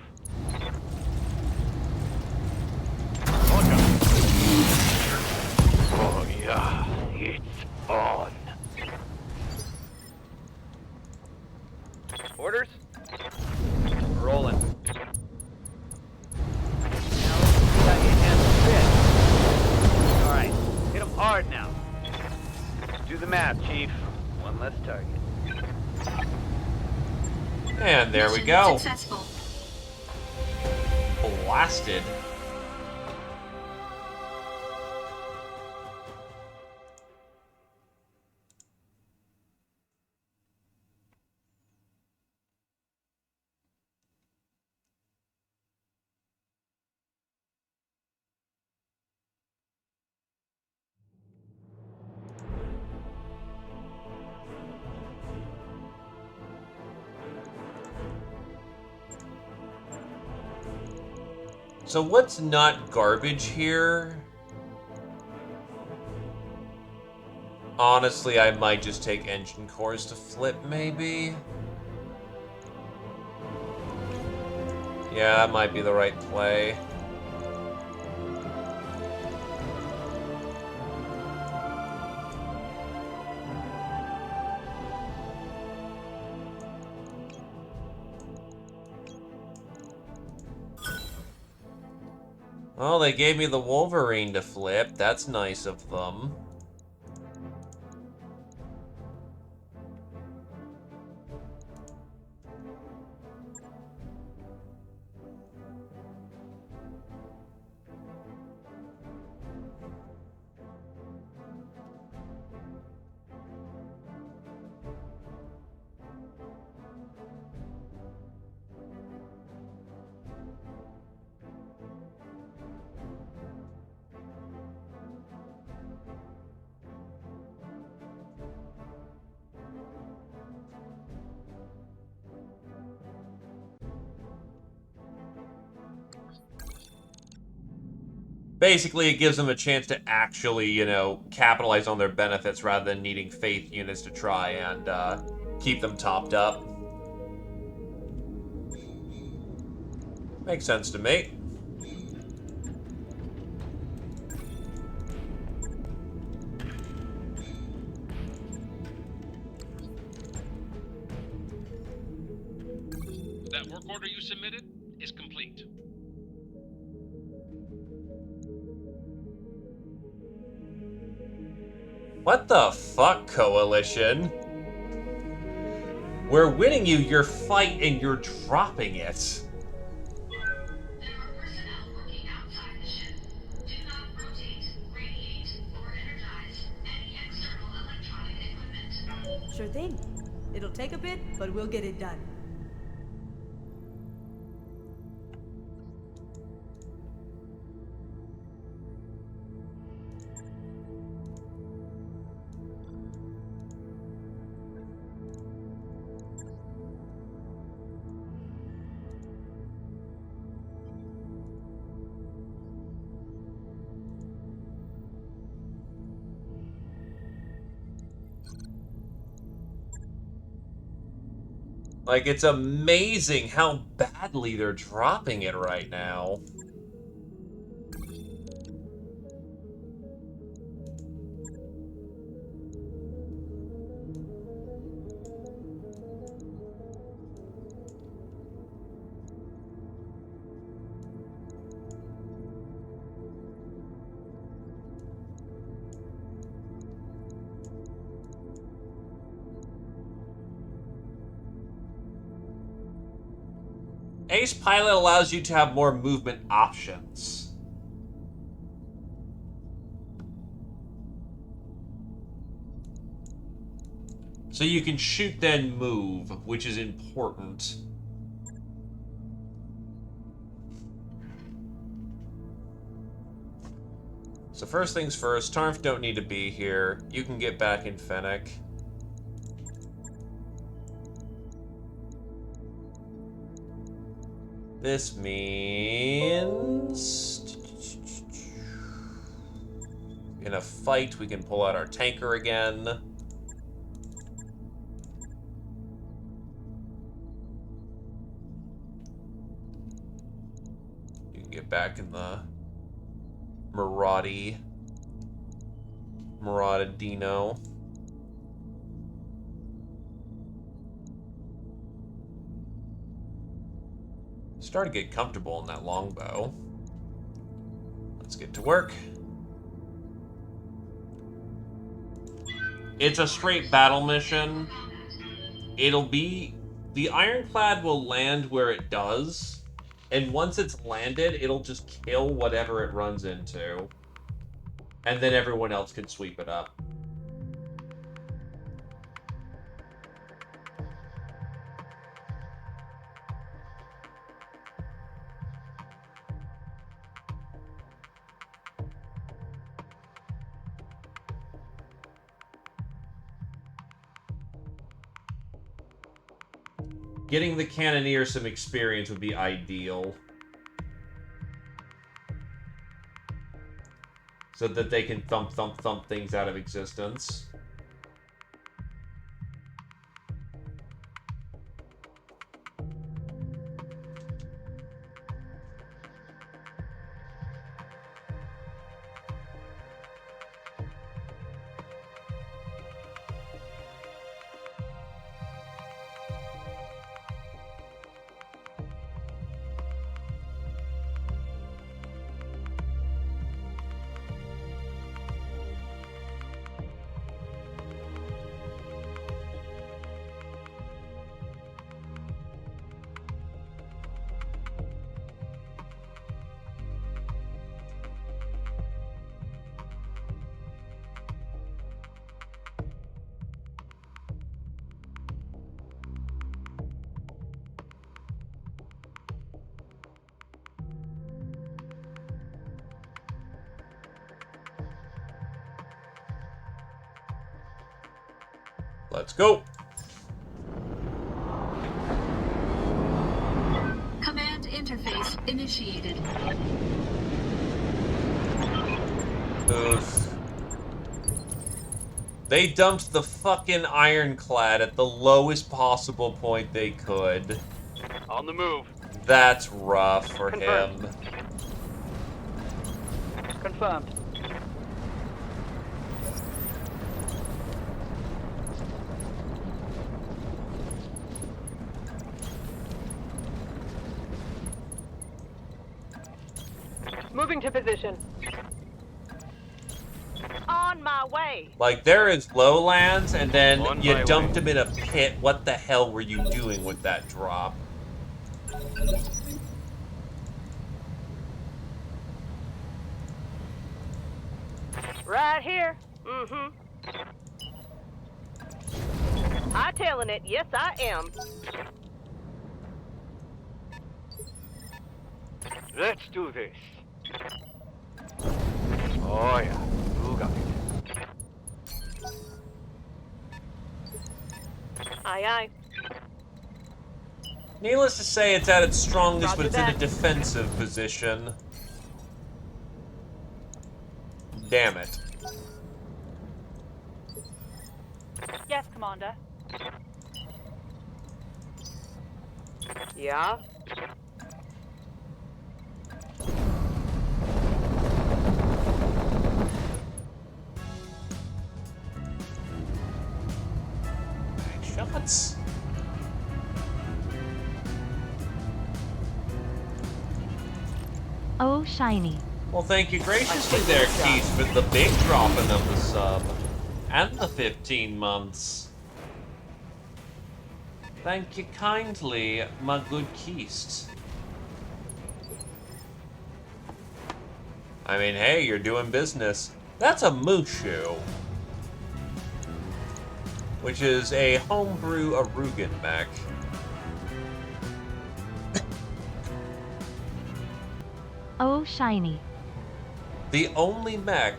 Oh, yeah. It's on. Orders? Rolling. Alright, hit him hard now. Do the math, Chief. One less target. And there we Mission go. Successful. Blasted. So what's not garbage here? Honestly, I might just take engine cores to flip, maybe? Yeah, that might be the right play. Well, they gave me the Wolverine to flip. That's nice of them. Basically, it gives them a chance to actually, you know, capitalize on their benefits rather than needing faith units to try and keep them topped up. Makes sense to me. That work order you submitted is complete. What the fuck, Coalition? We're winning you your fight and you're dropping it. There are personnel working outside the ship. Do not rotate, radiate, or energize any external electronic equipment. Sure thing. It'll take a bit, but we'll get it done. Like, it's amazing how badly they're dropping it right now. Ace Pilot allows you to have more movement options. So you can shoot then move, which is important. So first things first, Tarnf don't need to be here. You can get back in Fennec. This means... in a fight, we can pull out our tanker again. You can get back in the Maraudino. Starting to get comfortable in that longbow. Let's get to work. It's a straight battle mission. It'll be The ironclad will land where it does, and once it's landed, it'll just kill whatever it runs into. And then everyone else can sweep it up. Getting the Cannoneer some experience would be ideal. So that they can thump, thump, thump things out of existence. Let's go. Command interface initiated. Oof. They dumped the fucking ironclad at the lowest possible point they could. On the move. That's rough for Confirmed. him. Confirmed. Moving to position. On my way. Like, there is lowlands, and then On you my dumped way. him in a pit. What the hell were you doing with that drop? Right here. Mm-hmm. Hightailing it. Yes, I am. Let's do this. Oh yeah, you got it. Aye, aye. Needless to say, it's at its strongest when Roger it's in a that. defensive position. Damn it. Yes, Commander. Yeah. Shots. Oh, shiny. Well, thank you graciously there, Keith, for the big dropping of the sub. And the 15 months. Thank you kindly, my good Keist. I mean, hey, you're doing business. That's a Mushu. Which is a homebrew Arugan mech. Oh, shiny. The only mech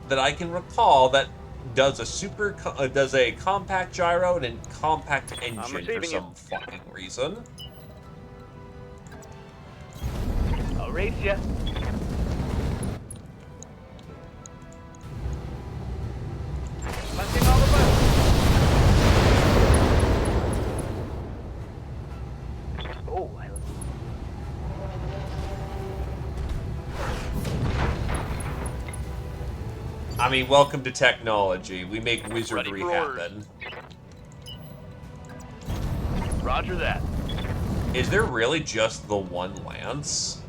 that I can recall that does a compact gyro and a compact engine for receiving some fucking reason. I'll race ya. Punching all the buttons. Oh, I mean, welcome to technology. We make wizardry for orders. happen. Roger that. Is there really just the one lance?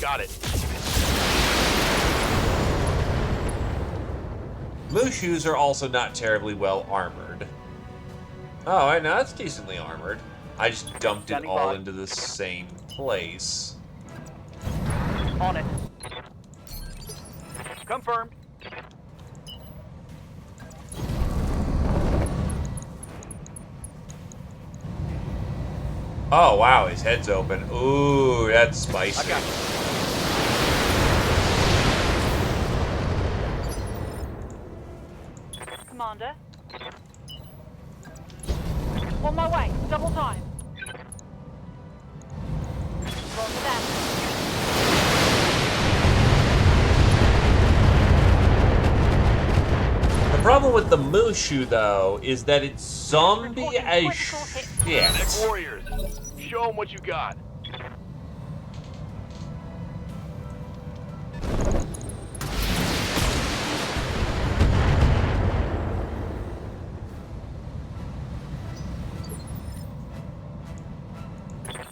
Got it. Mushus are also not terribly well armored. Oh, I know, that's decently armored. I just dumped it Standing all by. into the same place. On it. Confirmed. Oh, wow, his head's open. Ooh, that's spicy. I got you. Commander. On my way. Double time. Roger that. The problem with the Mushu, though, is that it's zombie Reporting as critical hit. shit. Neck Warriors, show them what you got.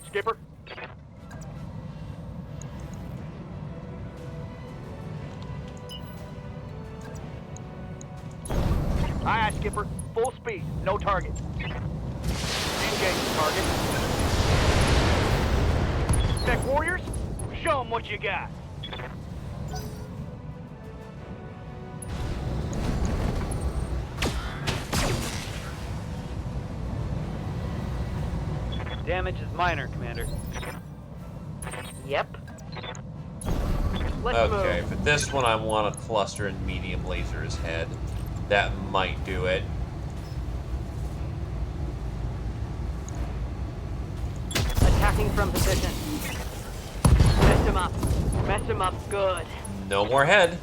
Skipper. Aye, aye, Skipper. Full speed. No target. Engage target. Neck Warriors, show them what you got. Damage is minor, Commander. Yep. Let's Okay, move. for this one I want to cluster and medium laser his head. That might do it. Attacking from position. Mess him up. Mess him up good. No more head.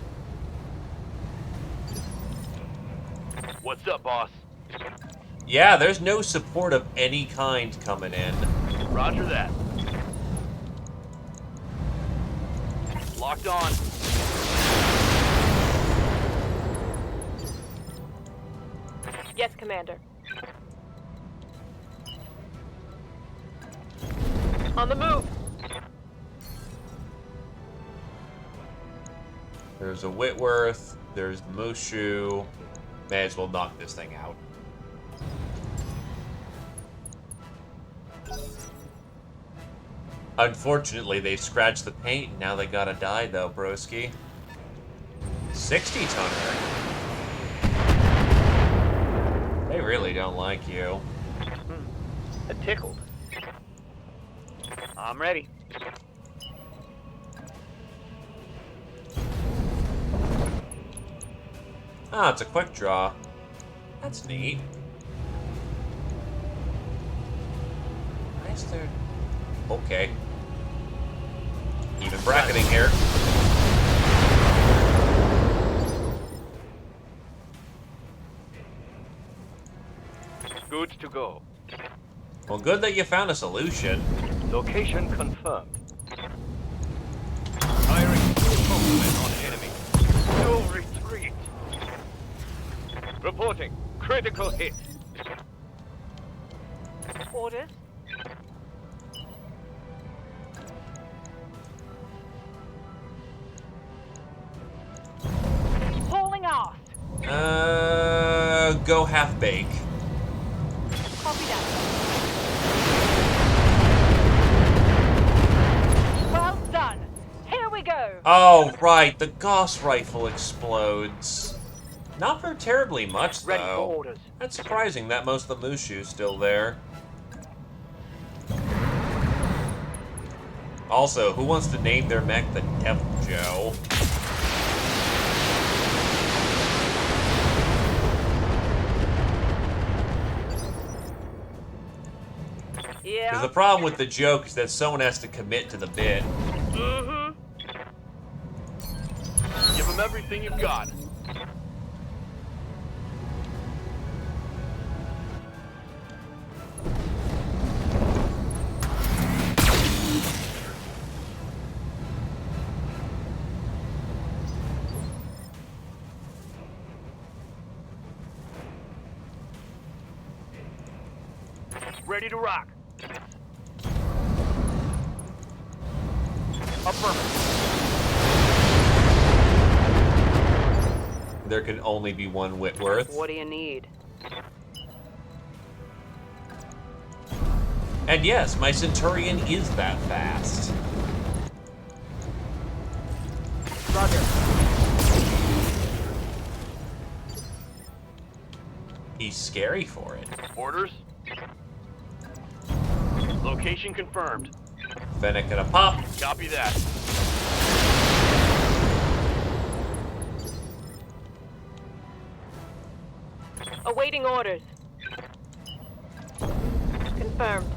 What's up, boss? Yeah, there's no support of any kind coming in. Roger that. Locked on. Yes, Commander. On the move. There's a Whitworth, there's Mushu. May as well knock this thing out. Unfortunately, they scratched the paint, and now they gotta die, though, broski. 60-tonner. They really don't like you. Tickled. I'm ready. Ah, it's a quick draw. That's neat. Why is there... Okay. Even bracketing here. Good to go. Well, good that you found a solution. Location confirmed. Firing movement on enemy. No retreat. Reporting. Critical hit. Orders. Hauling aft. Go half bake. Copy that. Well done. Here we go. Oh, right, the Gauss rifle explodes. Not for terribly much, Ready for though. orders. That's surprising that most of the Mushu's still there. Also, who wants to name their mech the Devil Joe? Yeah. Because the problem with the joke is that someone has to commit to the bit. Mm-hmm. Give them everything you've got. Ready to rock. Affirmative. There can only be one Whitworth. What do you need? And yes, my Centurion is that fast. Roger. He's scary for it. Orders? Location confirmed. Fennec gonna pop. Copy that. Awaiting orders. Confirmed.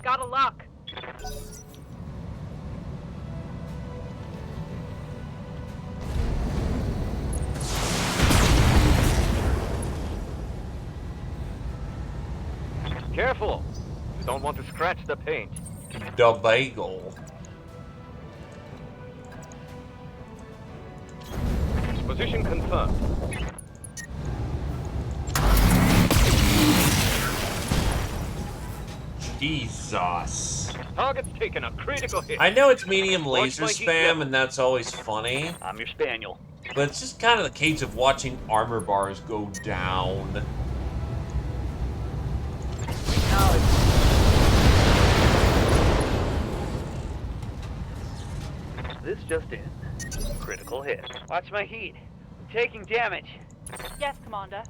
Got a lock. Careful. You don't want to scratch the paint. The bagel. Position confirmed. Jesus. Target's taken a critical hit. I know it's medium Watch laser my heat spam, level. and that's always funny, I'm your spaniel. but it's just kind of the case of watching armor bars go down. This just in. Critical hit. Watch my heat. I'm taking damage. Yes, Commander.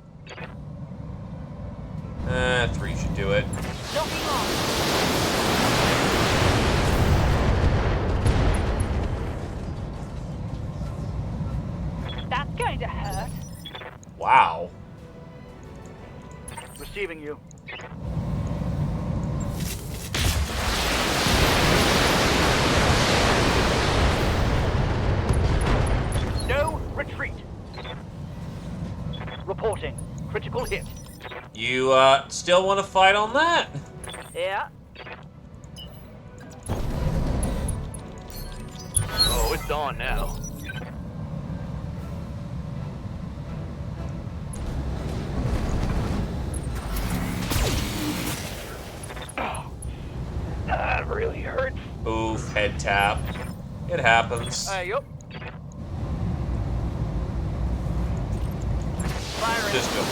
3 should do it. Locking on. That's going to hurt. Wow. Receiving you. No retreat. Reporting. Critical hit. You, still want to fight on that? Yeah. Oh, it's on now. That really hurts. Oof, head tap. It happens. Yup. Firing. Just go.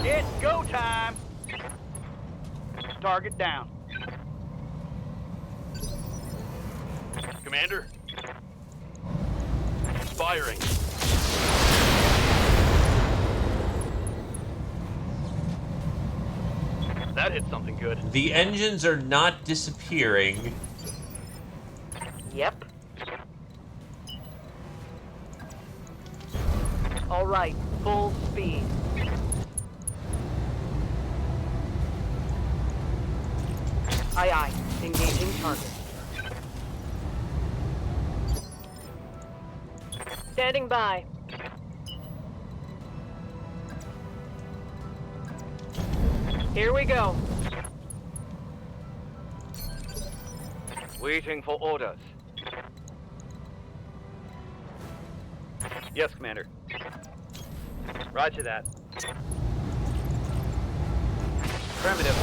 It's go time. Target down. Commander? Firing. That hit something good. The engines are not disappearing. Yep. All right, full speed. Aye, aye. Engaging target. Standing by. Here we go. Waiting for orders. Yes, Commander. Roger that. Affirmative.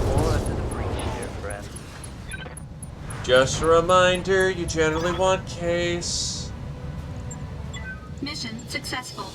More to the breach, dear friend. Just a reminder, you generally want case. Mission successful.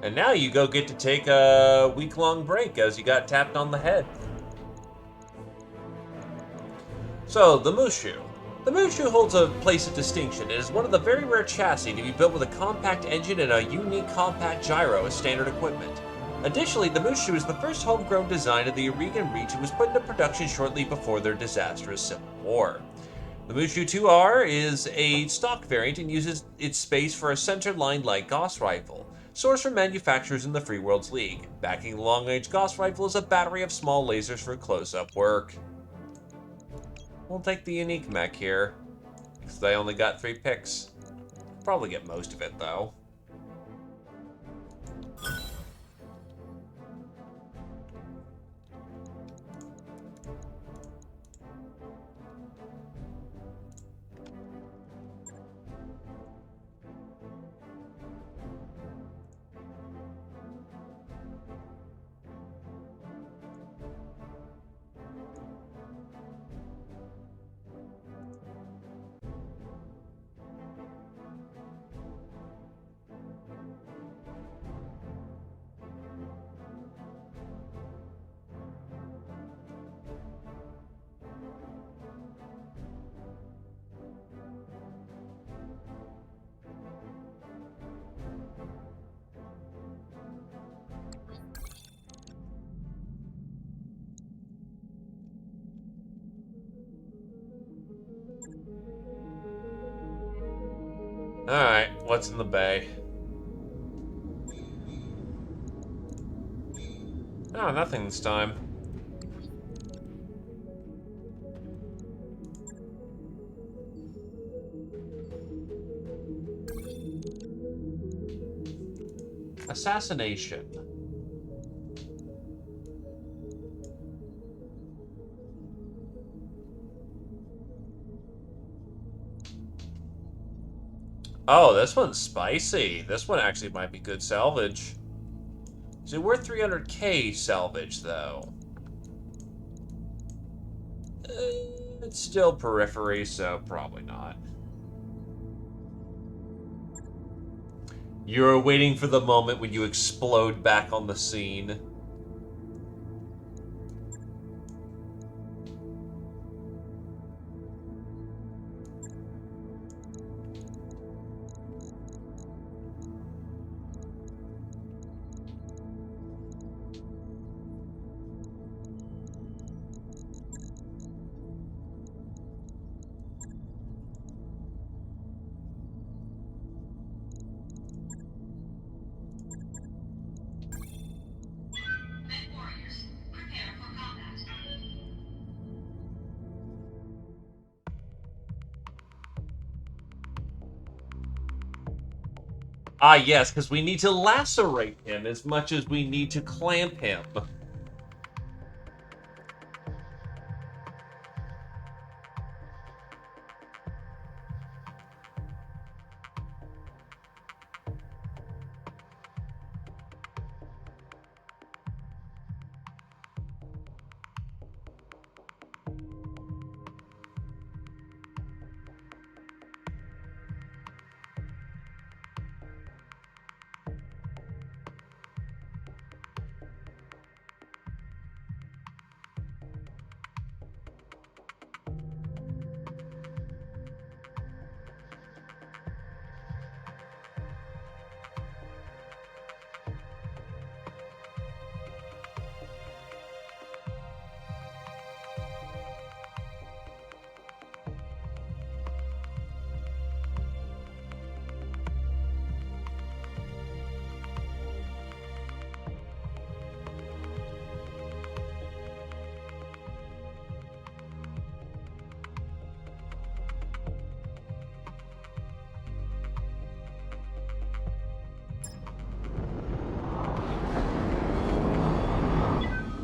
And now you go get to take a week-long break as you got tapped on the head. So, the Mushu. The Mushu holds a place of distinction. It is one of the very rare chassis to be built with a compact engine and a unique compact gyro as standard equipment. Additionally, the Mushu is the first homegrown design of the Aurigan region and was put into production shortly before their disastrous civil war. The Mushu 2R is a stock variant and uses its space for a center-line light Gauss rifle, sourced from manufacturers in the Free Worlds League. Backing the long-range Gauss rifle is a battery of small lasers for close-up work. We'll take the unique mech here, because they only got 3 picks. Probably get most of it, though. Alright, what's in the bay? Oh, nothing this time. Assassination. Oh, this one's spicy. This one actually might be good salvage. So we're 300k salvage, though. It's still periphery, so probably not. You're waiting for the moment when you explode back on the scene. Ah, yes, because we need to lacerate him as much as we need to clamp him.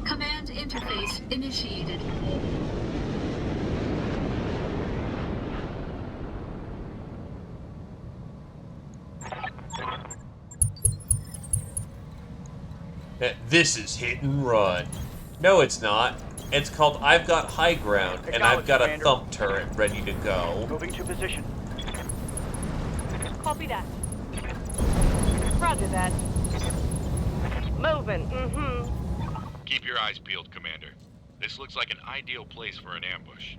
Command interface initiated. This is hit and run. No, it's not. It's called I've got high ground, and I've got a thump turret ready to go. Moving to position. Copy that. Roger that. Moving, Keep your eyes peeled, Commander. This looks like an ideal place for an ambush.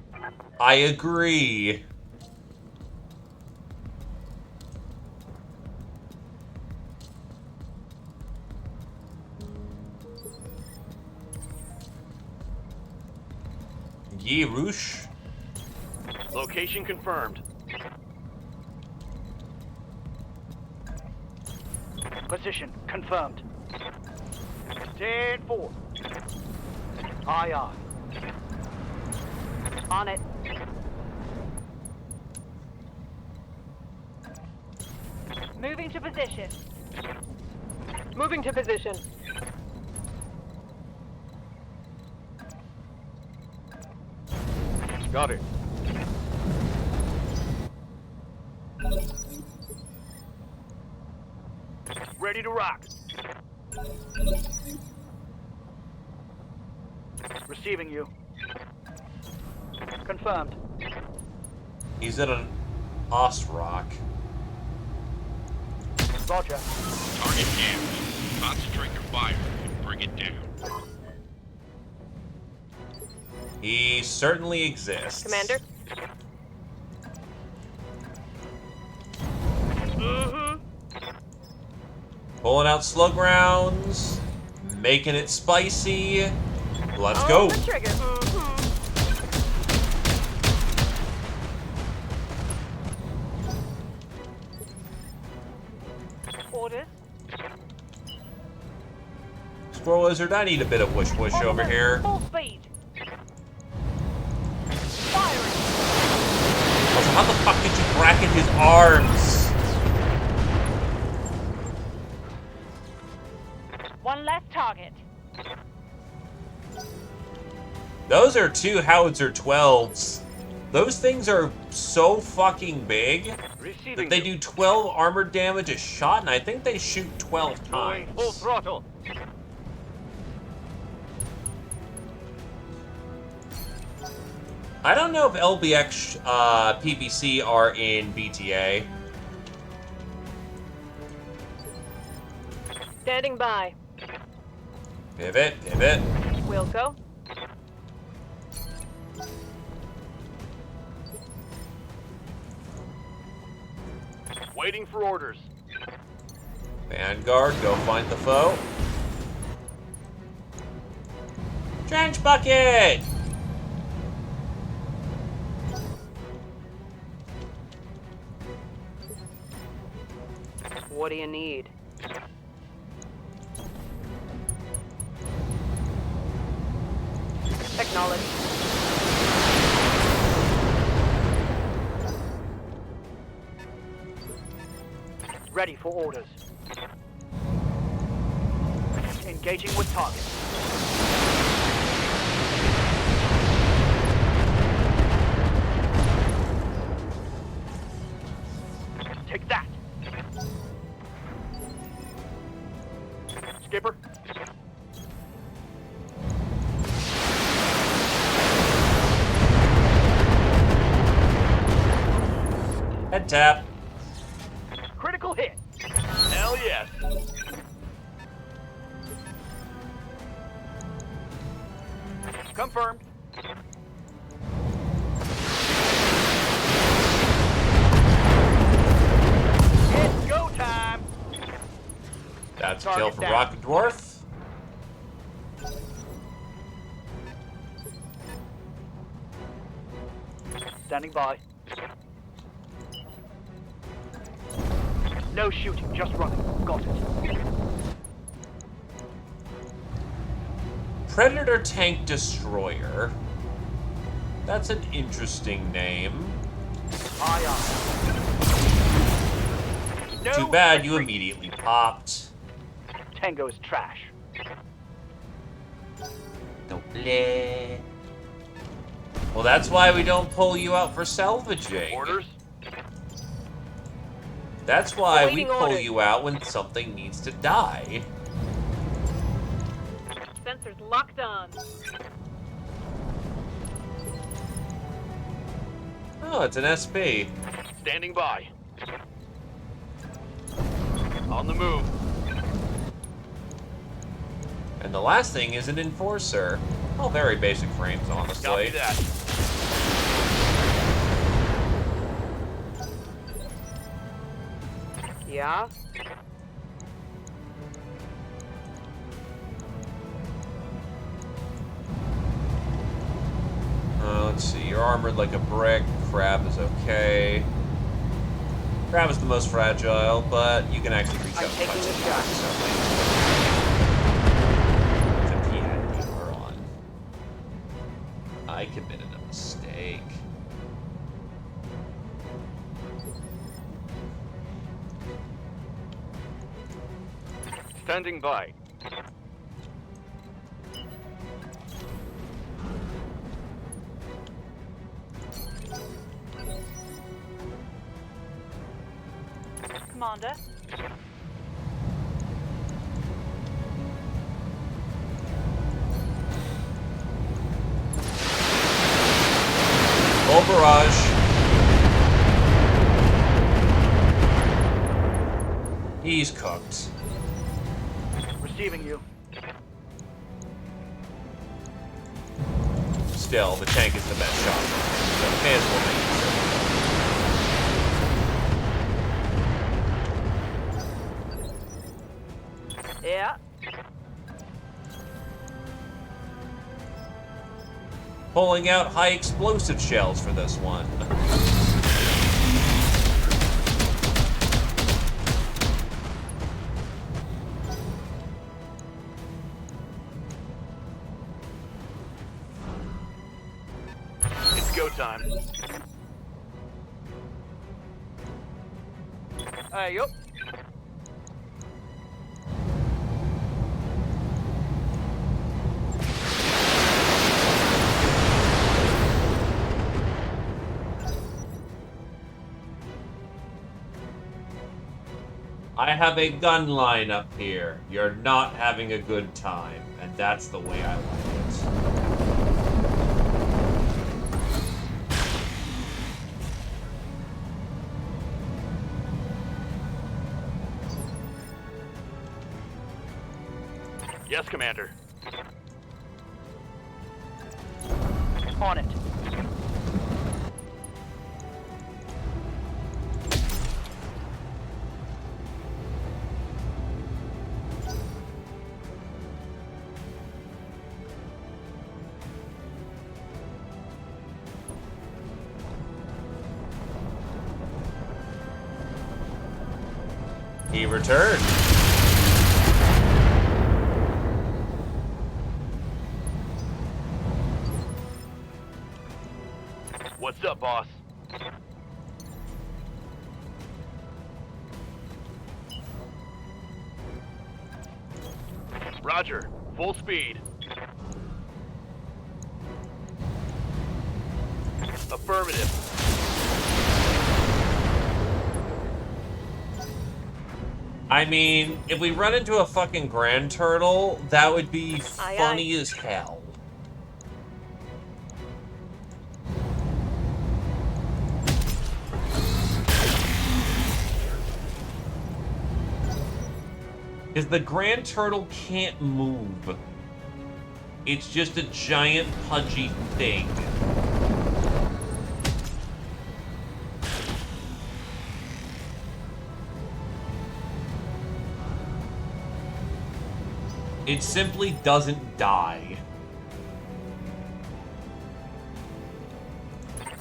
I agree. Ye Roosh. Location confirmed. Position confirmed. 10-4. Aye, aye. On it. Moving to position. Moving to position. Got it. Ready to rock. Receiving you. Confirmed. He's at an Osrock. Roger. Target damaged. Concentrate your fire and bring it down. He certainly exists. Commander? Pulling out slug rounds, making it spicy. Let's go. The trigger. Orders. Squirrel Lizard, I need a bit of whoosh whoosh On the over move. here. Full speed. Firing. Also, how the fuck did you bracket his arms? One less target. Those are two howitzer 12s. Those things are so fucking big Receiving that they you. do 12 armor damage a shot, and I think they shoot 12 Going full times. throttle. I don't know if LBX PVC are in BTA. Standing by. Pivot, pivot. Wilco. Waiting for orders. Vanguard, go find the foe. Trench bucket! What do you need? Acknowledge. Ready for orders. Engaging with target. Take that. Skipper. Head tap. Critical hit. Hell yes. Confirmed. It's go time. That's a kill Target for down. Rocket Dwarf. Standing by. No shooting, just running. Got it. Predator Tank Destroyer. That's an interesting name. Aye, aye. No Too bad you retreat. immediately popped. Tango's trash. Don't bleh. Well, that's why we don't pull you out for salvaging. Orders? That's why we Awaiting pull order. you out when something needs to die. Sensors locked on. Oh, it's an SP. Standing by. On the move. And the last thing is an Enforcer. All very basic frames, Copy honestly. that. Yeah? Let's see, you're armored like a brick. Crab is okay. Crab is the most fragile, but you can actually reach I'm out and taking punch the it. shot. Except he had deeper on. I committed a mistake. Standing by. Commander. Full barrage. He's cooked. Receiving you. Still, the tank is the best shot. So may as well make it. Yeah. Pulling out high explosive shells for this one. It's go time. Yup. I have a gun line up here. You're not having a good time, and that's the way I like it. Yes, Commander. On it. He returned. What's up, boss? Roger. Full speed. Affirmative. I mean, if we run into a fucking grand turtle, that would be Aye, funny as hell. Because the grand turtle can't move. It's just a giant pudgy thing. It simply doesn't die.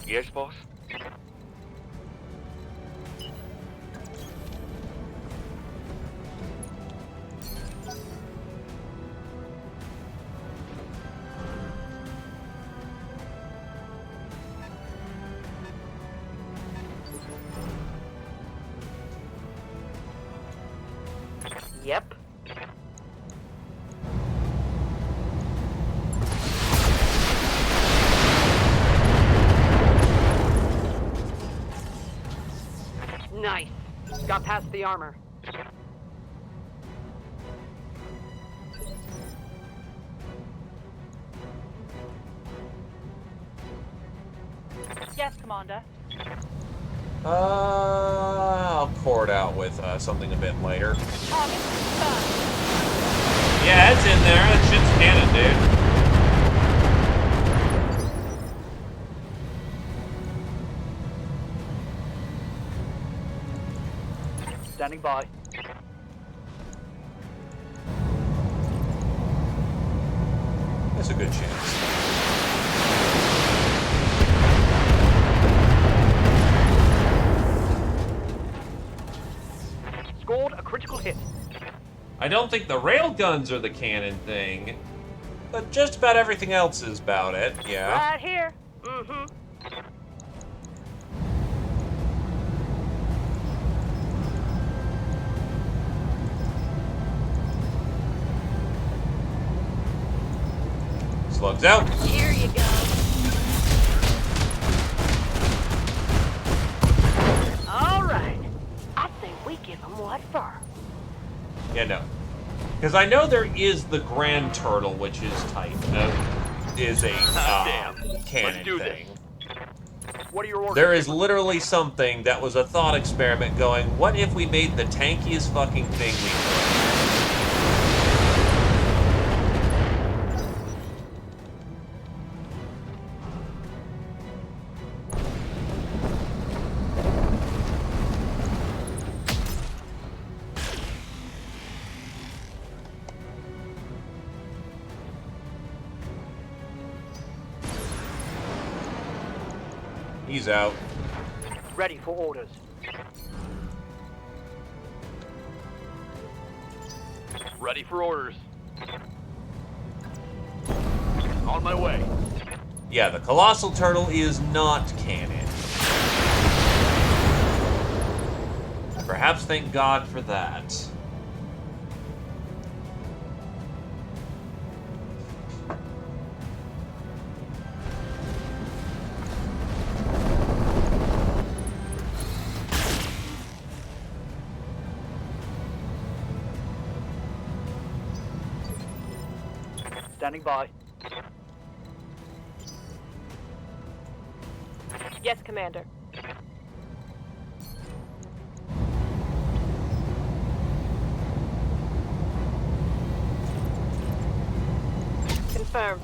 Yes, boss? Yep. Nice. Got past the armor. Yes, Commander. I'll pour it out with something a bit later. Target confirmed. Yeah, it's in there. That shit's cannon, dude. Standing by. That's a good chance. Scored a critical hit. I don't think the rail guns are the cannon thing, but just about everything else is about it, yeah. Right here. Mm-hmm. Slugs out. Here you go. All right. I think we give them what for. Yeah, no. Because I know there is the Grand Turtle, which is tight. Is a canon Let's do thing. What are your orders? There is literally something that was a thought experiment going, what if we made the tankiest fucking thing we could? He's out. Ready for orders. Ready for orders. On my way. Yeah, the Colossal Turtle is not canon. Perhaps thank God for that. Standing by. Yes, Commander. Confirmed.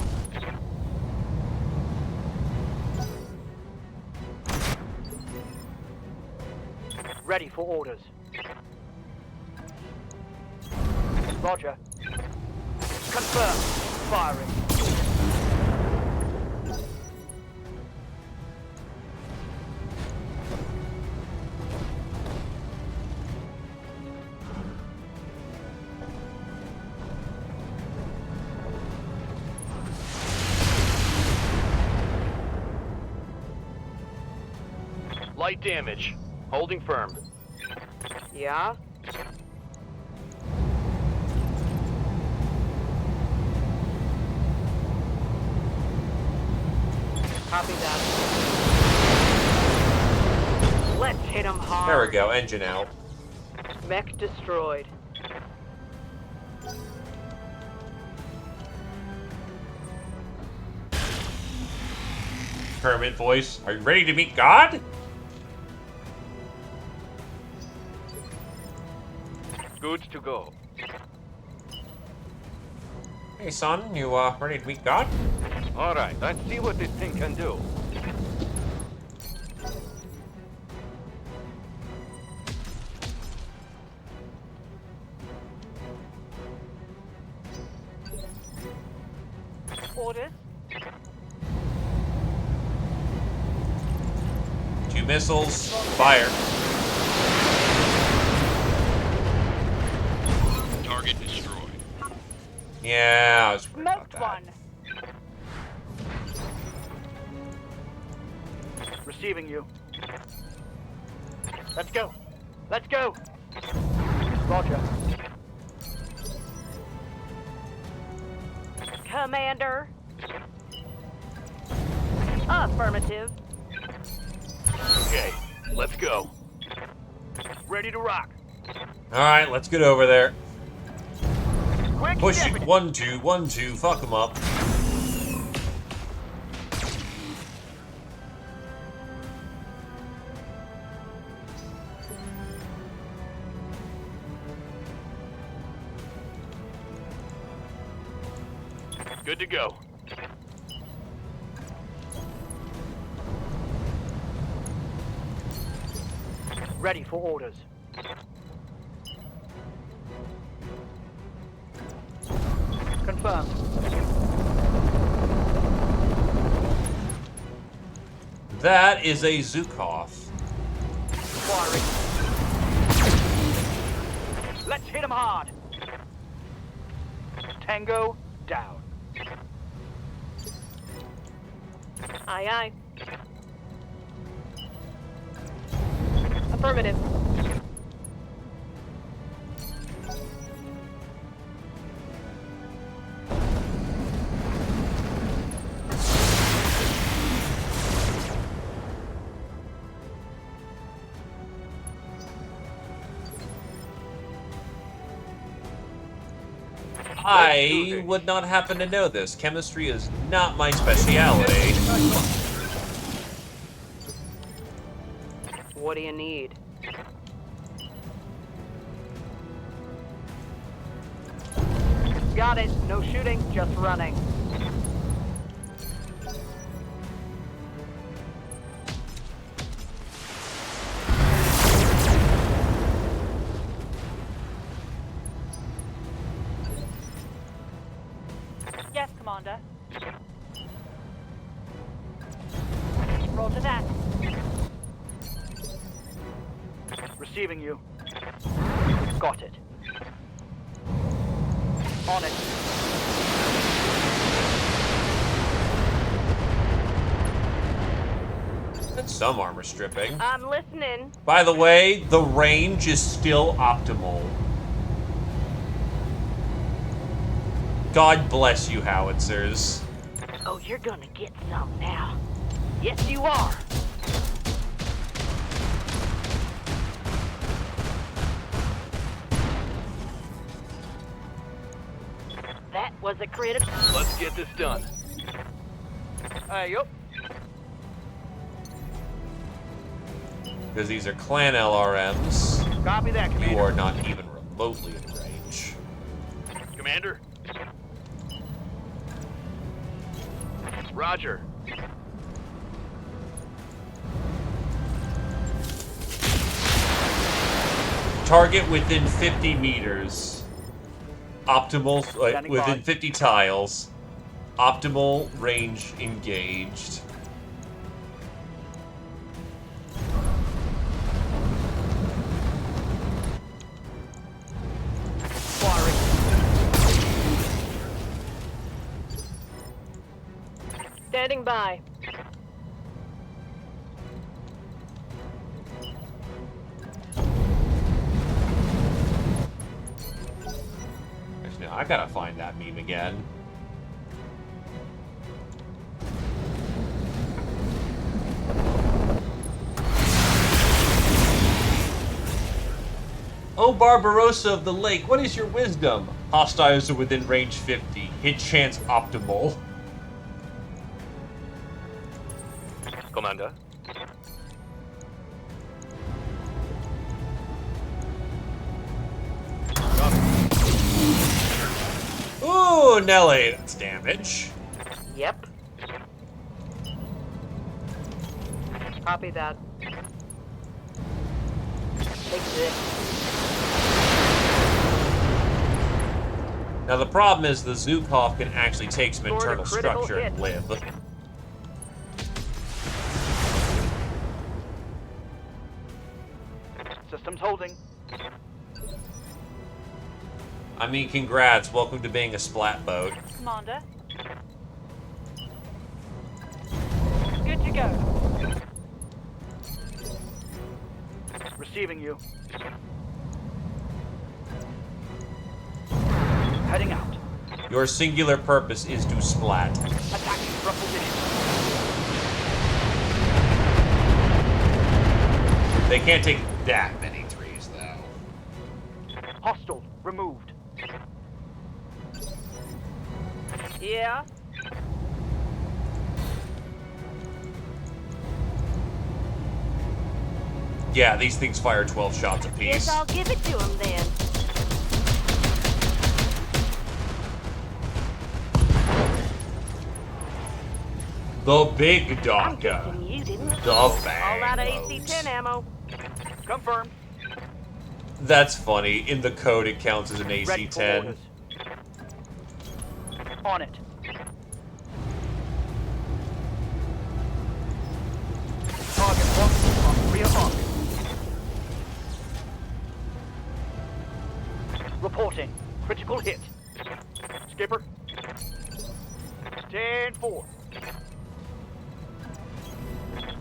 Ready for orders. Roger. Confirm. Firing. Light damage. Holding firm. Yeah? Copy that. Let's hit him hard. There we go, engine out. Mech destroyed. Hermit voice, are you ready to meet God? Good to go. Hey son, you ready to meet God? All right, let's see what this thing can do. Orders. 2 missiles, fire. Target destroyed. Yeah, I was worried about Smoked that. one. Receiving you. Let's go. Let's go. Roger. Commander. Affirmative. Okay, let's go. Ready to rock. Alright, let's get over there. Quick Push deputy. it. 1, 2, 1, 2, fuck him up. Good to go. Ready for orders. Confirmed. That is a Zukov. Firing. Let's hit him hard. Tango down. Aye, aye. Affirmative. I would not happen to know this. Chemistry is not my specialty. What do you need? Got it. No shooting, just running. Yes, Commander. Roger that. Receiving you. Got it. On it. And some armor stripping. I'm listening. By the way, the range is still optimal. God bless you, howitzers. Oh, you're gonna get some now. Yes, you are. That was a critical. Let's get this done. Yup. Because these are clan LRMs. Copy that, Commander. You are not even remotely in range. Commander. Roger. Target within 50 meters. Optimal, Standing within by. 50 tiles. Optimal range engaged. Firing. Standing by. Actually, I gotta find that meme again. Oh, Barbarossa of the Lake, what is your wisdom? Hostiles are within range 50. Hit chance optimal. Commander. Ooh, Nelly, that's damage. Yep. Copy that. Take this. Now the problem is the Zukov can actually take some Scored a internal critical structure and hit. live. Systems holding. I mean, congrats. Welcome to being a splat boat. Commander. Good to go. Receiving you. Heading out. Your singular purpose is to splat. Attacking from position. They can't take that many threes, though. Hostile removed. Yeah. Yeah, these things fire 12 shots apiece. Guess I'll give it to him then. The big I'm Daka. guessing you didn't. The All bang out of boat. AC-10 ammo. Confirmed. That's funny. In the code, it counts as an Ready for AC-10. orders. On it. Target locked on rear arc. Reporting. Critical hit. Skipper. 10-4.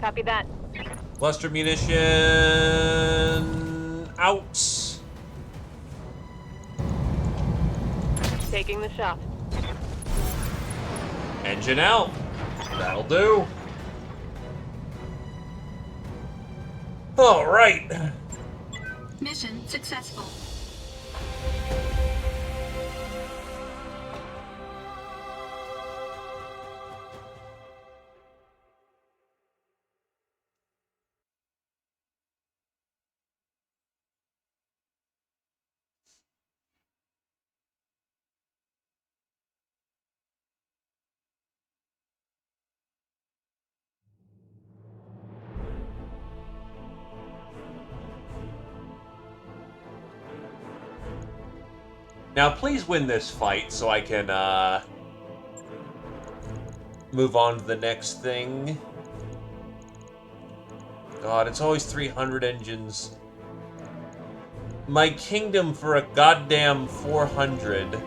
Copy that. Cluster munition out. Taking the shot. Engine out. That'll do. All right. Mission successful. Now, please win this fight so I can, move on to the next thing. God, it's always 300 engines. My kingdom for a goddamn 400.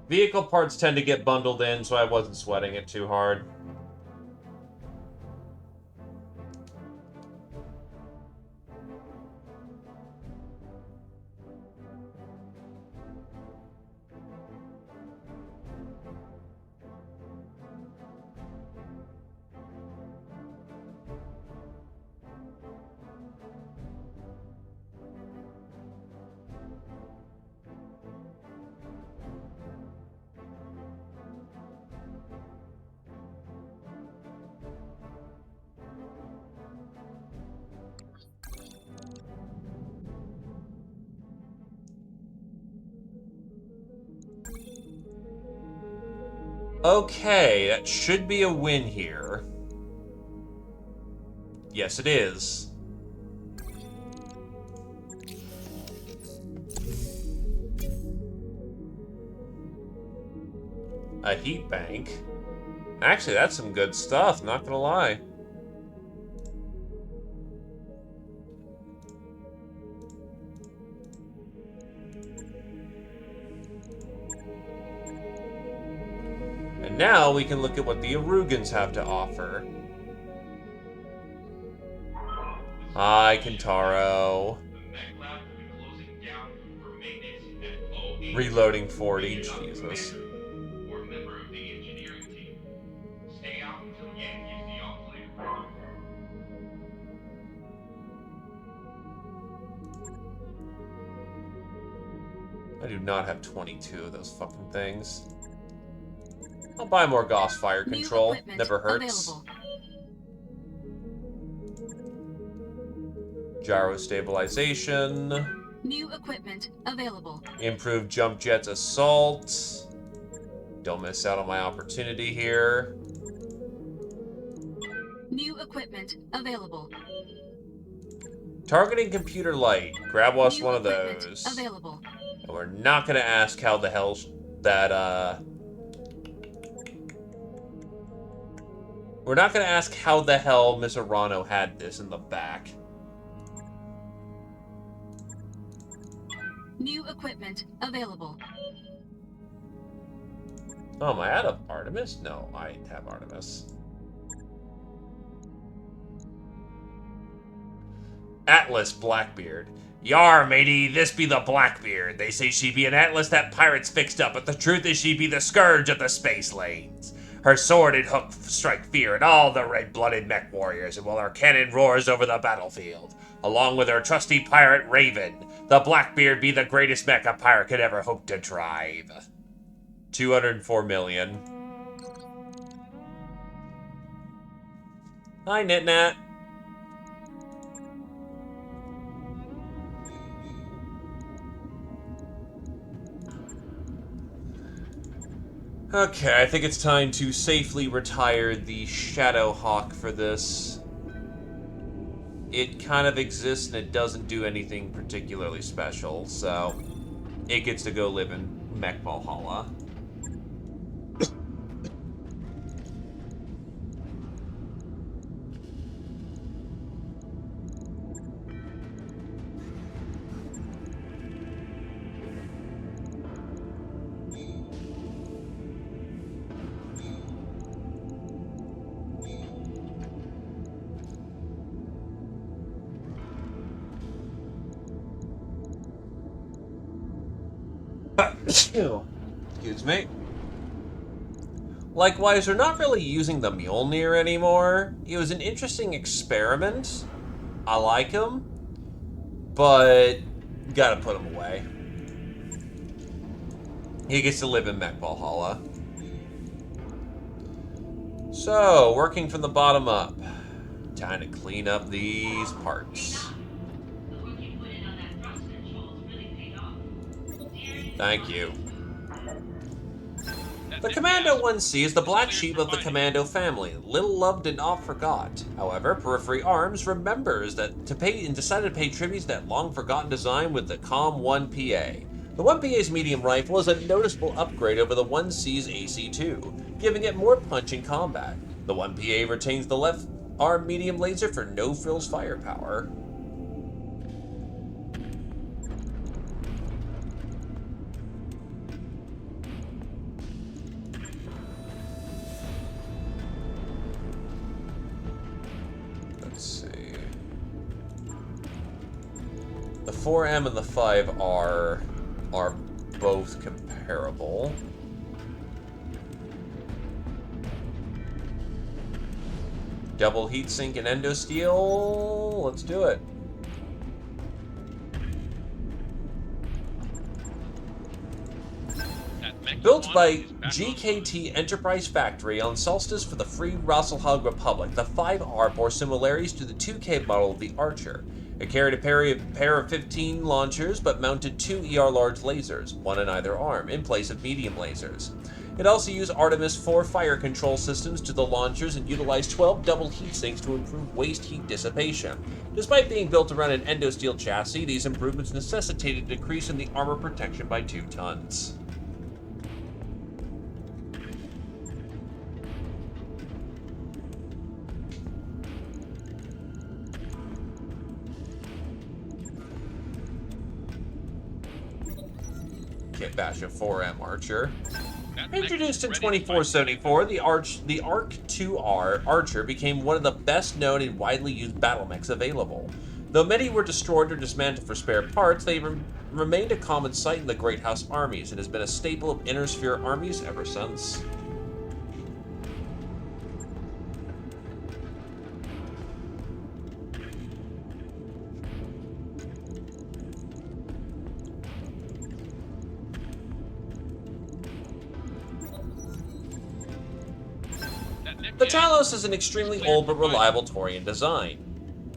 Vehicle parts tend to get bundled in, so I wasn't sweating it too hard. Okay, that should be a win here. Yes, it is. A heat bank. Actually, that's some good stuff, not gonna lie. And now we can look at what the Arugans have to offer. Hi, Kentaro. Reloading 40, Jesus. I do not have 22 of those fucking things. I'll buy more Gauss fire control. Never hurts. Available. Gyro stabilization. New equipment available. Improved jump jets assault. Don't miss out on my opportunity here. New equipment available. Targeting computer light. Grab us New one of equipment those. available. And we're not gonna ask how the hell that we're not gonna ask how the hell Miss Arano had this in the back. New equipment available. Oh, am I out of Artemis? No, I have Artemis. Atlas Blackbeard. Yar, matey, this be the Blackbeard. They say she be an Atlas that pirates fixed up, but the truth is she be the scourge of the space lanes. Her sword and hook strike fear at all the red-blooded mech warriors, and while her cannon roars over the battlefield, along with her trusty pirate Raven, the Blackbeard be the greatest mech a pirate could ever hope to drive. 204 million. Hi, Nitnat. Okay, I think it's time to safely retire the Shadowhawk for this. It kind of exists and it doesn't do anything particularly special, so it gets to go live in Mech Valhalla. Excuse me. Likewise, they're not really using the Mjolnir anymore. It was an interesting experiment. I like him, but gotta put him away. He gets to live in Mech Valhalla. So, working from the bottom up. Time to clean up these parts. Before we can put in on that process, Thank you. The Commando 1C is the black sheep of the Commando family, little loved and oft forgot. However, Periphery Arms remembers that decided to pay tribute to that long-forgotten design with the COM 1PA. The 1PA's medium rifle is a noticeable upgrade over the 1C's AC-2, giving it more punch in combat. The 1PA retains the left arm medium laser for no-frills firepower. The 4M and the 5R are both comparable. Double heatsink and endosteel. Let's do it. Built by GKT Enterprise Factory on Solstice for the Free Rasselhag Republic, the 5R bore similarities to the 2K model of the Archer. It carried a pair of 15 launchers, but mounted 2 ER large lasers, one in either arm, in place of medium lasers. It also used Artemis 4 fire control systems to the launchers and utilized 12 double heat sinks to improve waste heat dissipation. Despite being built around an endosteel chassis, these improvements necessitated a decrease in the armor protection by 2 tons. Kit Basha 4M Archer. Introduced in 2474, the ARC-2R Archer became one of the best known and widely used battle mechs available. Though many were destroyed or dismantled for spare parts, they remained a common sight in the Great House armies and has been a staple of Inner Sphere armies ever since. The Talos is an extremely old but reliable Taurian design.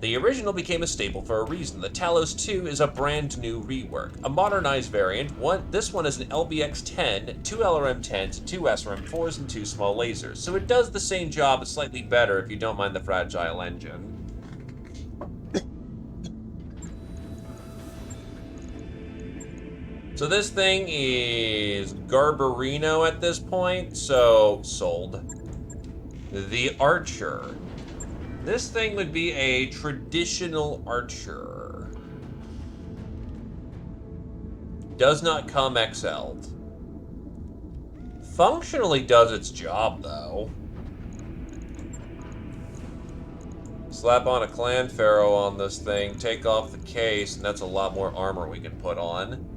The original became a staple for a reason. The Talos 2 is a brand new rework, a modernized variant. This one is an LBX-10, 2 LRM-10s, 2 SRM-4s, and 2 small lasers, so it does the same job but slightly better if you don't mind the fragile engine. So this thing is Garbarino at this point, so sold. The Archer. This thing would be a traditional Archer. Does not come XL'd. Functionally does its job, though. Slap on a Clan Pharaoh on this thing, take off the case, and that's a lot more armor we can put on.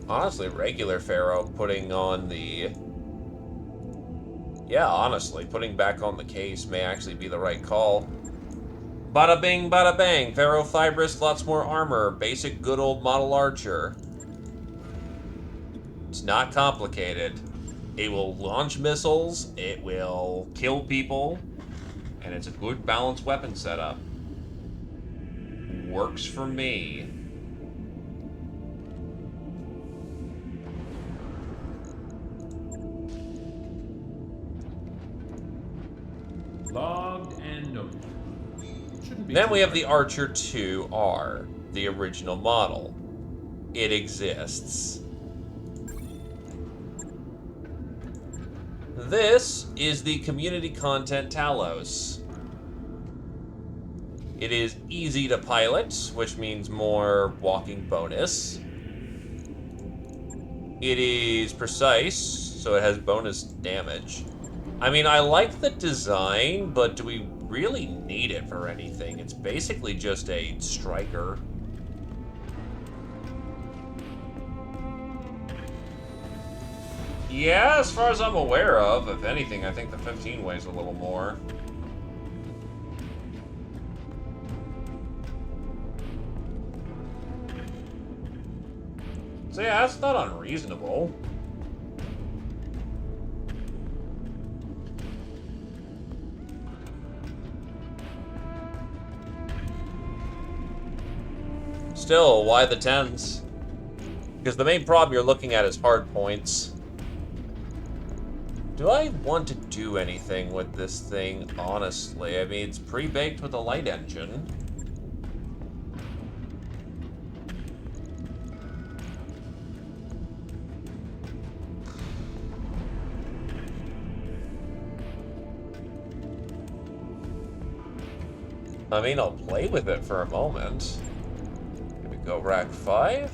Honestly, regular Pharaoh putting on the... Yeah, honestly, putting back on the case may actually be the right call. Bada bing, bada bang. Pharaoh Fibrous, lots more armor. Basic good old model Archer. It's not complicated. It will launch missiles, it will kill people, and it's a good balanced weapon setup. Works for me. Logged and noted. Then we have the Archer 2R, the original model. It exists. This is the community content Talos. It is easy to pilot, which means more walking bonus. It is precise, so it has bonus damage. I mean, I like the design, but do we really need it for anything? It's basically just a striker. Yeah, as far as I'm aware of, if anything, I think the 15 weighs a little more. So yeah, that's not unreasonable. Still, why the 10s? Because the main problem you're looking at is hard points. Do I want to do anything with this thing, honestly? I mean, it's pre-baked with a light engine. I mean, I'll play with it for a moment. Here we go, rack 5.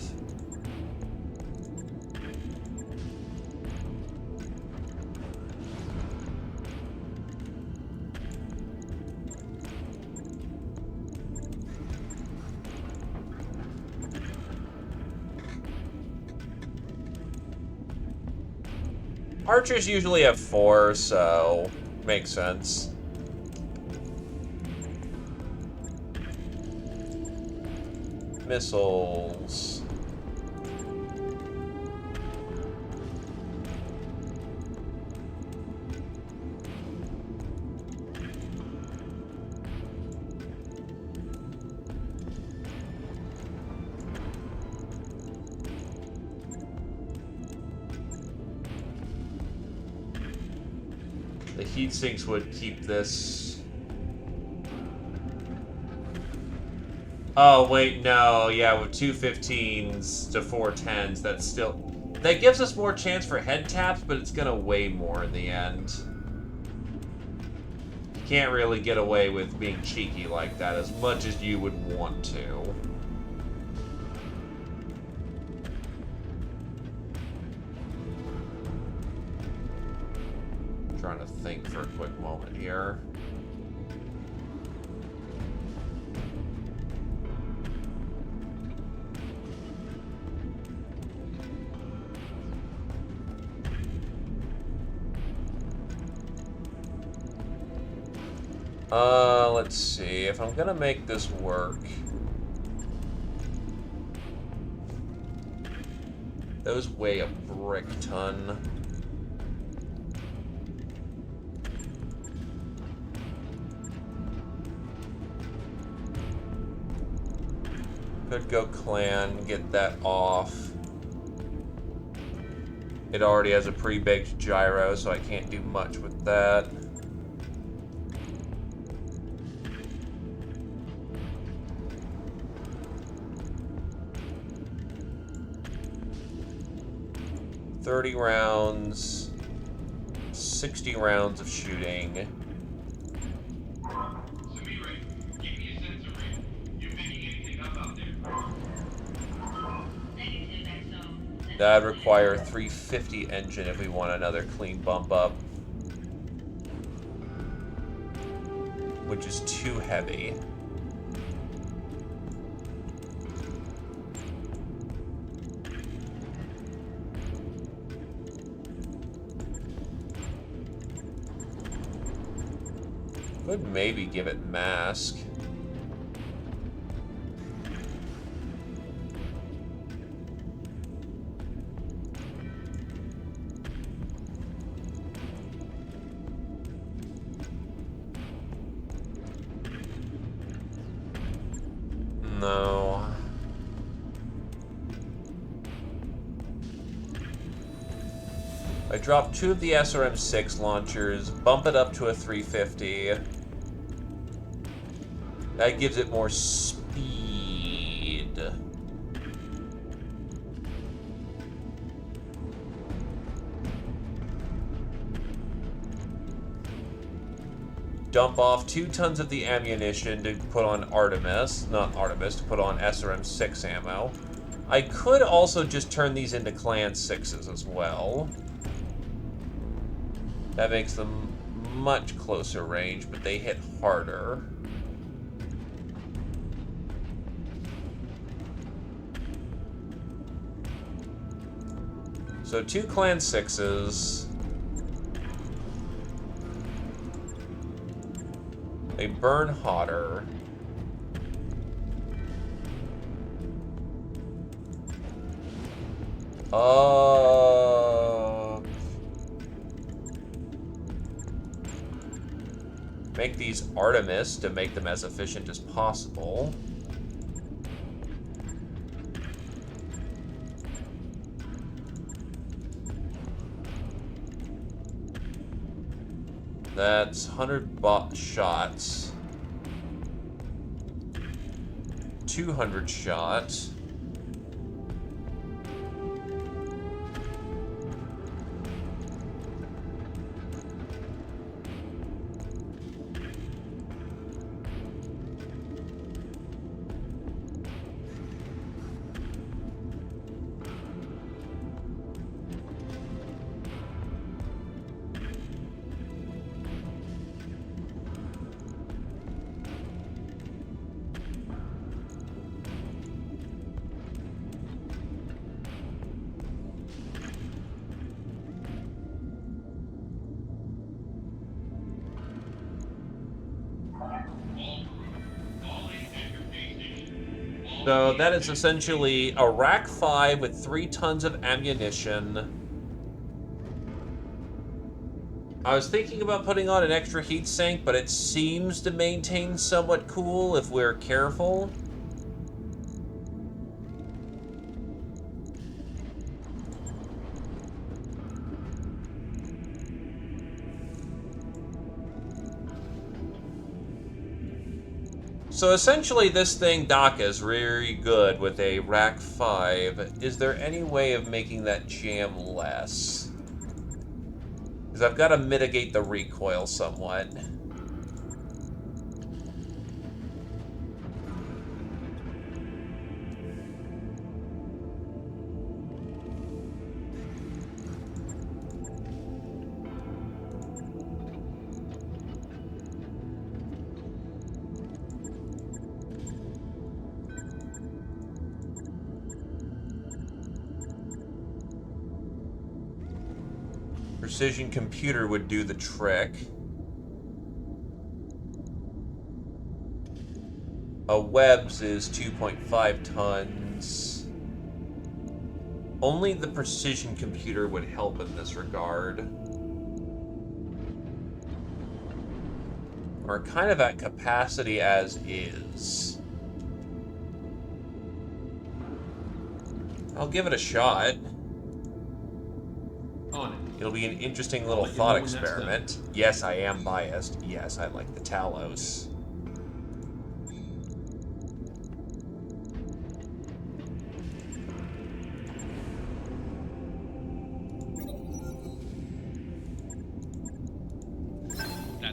Archers usually have 4, so makes sense. Missiles. The heat sinks would keep this. Oh, wait, no. Yeah, with 2 15s to 4 10s, that's still... That gives us more chance for head taps, but it's going to weigh more in the end. You can't really get away with being cheeky like that as much as you would want to. I'm trying to think for a quick moment here. Let's see, if I'm gonna make this work. Those weigh a brick ton. Could go clan, get that off. It already has a pre-baked gyro, so I can't do much with that. $30 rounds, 60 rounds of shooting. That'd require 350 engine if we want another clean bump up, which is too heavy. Could maybe give it mask. No. I drop 2 of the SRM-6 launchers, bump it up to a 350. That gives it more speed. Dump off 2 tons of the ammunition to put on Artemis, not Artemis, to put on SRM-6 ammo. I could also just turn these into Clan 6s as well. That makes them much closer range, but they hit harder. So 2 Clan 6s. They burn hotter. Make these Artemis to make them as efficient as possible. That's 100 shots. 200 shots. So that is essentially a Rack 5 with 3 tons of ammunition. I was thinking about putting on an extra heat sink, but it seems to maintain somewhat cool if we're careful. So essentially this thing, Doc, is very good with a Rack 5. Is there any way of making that jam less? Because I've got to mitigate the recoil somewhat. Precision computer would do the trick. A Webb's is 2.5 tons. Only the precision computer would help in this regard. We're kind of at capacity as is. I'll give it a shot. On it. It'll be an interesting little I'll let you thought know when that's experiment. Yes, I am biased. Yes, I like the Talos.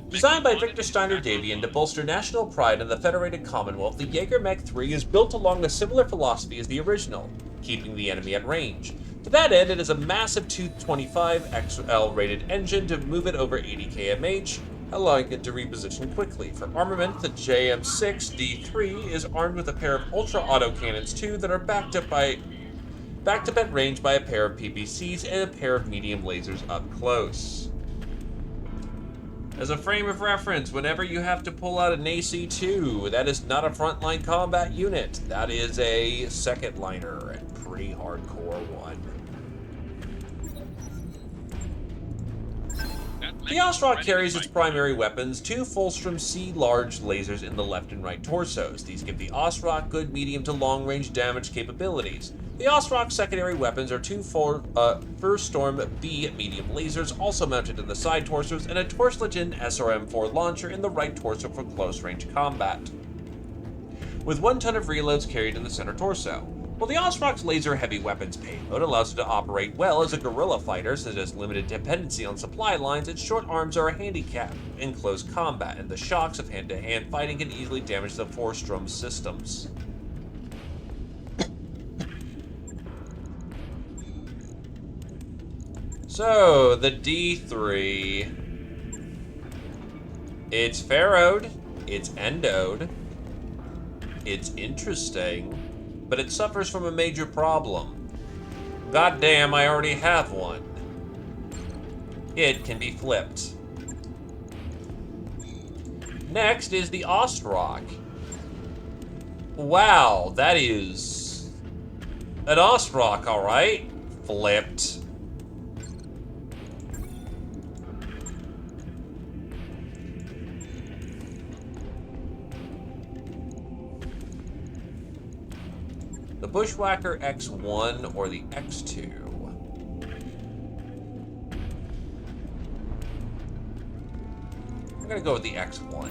Designed by Victor Steiner Davian to bolster national pride in the Federated Commonwealth, the Jaeger Mech 3 is built along a similar philosophy as the original, keeping the enemy at range. To that end, it is a massive 225 XL rated engine to move it over 80 kmh, allowing it to reposition quickly. For armament, the JM6D3 is armed with a pair of ultra-auto cannons too that are backed up at range by a pair of PPCs and a pair of medium lasers up close. As a frame of reference, whenever you have to pull out an AC-2, that is not a frontline combat unit. That is a second liner, and pretty hardcore one. The Osrock carries its primary weapons, 2 Fulstrom C large lasers in the left and right torsos. These give the Osrock good medium to long range damage capabilities. The Osrock secondary weapons are 2 First Storm B medium lasers, also mounted in the side torsos, and a Torslagen SRM-4 launcher in the right torso for close range combat, with 1 ton of reloads carried in the center torso. While the Osrock's laser-heavy weapons payload allows it to operate well as a guerrilla fighter, such as limited dependency on supply lines, its short arms are a handicap in close combat, and the shocks of hand-to-hand fighting can easily damage the Forstrom systems. So, the D3. It's farrowed, it's endoed, it's interesting, but it suffers from a major problem. Goddamn, I already have one. It can be flipped. Next is the Osrock. Wow, that is an Osrock, alright. Flipped. The Bushwhacker X1 or the X2? I'm gonna go with the X1.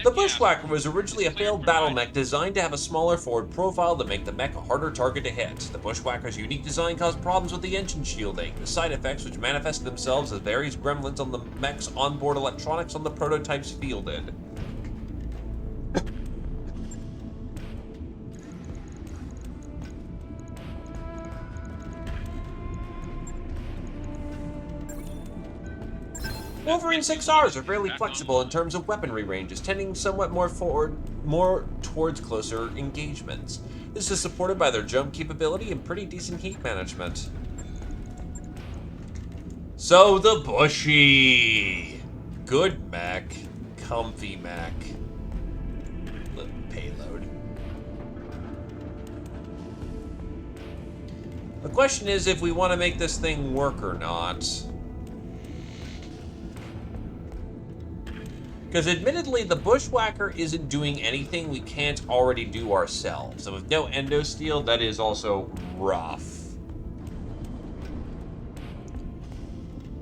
The Bushwhacker was originally a failed battle mech designed to have a smaller forward profile to make the mech a harder target to hit. The Bushwhacker's unique design caused problems with the engine shielding. The side effects, which manifested themselves as various gremlins on the mech's onboard electronics on the prototypes fielded. Wolverine 6Rs are fairly flexible in terms of weaponry ranges, tending somewhat more towards closer engagements. This is supported by their jump capability and pretty decent heat management. So the Bushy! Good mech. Comfy mech. Payload. The question is if we want to make this thing work or not. Because admittedly, the Bushwhacker isn't doing anything we can't already do ourselves. So with no endosteel, that is also rough.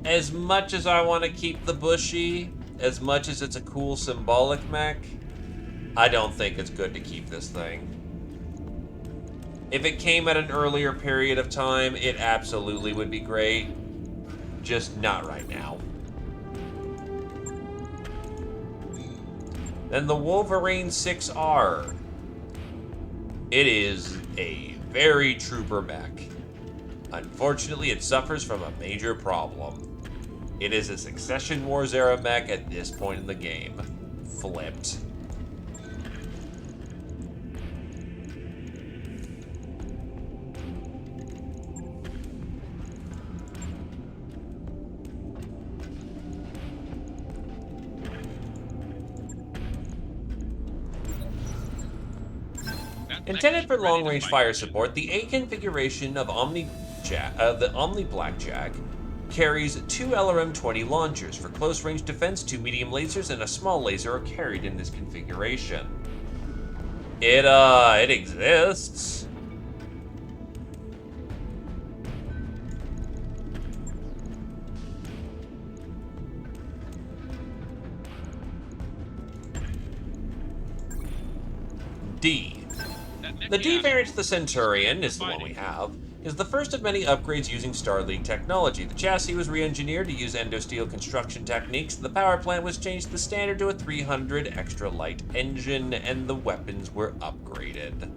As much as I want to keep the Bushy, as much as it's a cool symbolic mech, I don't think it's good to keep this thing. If it came at an earlier period of time, it absolutely would be great. Just not right now. Then the Wolverine 6R. It is a very trooper mech. Unfortunately, it suffers from a major problem. It is a Succession Wars era mech at this point in the game. Flipped. Intended for long-range fire support, the A configuration of the Omni Blackjack carries 2 LRM-20 launchers. For close-range defense, 2 medium lasers and a small laser are carried in this configuration. It exists. D. The D variant of the Centurion is the one we have, is the first of many upgrades using Starleague technology. The chassis was re-engineered to use endosteel construction techniques, the power plant was changed to the standard to a 300 extra light engine, and the weapons were upgraded.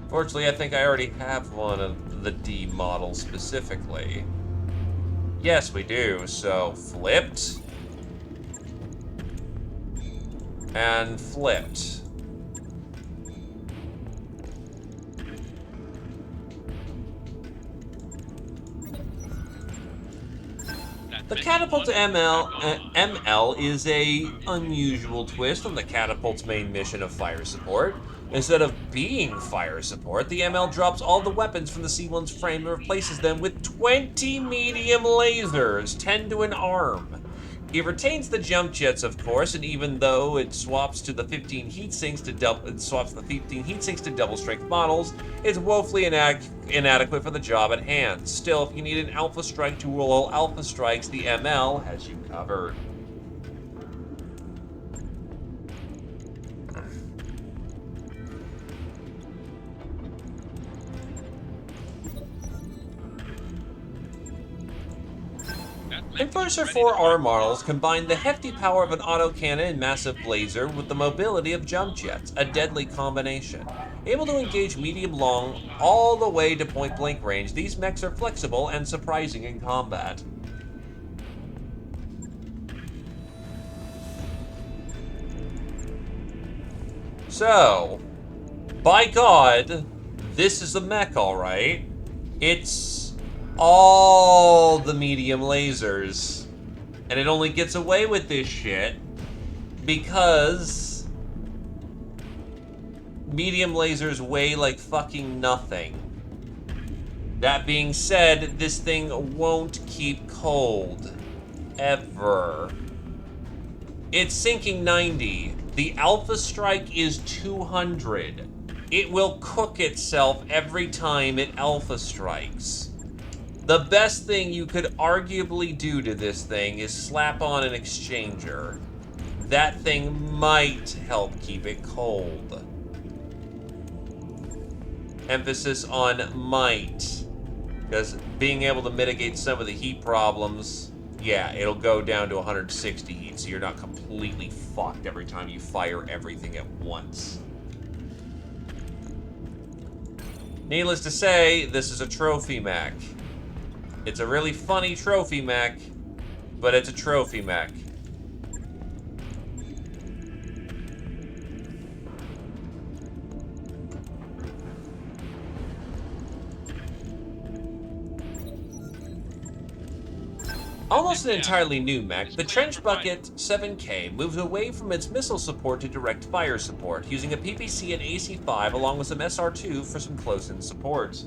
Fortunately, I think I already have one of the D models specifically. Yes, we do, so flipped. And flipped. The Catapult ML is a unusual twist on the Catapult's main mission of fire support. Instead of being fire support, the ML drops all the weapons from the C1's frame and replaces them with 20 medium lasers, 10 to an arm. It retains the jump jets, of course, and even though it swaps the 15 heat sinks to double strength models, it's woefully inadequate for the job at hand. Still, if you need an alpha strike to roll all alpha strikes, the ML has you covered. Enforcer 4R models combine the hefty power of an autocannon and massive blazer with the mobility of jump jets, a deadly combination. Able to engage medium-long all the way to point-blank range, these mechs are flexible and surprising in combat. So, by God, this is a mech, alright. It's all the medium lasers, and it only gets away with this shit because medium lasers weigh like fucking nothing. That being said, this thing won't keep cold. Ever. It's sinking 90. The Alpha Strike is 200. It will cook itself every time it Alpha Strikes. The best thing you could arguably do to this thing is slap on an exchanger. That thing might help keep it cold. Emphasis on might. Because being able to mitigate some of the heat problems, yeah, it'll go down to 160 heat, so you're not completely fucked every time you fire everything at once. Needless to say, this is a trophy mech. It's a really funny trophy mech, but it's a trophy mech. Almost an entirely new mech, the Trench Bucket 7K moves away from its missile support to direct fire support, using a PPC and AC-5 along with some SR-2 for some close-in support.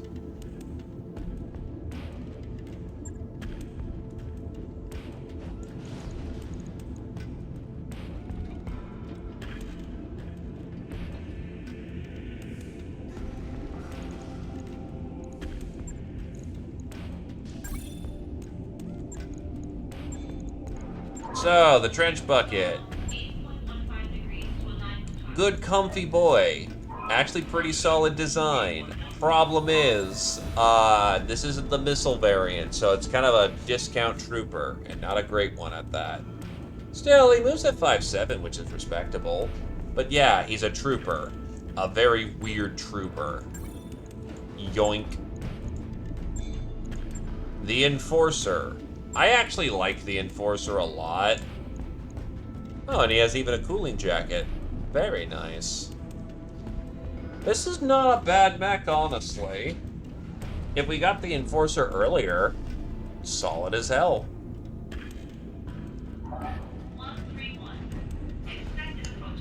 So, the Trench Bucket. Good comfy boy. Actually pretty solid design. Problem is, this isn't the missile variant, so it's kind of a discount trooper, and not a great one at that. Still, he moves at 5'7", which is respectable. But yeah, he's a trooper. A very weird trooper. Yoink. The Enforcer. I actually like the Enforcer a lot. Oh, and he has even a cooling jacket. Very nice. This is not a bad mech, honestly. If we got the Enforcer earlier, solid as hell.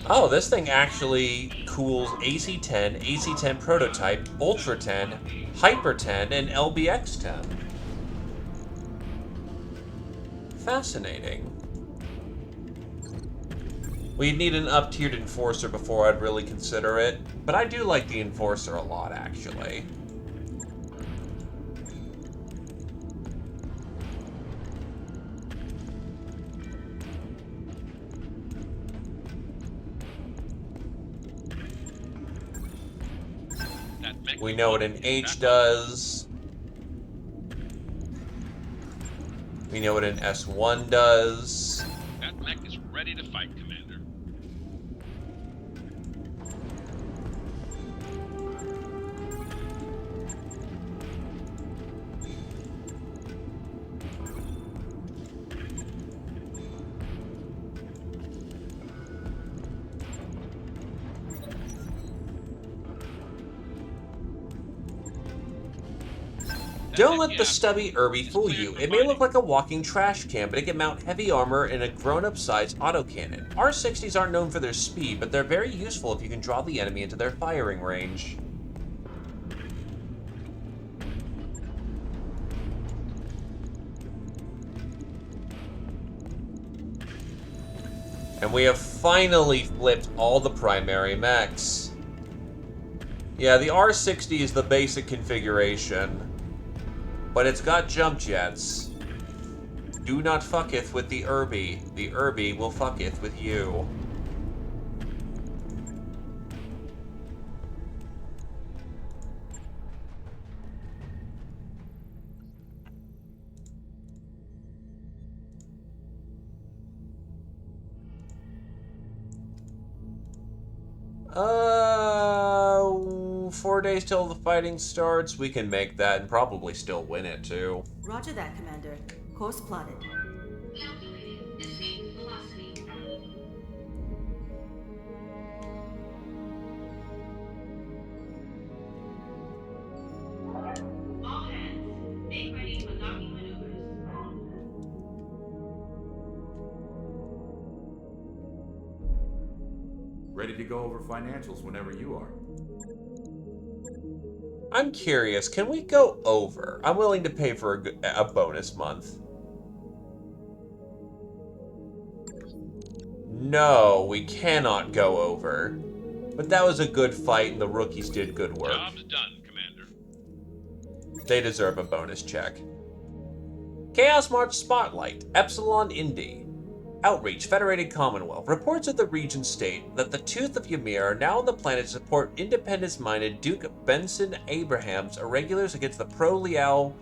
Oh, this thing actually cools AC-10, AC-10 Prototype, Ultra 10, Hyper 10, and LBX 10. Fascinating. We'd need an up-tiered Enforcer before I'd really consider it, but I do like the Enforcer a lot, actually. We know what an H does. We know what an S1 does. That mech is ready to fight, Commander. Don't let the stubby Irby fool you. It may look like a walking trash can, but it can mount heavy armor and a grown-up size autocannon. R60s aren't known for their speed, but they're very useful if you can draw the enemy into their firing range. And we have finally flipped all the primary mechs. Yeah, the R60 is the basic configuration. But it's got jump jets. Do not fucketh with the Irby. The Irby will fucketh with you. Uh, 4 days till the fighting starts. We can make that and probably still win it, too. Roger that, Commander. Course plotted. Calculating escape velocity. All hands, make ready for docking maneuvers. Ready to go over financials whenever you are. I'm curious, can we go over? I'm willing to pay for a bonus month. No, we cannot go over. But that was a good fight, and the rookies did good work. Job's done, Commander. They deserve a bonus check. Chaos March Spotlight, Epsilon Indy. Outreach, Federated Commonwealth. Reports of the region state that the Tooth of Ymir are now on the planet to support independence-minded Duke Benson Abraham's irregulars against the pro-Liao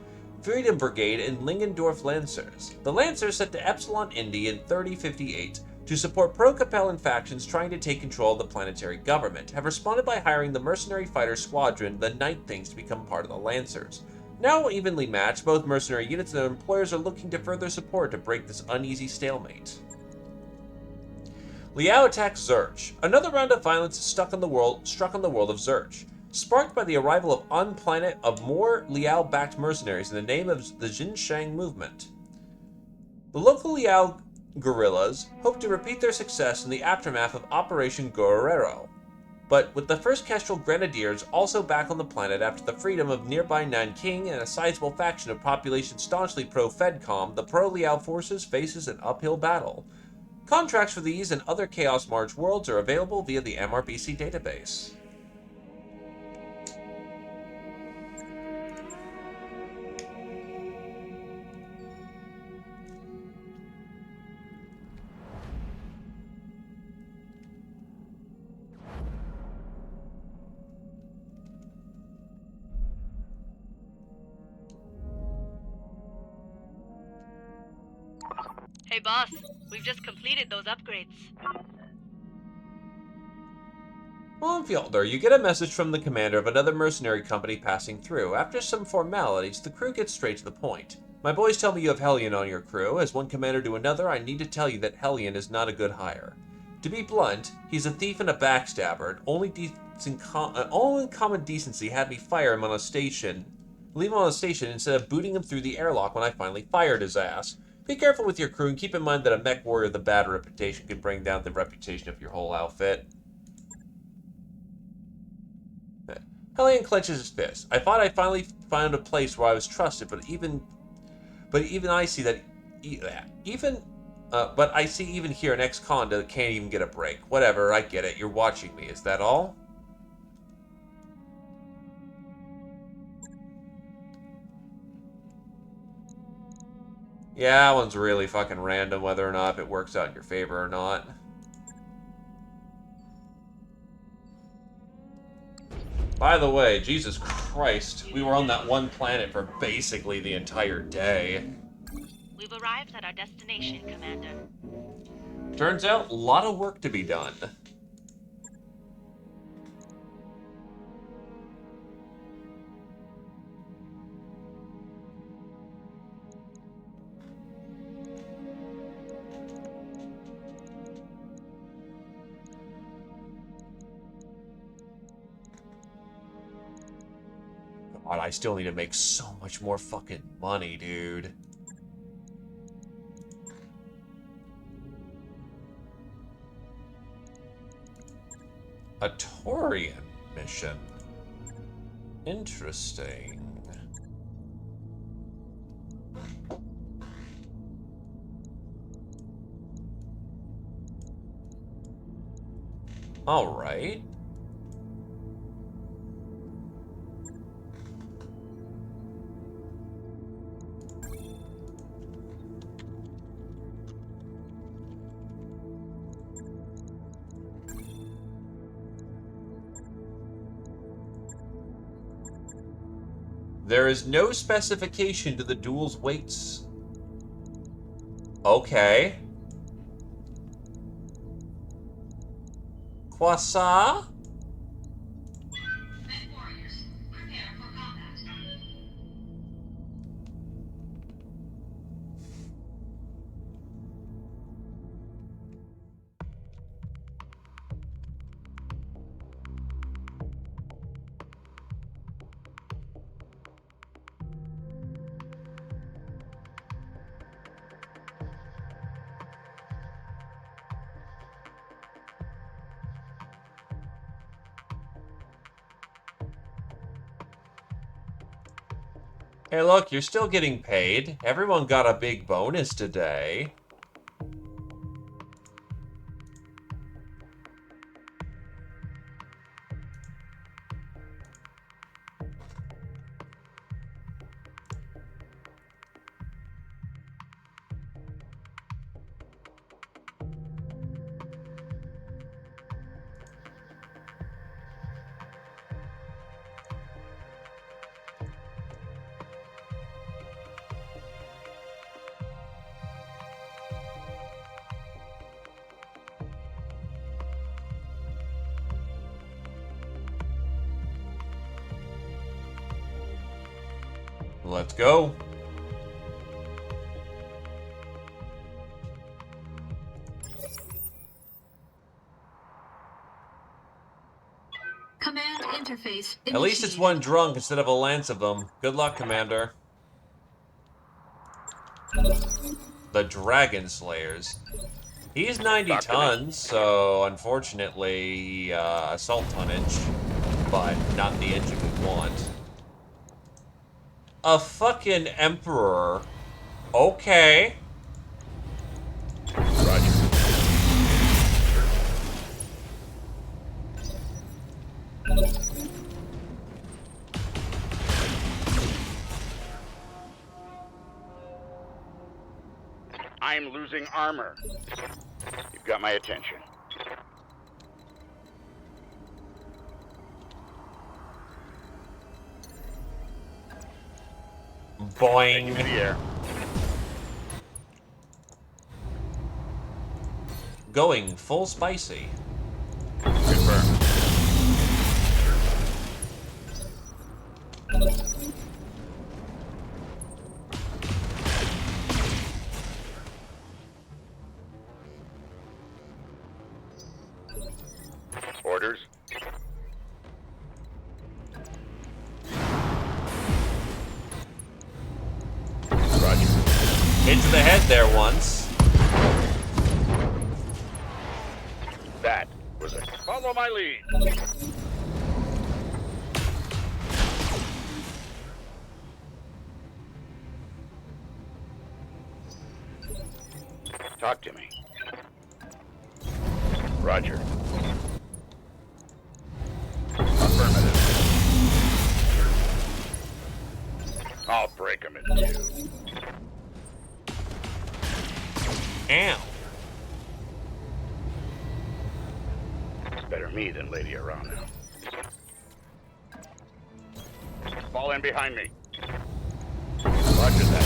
Freedom Brigade and Lingendorf Lancers. The Lancers set to Epsilon Indy in 3058 to support pro-Capellan factions trying to take control of the planetary government, have responded by hiring the mercenary fighter squadron, the Night Things, to become part of the Lancers. Now evenly matched, both mercenary units and their employers are looking to further support to break this uneasy stalemate. Liao attacks Zurch. Another round of violence is struck on the world of Zurch, sparked by the arrival of on planet of more Liao-backed mercenaries in the name of the Xinjiang movement. The local Liao guerrillas hope to repeat their success in the aftermath of Operation Guerrero, but with the 1st Kestrel Grenadiers also back on the planet after the freedom of nearby Nanking and a sizable faction of population staunchly pro-Fedcom, the pro-Liao forces faces an uphill battle. Contracts for these and other Chaos March worlds are available via the MRBC database. Hey boss, we've just completed those upgrades. On Fjordor, you get a message from the commander of another mercenary company passing through. After some formalities, the crew gets straight to the point. My boys tell me you have Hellion on your crew. As one commander to another, I need to tell you that Hellion is not a good hire. To be blunt, he's a thief and a backstabber, and only common decency had me fire him on a station. Leave him on a station instead of booting him through the airlock when I finally fired his ass. Be careful with your crew and keep in mind that a mech warrior with a bad reputation can bring down the reputation of your whole outfit. Hellion clenches his fist. I thought I finally found a place where I was trusted, but even I see that but I see even here an ex-conda can't even get a break. Whatever, I get it. You're watching me. Is that all? Yeah, that one's really fucking random whether or not it works out in your favor or not. By the way, Jesus Christ, we were on that one planet for basically the entire day. We've arrived at our destination, Commander. Turns out, a lot of work to be done. God, I still need to make so much more fucking money, dude. A Taurian mission. Interesting. All right. There is no specification to the duel's weights. Okay. Croissant? Men warriors, prepare for combat. Hey, look, you're still getting paid. Everyone got a big bonus today. Let's go. Command interface initiated. At least it's one drunk instead of a lance of them. Good luck, Commander. The Dragon Slayers. He's 90 tons, so unfortunately, assault tonnage, but not the engine we want. A fucking Emperor. Okay. Roger. I'm losing armor. You've got my attention. Boing. Taking to the air. Going full spicy. Confirmed. Orders. Roger. Hit to the head there once. That was a follow my lead. Talk to me. Roger. Affirmative. I'll break him in two. Ow. Better me than Lady Arana. Fall in behind me. Roger that.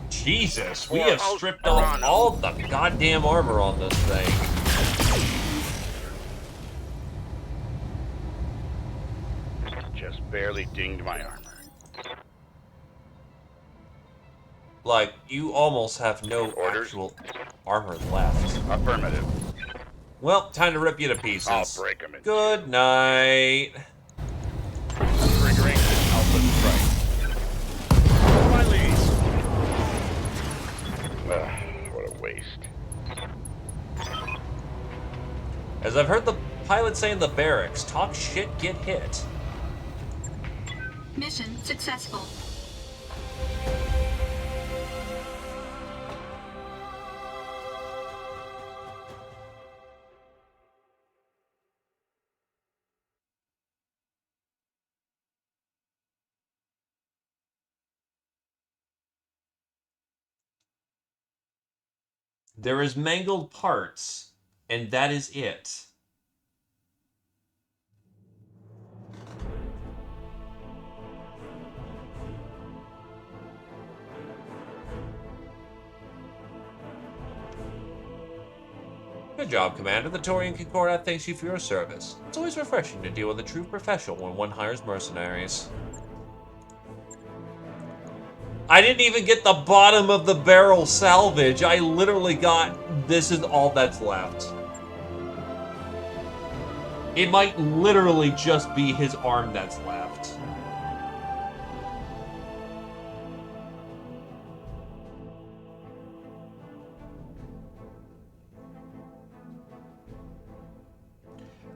Jesus, we have stripped off all the goddamn armor on this thing. Just barely dinged my armor. Like, you almost have no actual armor left. Affirmative. Well, time to rip you to pieces. I'll break 'em in Good night. Triggering Alpha Strike. Follow my lead. What a waste. As I've heard the pilot say in the barracks, talk shit, get hit. Mission successful. There is mangled parts, and that is it. Good job, Commander. The Torian Concordat thanks you for your service. It's always refreshing to deal with a true professional when one hires mercenaries. I didn't even get the bottom of the barrel salvage. I literally got... This is all that's left. It might literally just be his arm that's left.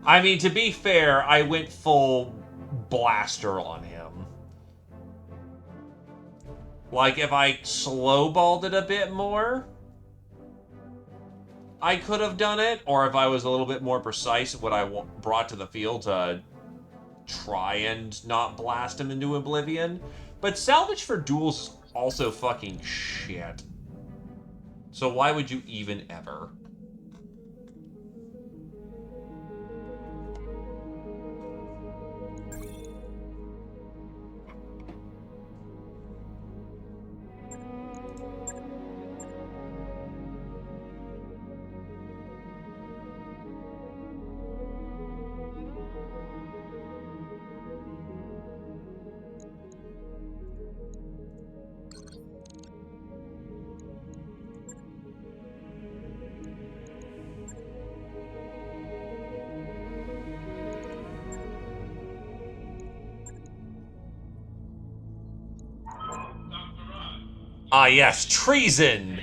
I mean, to be fair, I went full blaster on him. Like, if I slowballed it a bit more, I could have done it. Or if I was a little bit more precise what I brought to the field to try and not blast him into oblivion. But salvage for duels is also fucking shit. So why would you even ever? Ah, yes, treason!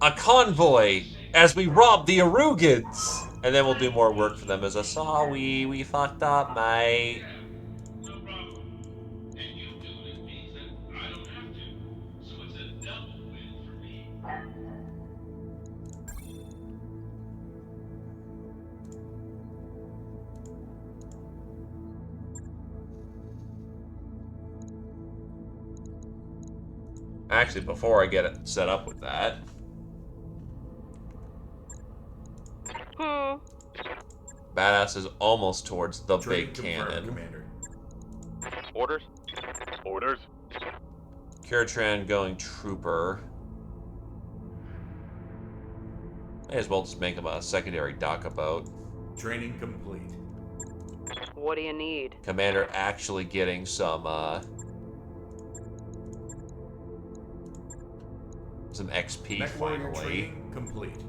A convoy as we rob the Arugans! And then we'll do more work for them as a sorry, we fucked up, mate. No problem. And you do it means that I don't have to. So it's a double win for me. Actually, before I get it set up with that... Badass is almost towards the big cannon. Commander. Orders? Orders? Kuratran going trooper. May as well just make him a secondary DACA boat. Training complete. What do you need? Commander actually getting some XP Mech warrior finally. training complete.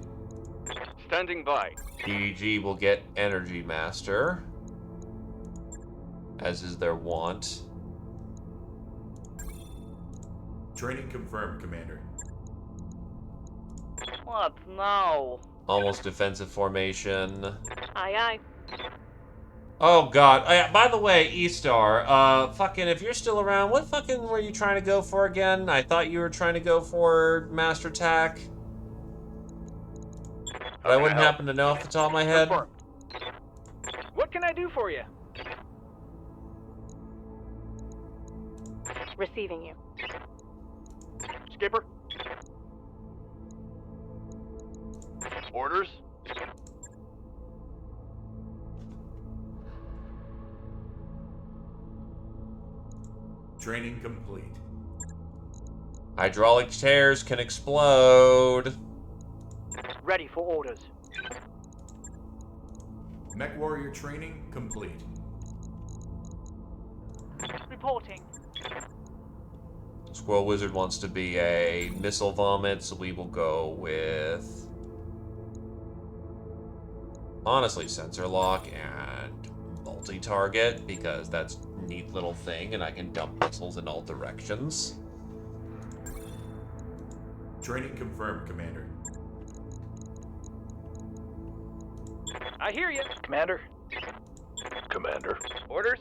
Standing by. DDG will get Energy Master, as is their want. Training confirmed, Commander. What? No. Almost defensive formation. Aye, aye. Oh god. By the way, E-Star, fucking, if you're still around, what fucking were you trying to go for again? I thought you were trying to go for Master Attack. But I wouldn't happen to know off the top of my head. Confirmed. What can I do for you? Receiving you. Skipper? Orders? Training complete. Hydraulic tears can explode. Ready for orders. Mech warrior training complete. Reporting. Squirrel Wizard wants to be a missile vomit, so we will go with... honestly, sensor lock and multi-target, because that's a neat little thing, and I can dump missiles in all directions. Training confirmed, Commander. I hear you. Commander? Commander. Orders?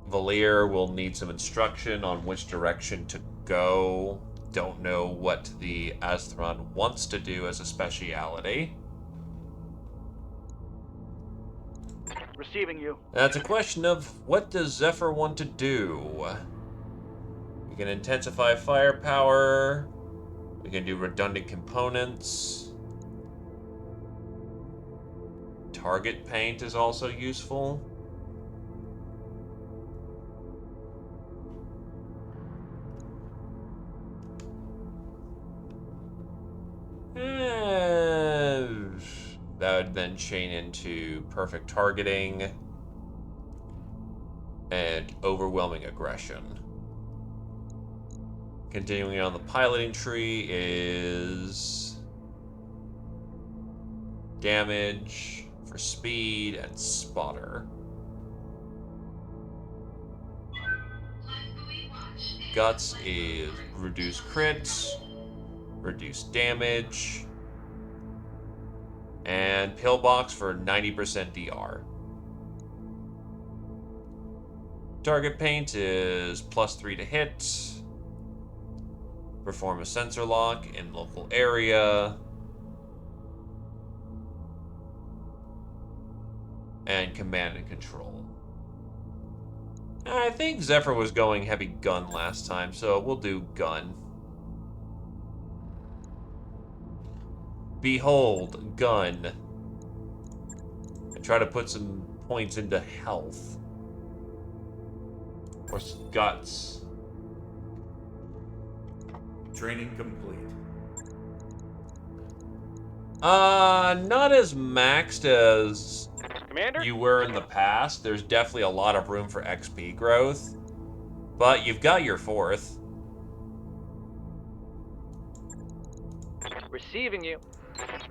Valier will need some instruction on which direction to go. Don't know what the Azthron wants to do as a speciality. Receiving you. That's a question of what does Zephyr want to do? We can intensify firepower. We can do redundant components. Target paint is also useful. That would then chain into perfect targeting and overwhelming aggression. Continuing on the piloting tree is damage for speed and spotter. Guts is reduce crits, reduce damage, and Pillbox for 90% DR. Target paint is +3 to hit. Perform a sensor lock in local area. And command and control. I think Zephyr was going heavy gun last time, so we'll do gun. Behold, gun. And try to put some points into health. Or guts. Training complete. Not as maxed as Commander? you were in the past. There's definitely a lot of room for XP growth. But you've got your 4th. Receiving you.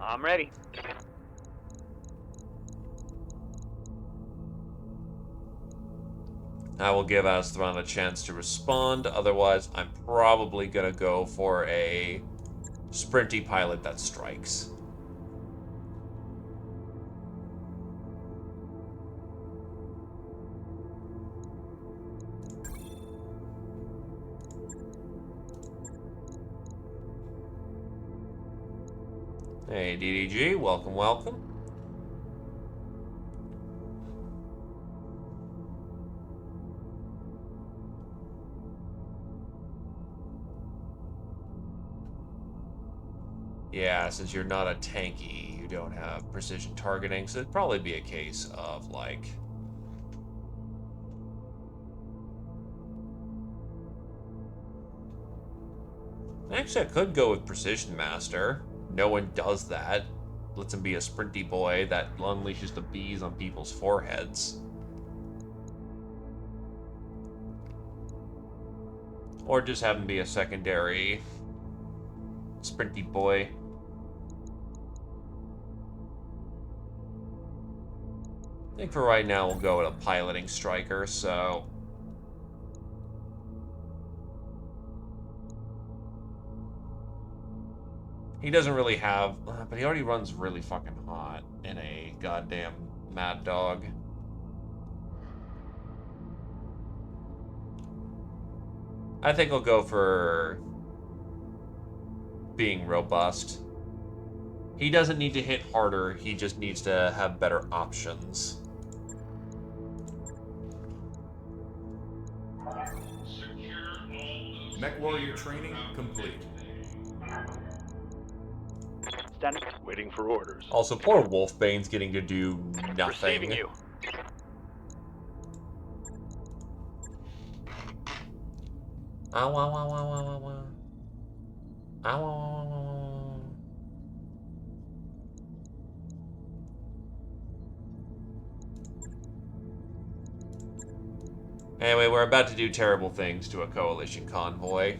I'm ready. I will give Asthron a chance to respond. Otherwise, I'm probably going to go for a sprinty pilot that strikes. Hey, DDG, welcome, welcome. Yeah, since you're not a tanky, you don't have precision targeting, so it'd probably be a case of, like... Actually, I could go with Precision Master. No one does that. Lets him be a sprinty boy that unleashes the bees on people's foreheads. Or just have him be a secondary sprinty boy. I think for right now we'll go with a piloting striker, so... He doesn't really have... But he already runs really fucking hot in a goddamn Mad Dog. I think I'll go for... being robust. He doesn't need to hit harder, he just needs to have better options. Mech Warrior training complete. Standing. Waiting for orders. Also, poor Wolfbane's getting to do nothing. Receiving you. Ow, ow, ow, ow, ow, ow, ow. Ow, ow, ow, ow, ow. Anyway, we're about to do terrible things to a coalition convoy.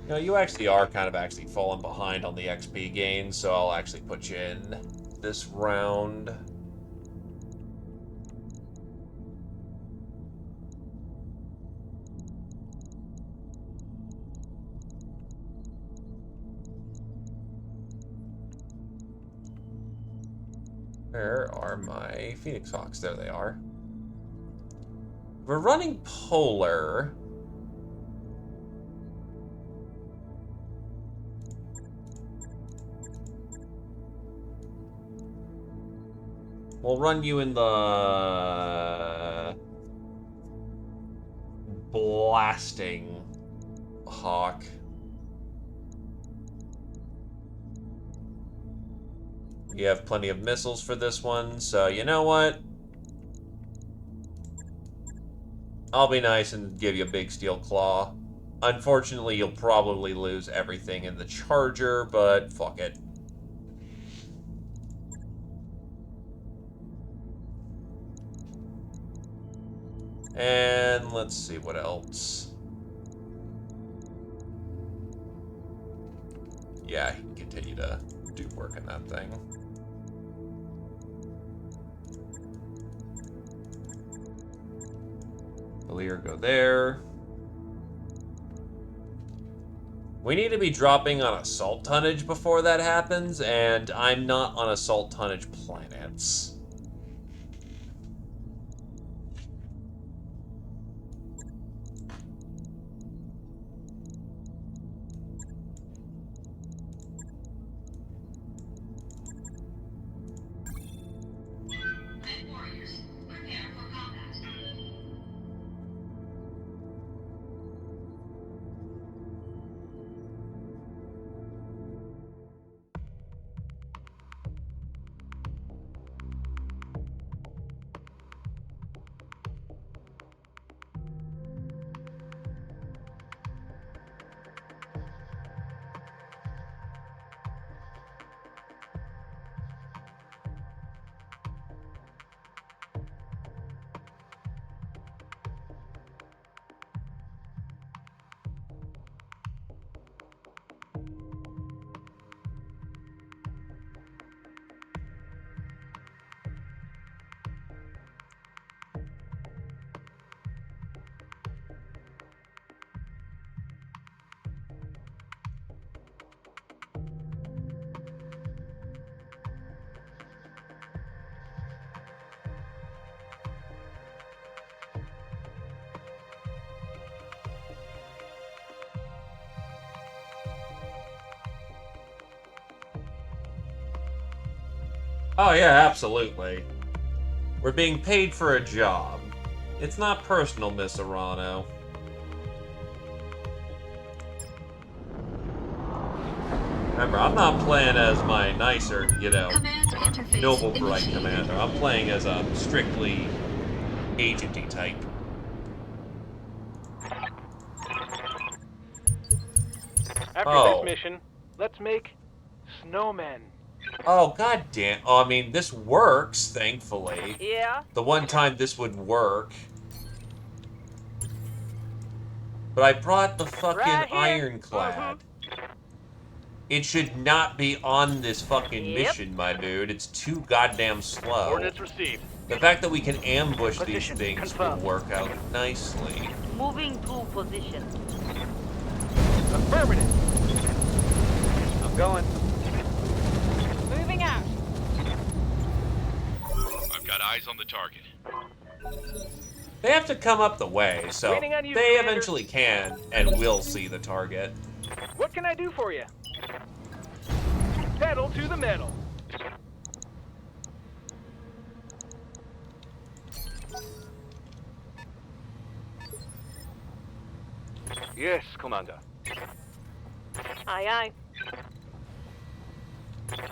You know, you actually are kind of falling behind on the XP gain, so I'll actually put you in this round. Where are my Phoenix Hawks? There they are. We're running Polar. We'll run you in the blasting Hawk. You have plenty of missiles for this one, so you know what? I'll be nice and give you a big steel claw. Unfortunately, you'll probably lose everything in the Charger, but fuck it. And let's see what else. Yeah, he can continue to do work in that thing. Valier, go there. We need to be dropping on assault tonnage before that happens, and I'm not on assault tonnage planets. Men warriors, prepare for combat. Oh yeah, absolutely. We're being paid for a job. It's not personal, Miss Arano. Remember, I'm not playing as my nicer, you know, Command interface noble bright initiated. commander. I'm playing as a strictly agenty type. After Oh. this mission, let's make snowmen. Oh, goddamn. Oh, I mean, this works, thankfully. Yeah? The one time this would work. But I brought the fucking Right here. ironclad. It should not be on this fucking Yep. mission, my dude. It's too goddamn slow. Coordinates received. The fact that we can ambush Position these things confirmed. will work out nicely. Moving to position. Affirmative. I'm going. Moving out. I've got eyes on the target. They have to come up the way, so Waiting on you, they Commander. eventually can and will see the target. What can I do for you? Pedal to the metal. Yes, Commander. Aye, aye.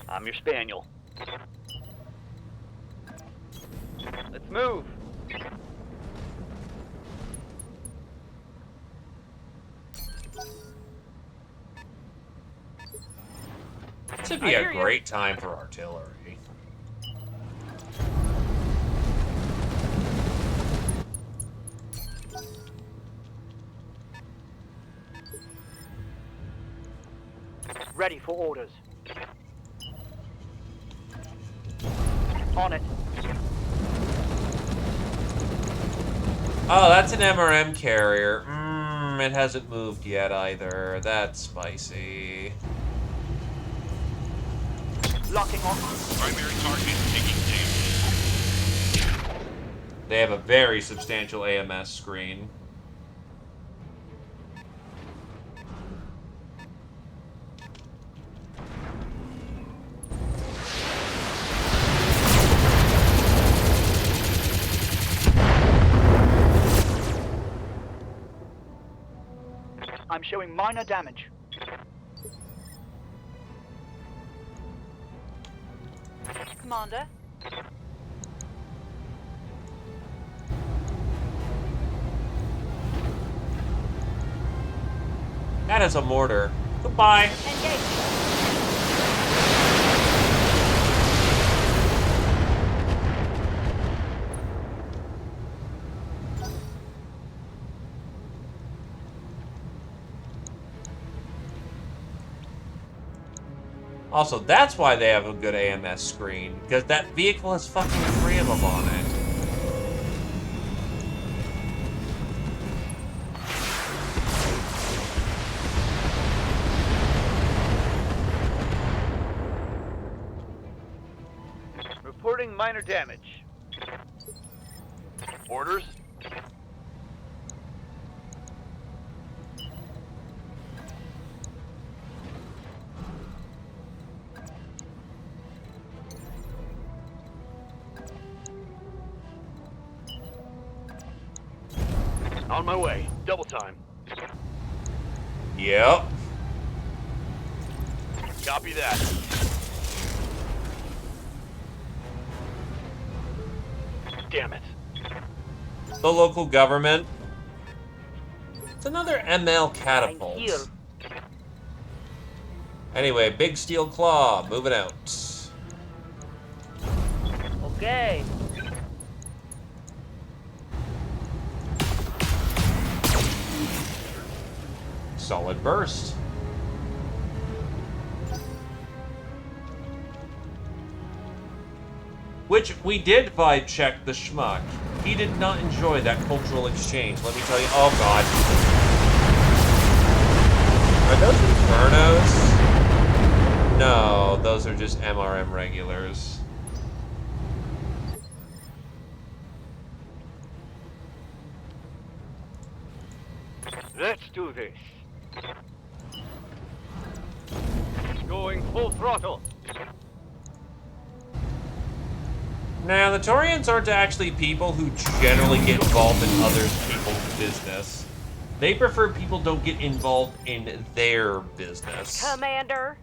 I'm your spaniel. Let's move. This would I be hear a ya. great time for artillery. Ready for orders. On it. Oh, that's an MRM carrier. It hasn't moved yet either. That's spicy. Locking on. Primary target taking damage. They have a very substantial AMS screen. I'm showing minor damage. Commander. That is a mortar. Goodbye. Engage. Also, that's why they have a good AMS screen, because that vehicle has fucking 3 of them on it. minor damage. Orders? On my way. Double time. Yep. Copy that. Damn it. The local government. It's another ML catapult. here. Anyway, big steel claw, moving out. Okay. Solid burst. Which we did vibe check the schmuck. He did not enjoy that cultural exchange, let me tell you. Oh god. Are those Infernos? No, those are just MRM regulars. Let's do this. Going full throttle. Now, the Taurians aren't actually people who generally get involved in other people's business. They prefer people don't get involved in their business. Commander.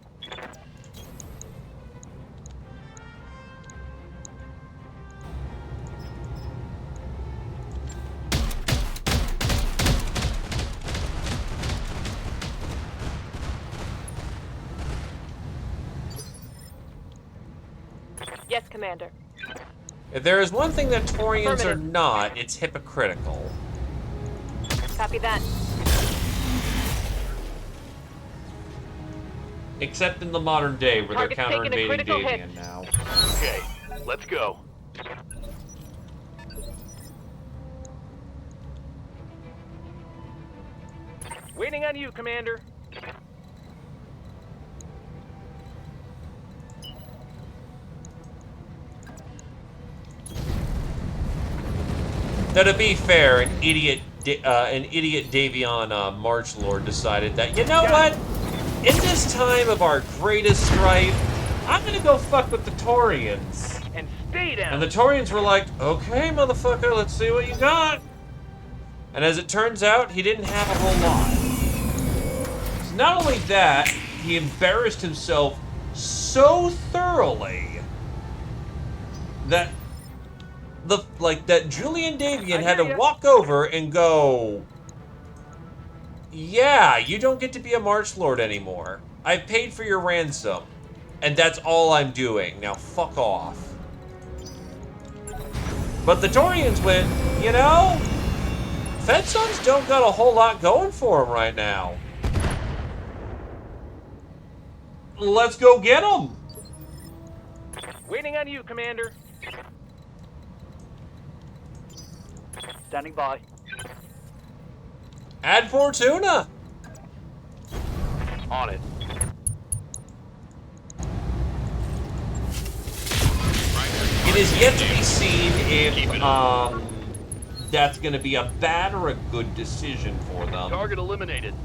Yes, Commander. If there is one thing that Taurians are not, it's hypocritical. Copy that. Except in the modern day, where Target's they're taking a counter-invading critical Davian hit. now. Okay, let's go. Waiting on you, Commander. Now, to be fair, an idiot Davion March Lord decided that, you know what? In this time of our greatest strife, I'm gonna go fuck with the Taurians. And stay down. And the Taurians were like, okay, motherfucker, let's see what you got. And as it turns out, he didn't have a whole lot. So not only that, he embarrassed himself so thoroughly that that Julian Davian had to walk over and go, yeah, you don't get to be a March Lord anymore. I've paid for your ransom. And that's all I'm doing. Now fuck off. But the Taurians went, you know, Fedsons don't got a whole lot going for them right now. Let's go get them. Waiting on you, Commander. Standing by. Ad Fortuna. On it. It is yet to be seen if that's going to be a bad or a good decision for them. Target eliminated.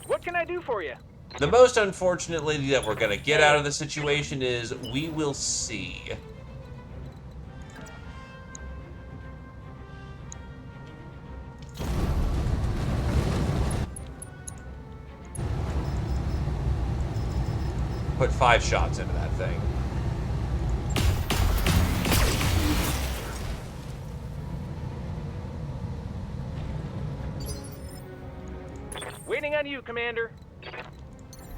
What can I do for you? The most unfortunately that we're going to get out of the situation is we will see. Put 5 shots into that thing. Waiting on you, Commander.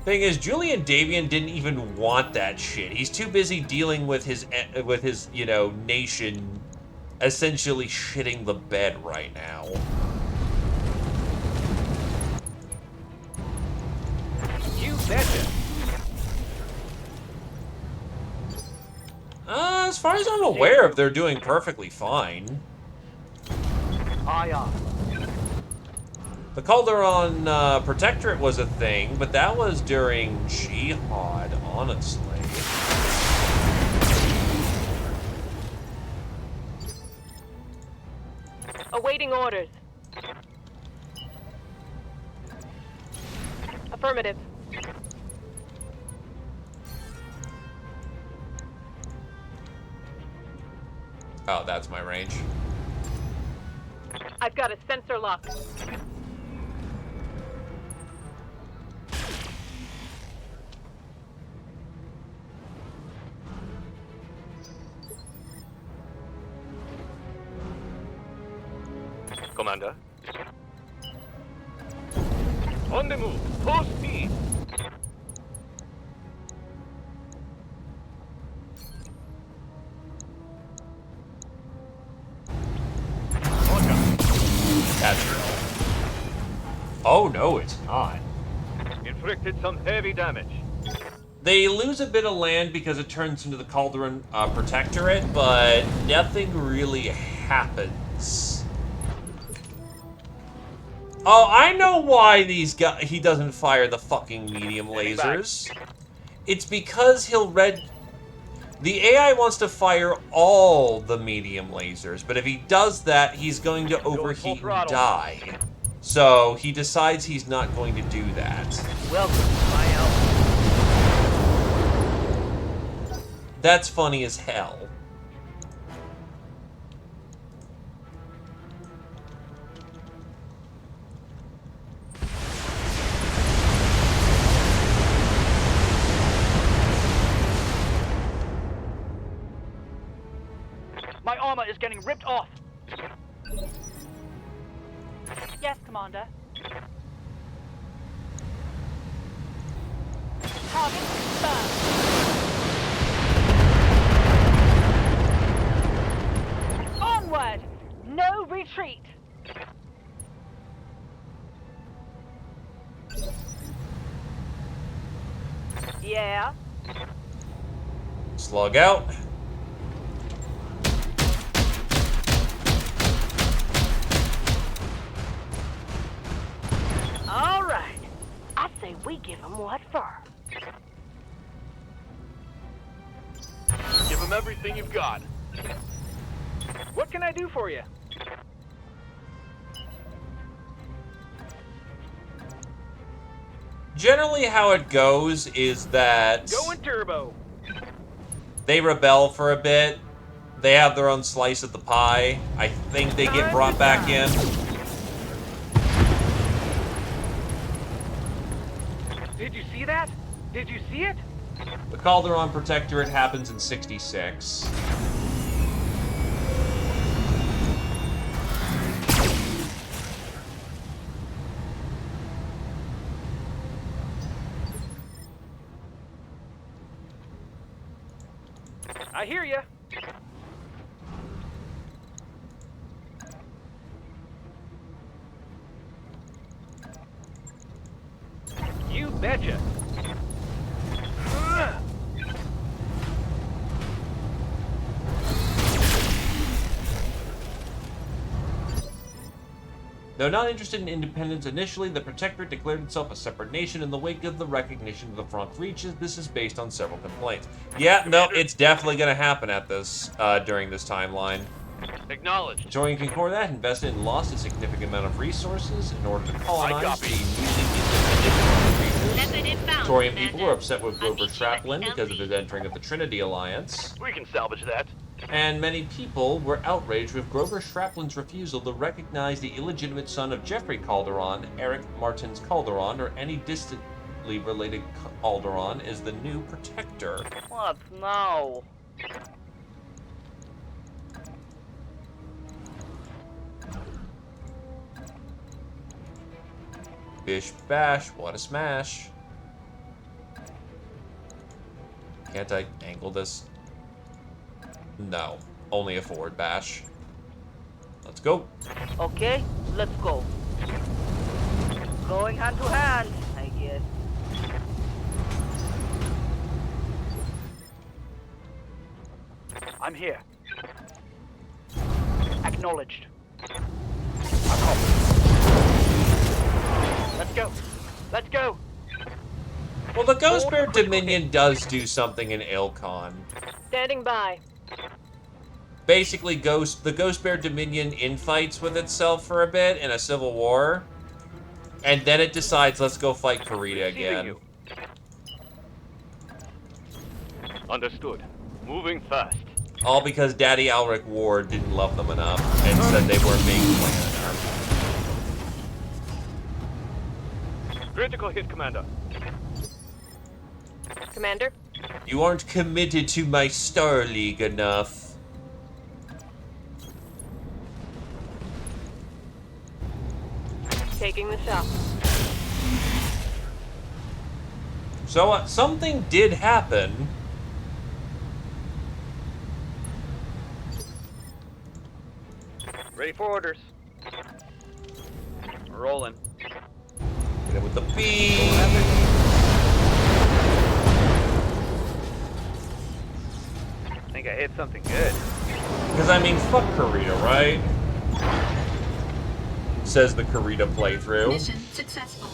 Thing is, Julian Davian didn't even want that shit. He's too busy dealing with his, you know, nation essentially shitting the bed right now. You betcha. As far as I'm aware of, they're doing perfectly fine. Aye, aye. The Calderon Protectorate was a thing, but that was during Jihad, honestly. Awaiting orders. Affirmative. Oh, that's my range. I've got a sensor lock. Commander. On the move. Full speed. That's real. Oh, no, it's not. Inflicted some heavy damage. They lose a bit of land because it turns into the Calderon Protectorate, but nothing really happens. Oh, I know why he doesn't fire the fucking medium lasers. It's because the AI wants to fire all the medium lasers, but if he does that, he's going to overheat and die. So he decides he's not going to do that. Welcome to my house. That's funny as hell. My armor is getting ripped off. Yes, Commander. Target confirmed. Onward! No retreat! Yeah? Slug out. All right. I say we give them what for. Give him everything you've got. What can I do for you? Generally how it goes is that Going turbo. they rebel for a bit. They have their own slice of the pie. I think they get brought back in. Did you see that? Did you see it? The Calderon Protectorate happens in 66. I hear you. You betcha. Though not interested in independence initially, the Protectorate declared itself a separate nation in the wake of the recognition of the front reaches. This is based on several complaints. Yeah, no, it's definitely going to happen at this during this timeline. Acknowledged. Joining Concordat invested and lost a significant amount of resources in order to colonize the newly independent regions. Torian people were upset with Grover Straplin because of his entering of the Trinity Alliance. We can salvage that. And many people were outraged with Grover Straplin's refusal to recognize the illegitimate son of Jeffrey Calderon, Eric Martins Calderon, or any distantly related Calderon as the new protector. What now? Bish bash, what a smash. Can't I angle this? No, only a forward bash. Let's go. Okay, let's go. Going hand to hand, I guess. I'm here. Acknowledged. I copy. Let's go. Well, the Ghost Bear Dominion does do something in Ilcon. Standing by. Basically, the Ghost Bear Dominion infights with itself for a bit in a civil war, and then it decides, let's go fight Karita again. You. Understood. Moving fast. All because Daddy Alric Ward didn't love them enough and said they weren't being planned enough. Critical hit, Commander. Commander? You aren't committed to my Star League enough. Taking the shot. So, something did happen. Ready for orders. We're rolling. Hit it with the beam. I think I hit something good. Because, I mean, fuck Karita, right? Says the Karita playthrough. Mission successful.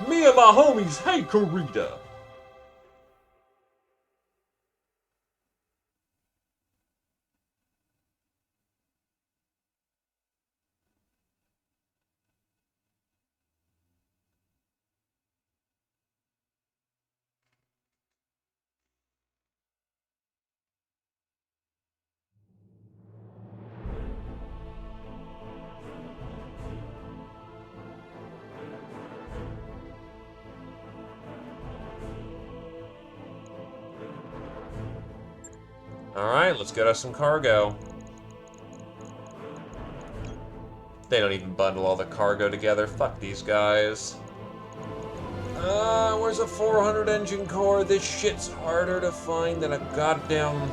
Me and my homies hate Karita. Alright, let's get us some cargo. They don't even bundle all the cargo together. Fuck these guys. Where's a 400 engine core? This shit's harder to find than a goddamn...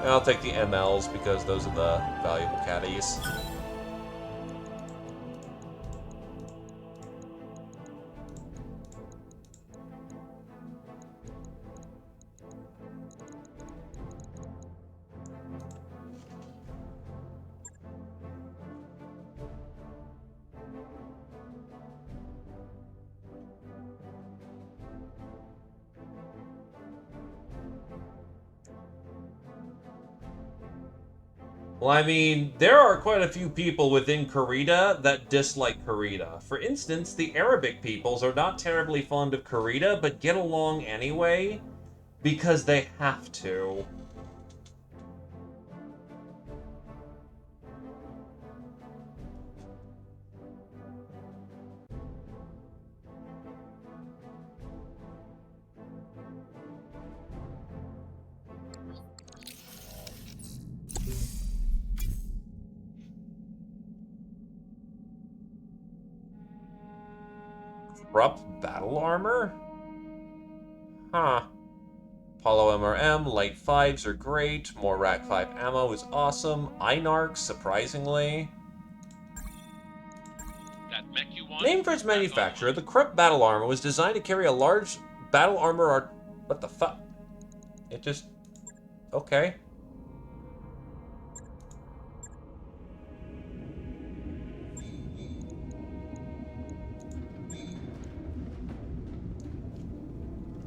I'll take the MLs because those are the valuable caddies. Well, I mean, there are quite a few people within Karita that dislike Karita. For instance, the Arabic peoples are not terribly fond of Karita, but get along anyway, because they have to. Corrupt battle armor? Huh. Apollo MRM, light 5s are great, more Rack 5 ammo is awesome, Einarchs, surprisingly. That mech you want? Named for its manufacturer, the Corrupt battle armor was designed to carry a large battle armor what the fuck? It just... okay.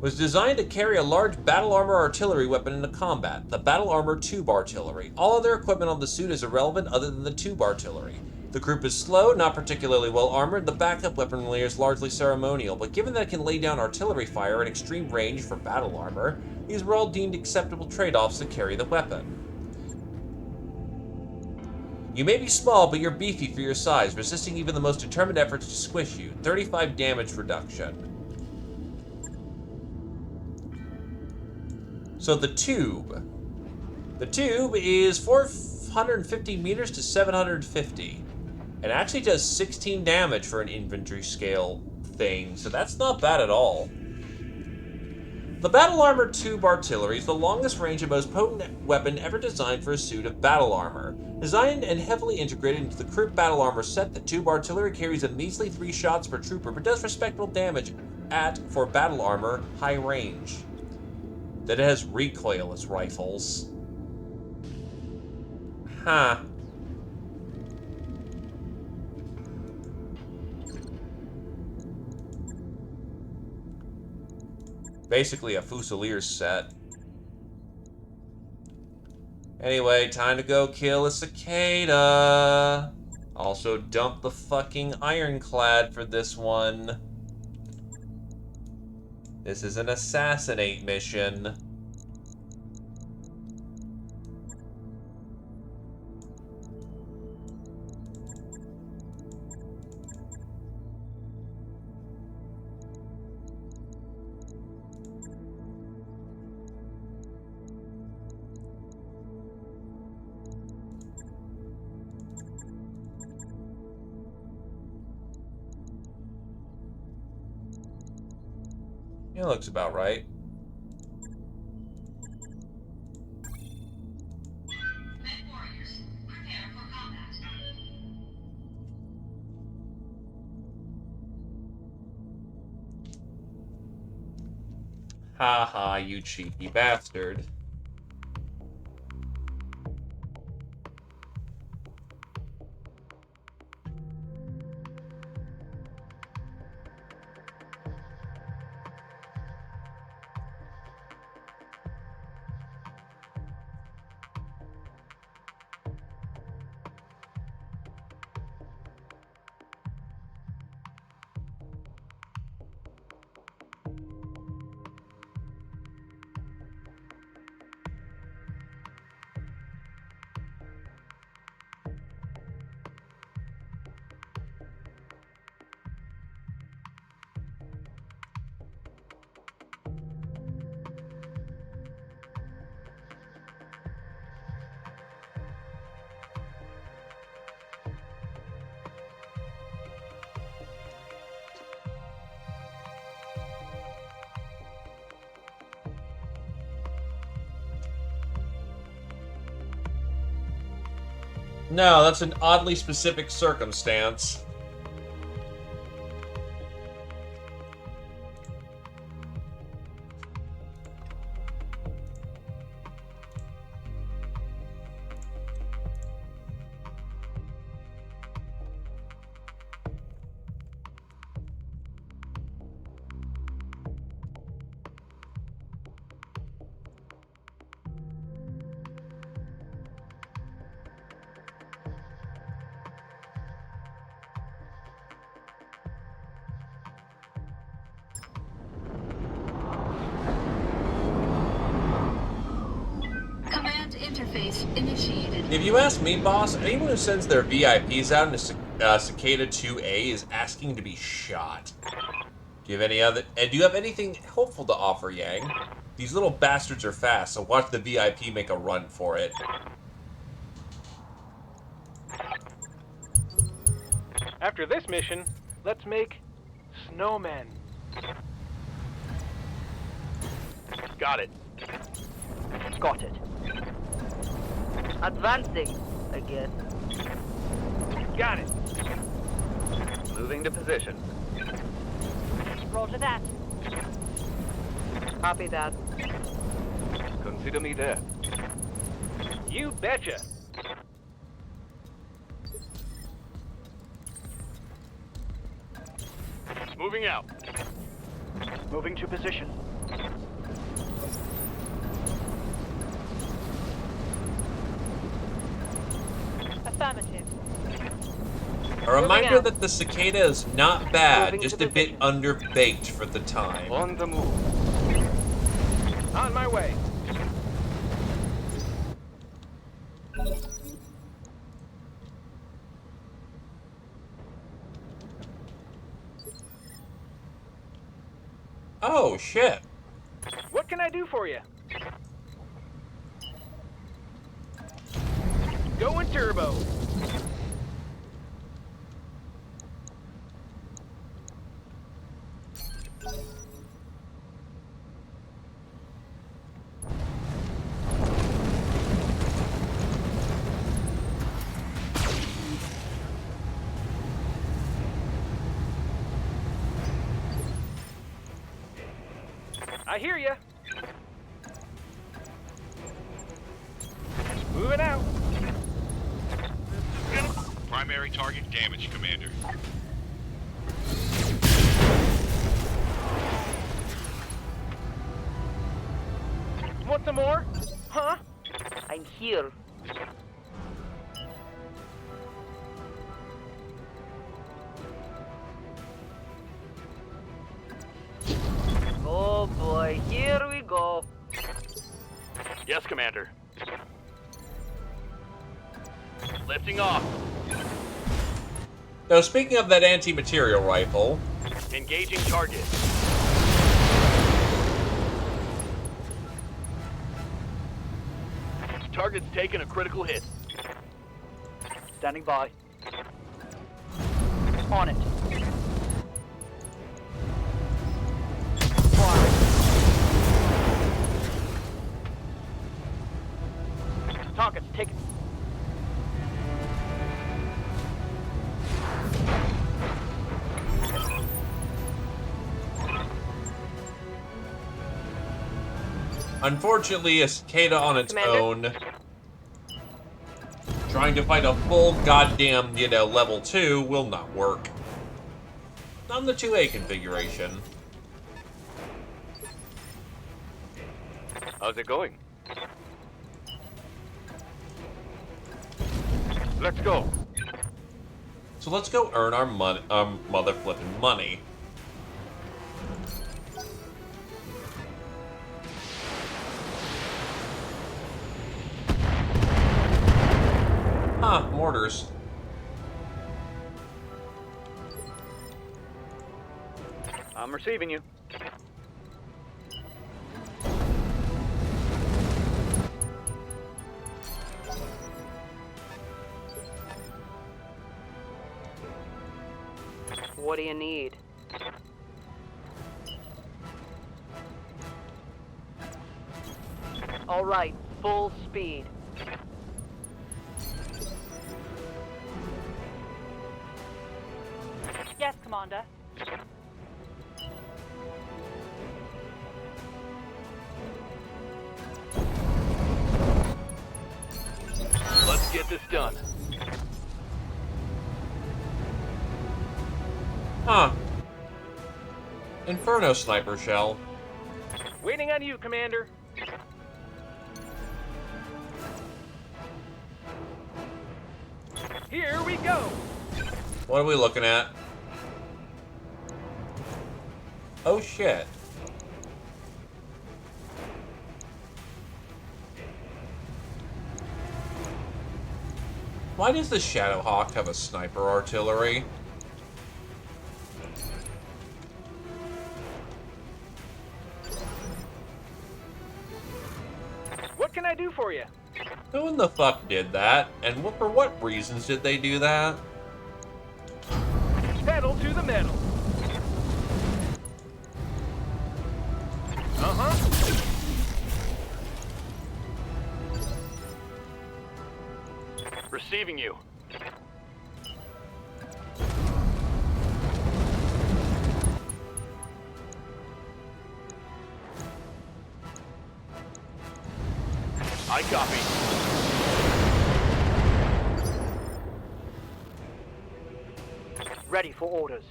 Was designed to carry a large battle armor artillery weapon into combat, the battle armor tube artillery. All other equipment on the suit is irrelevant other than the tube artillery. The group is slow, not particularly well armored, the backup weaponry is largely ceremonial, but given that it can lay down artillery fire at extreme range for battle armor, these were all deemed acceptable trade-offs to carry the weapon. You may be small, but you're beefy for your size, resisting even the most determined efforts to squish you. 35 damage reduction. So the tube. The tube is 450 meters to 750. It actually does 16 damage for an infantry scale thing, so that's not bad at all. The battle armor tube artillery is the longest range and most potent weapon ever designed for a suit of battle armor. Designed and heavily integrated into the Krupp battle armor set, the tube artillery carries a measly 3 shots per trooper, but does respectable damage at, for battle armor, high range. That it has recoilless rifles. Huh. Basically a Fusilier set. Anyway, time to go kill a cicada. Also, dump the fucking ironclad for this one. This is an assassinate mission. It looks about right. Men warriors, prepare for combat. Ha ha, you cheeky bastard. No, that's an oddly specific circumstance. Command interface initiated. If you ask me, boss, anyone who sends their VIPs out into Cicada 2A is asking to be shot. Do you have any other? And do you have anything hopeful to offer, Yang? These little bastards are fast, so watch the VIP make a run for it. After this mission, let's make snowmen. Got it. Got it. Advancing, I guess. Got it. Moving to position. Roger that. Copy that. Consider me there. You betcha. Moving out. Moving to position. Affirmative. A reminder out. that the Cicada is not bad, Moving just to a bit underbaked for the time. On the move. On my way. Oh, shit. What can I do for you? Going turbo. I hear ya. Moving out. Primary target damage, Commander. some more? Huh? I'm here. Oh boy, here we go. Yes, Commander. Lifting off. Now, speaking of that anti-material rifle, Engaging target. Target's taken a critical hit. Standing by. On it. Fire. Target's taken. unfortunately, a cicada on its Commander? own, trying to fight a full goddamn, level 2 will not work. On the 2A configuration. How's it going? Let's go. So let's go earn our mother flipping money. Huh, mortars. I'm receiving you. What do you need? All right, full speed. Yes, Commander. Let's get this done. Huh. Inferno sniper shell. Waiting on you, Commander. Here we go. What are we looking at? Oh shit. Why does the Shadowhawk have a sniper artillery? What can I do for you? Who in the fuck did that? And for what reasons did they do that? Pedal to the metal. Uh-huh. Receiving you. I copy. Ready for orders.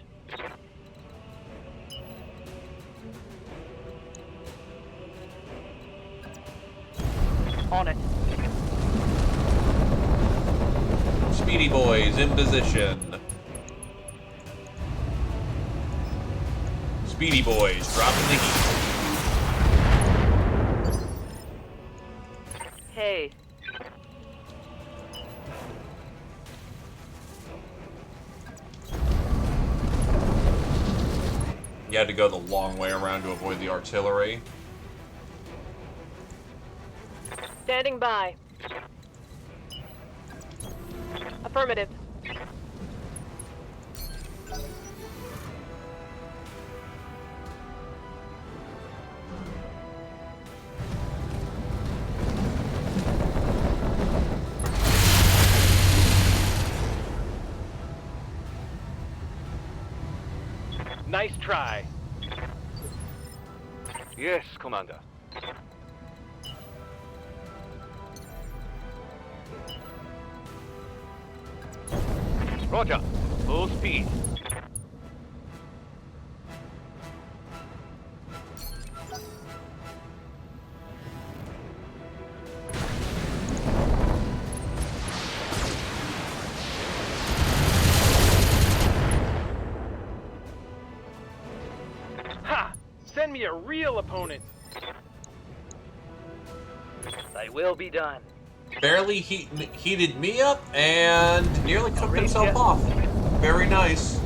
On it. Speedy boys in position. Speedy boys dropping the heat. Hey, You had to go the long way around to avoid the artillery. standing by. Affirmative. Nice try. Yes, Commander. Roger. Full speed. me a real opponent. I will be done. Barely heated me up and nearly cooked Arrange himself it. off. Very nice.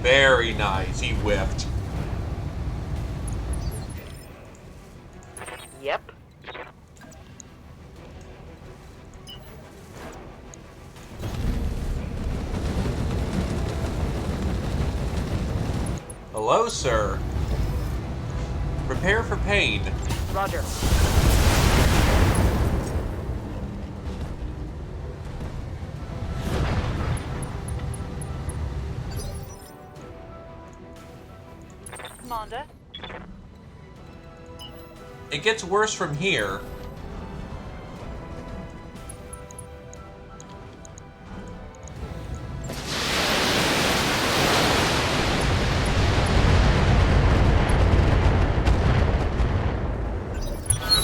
Very nice. He whiffed. Yep. Hello, sir. Prepare for pain. Roger. Commander. It gets worse from here.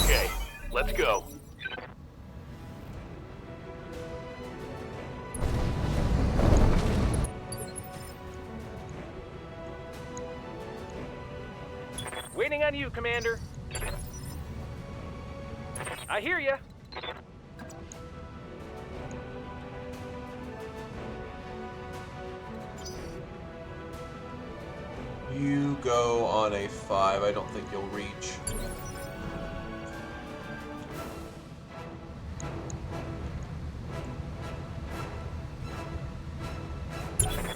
Okay, let's go. Waiting on you, Commander. I hear ya. You go on a 5. I don't think you'll reach.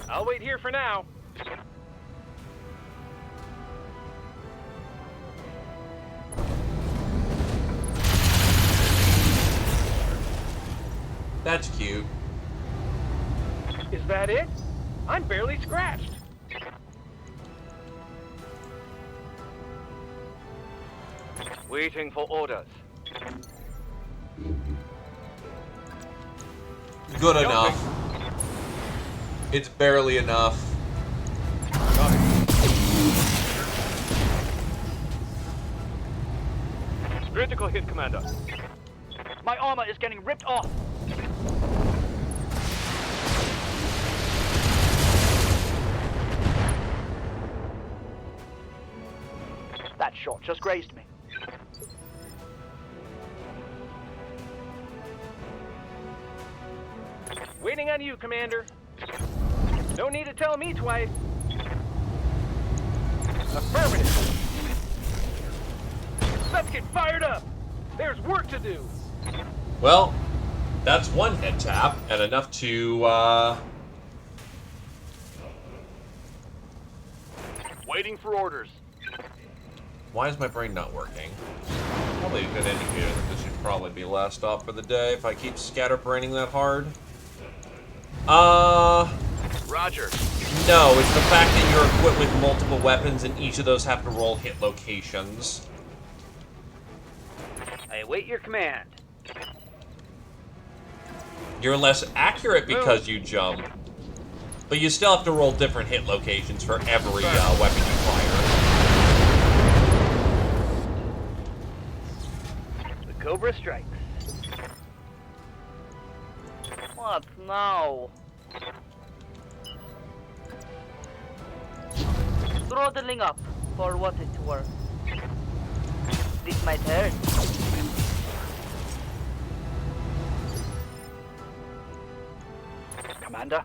I'll wait here for now. That's cute. Is that it? I'm barely scratched. Waiting for orders. Good enough. It's barely enough. Critical hit, Commander. My armor is getting ripped off. That shot just grazed me. Waiting on you, Commander. No need to tell me twice. Affirmative. Let's get fired up. There's work to do. Well, that's one head tap, and enough to, Waiting for orders. Why is my brain not working? Probably a good indicator that this should probably be last stop for the day if I keep scatterbraining that hard. Roger. No, it's the fact that you're equipped with multiple weapons and each of those have to roll hit locations. I await your command. You're less accurate because you jump, but you still have to roll different hit locations for every weapon you fire. The Cobra strikes. What now? Throttling up, for what it's worth. This might hurt. Commander?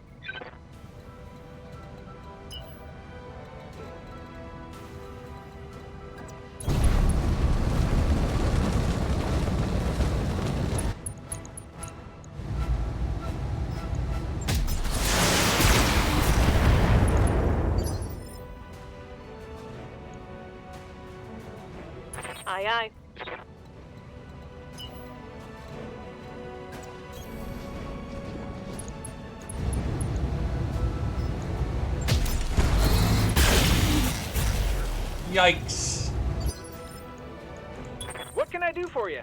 Aye, aye. Yikes. What can I do for you?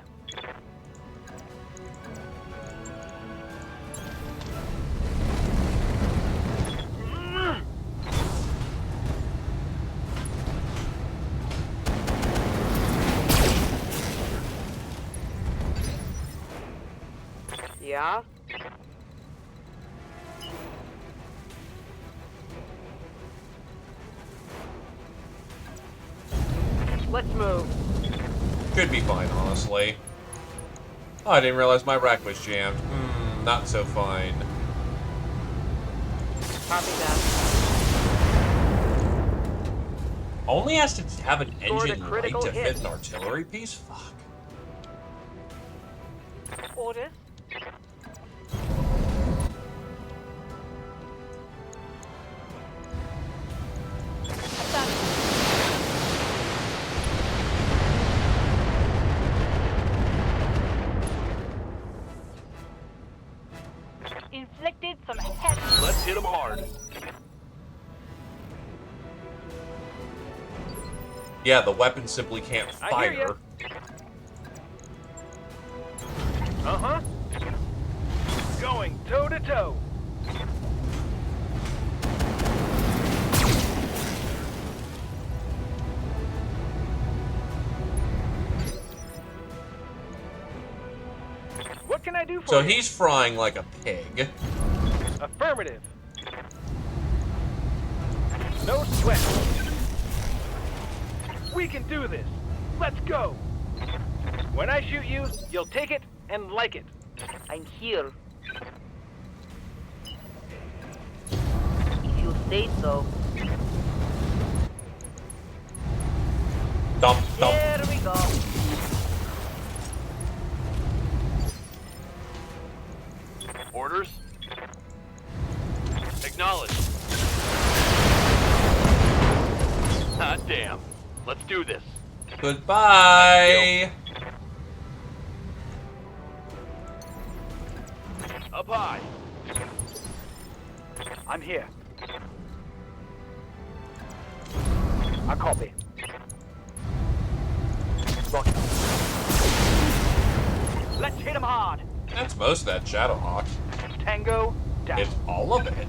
Yeah? Let's move. Should be fine, honestly. Oh, I didn't realize my rack was jammed. Not so fine. Copy that. Only has to have an Scored a engine light critical to hit. fit an artillery piece? Fuck. Orders. Inflicted some heavy. Let's hit them hard. Yeah, the weapon simply can't I hear ya. fire. Uh-huh. Going toe to toe. What can I do for So you? he's frying like a pig. Affirmative. No sweat. We can do this. Let's go. When I shoot you, you'll take it and like it. I'm here. If you say so. Dump, dump. There we go. Orders. Acknowledged. Ah, damn. Let's do this. Goodbye. Up high. I'm here. I copy. Rocket. Let's hit him hard. That's most of that Shadowhawk. Tango down. It's all of it.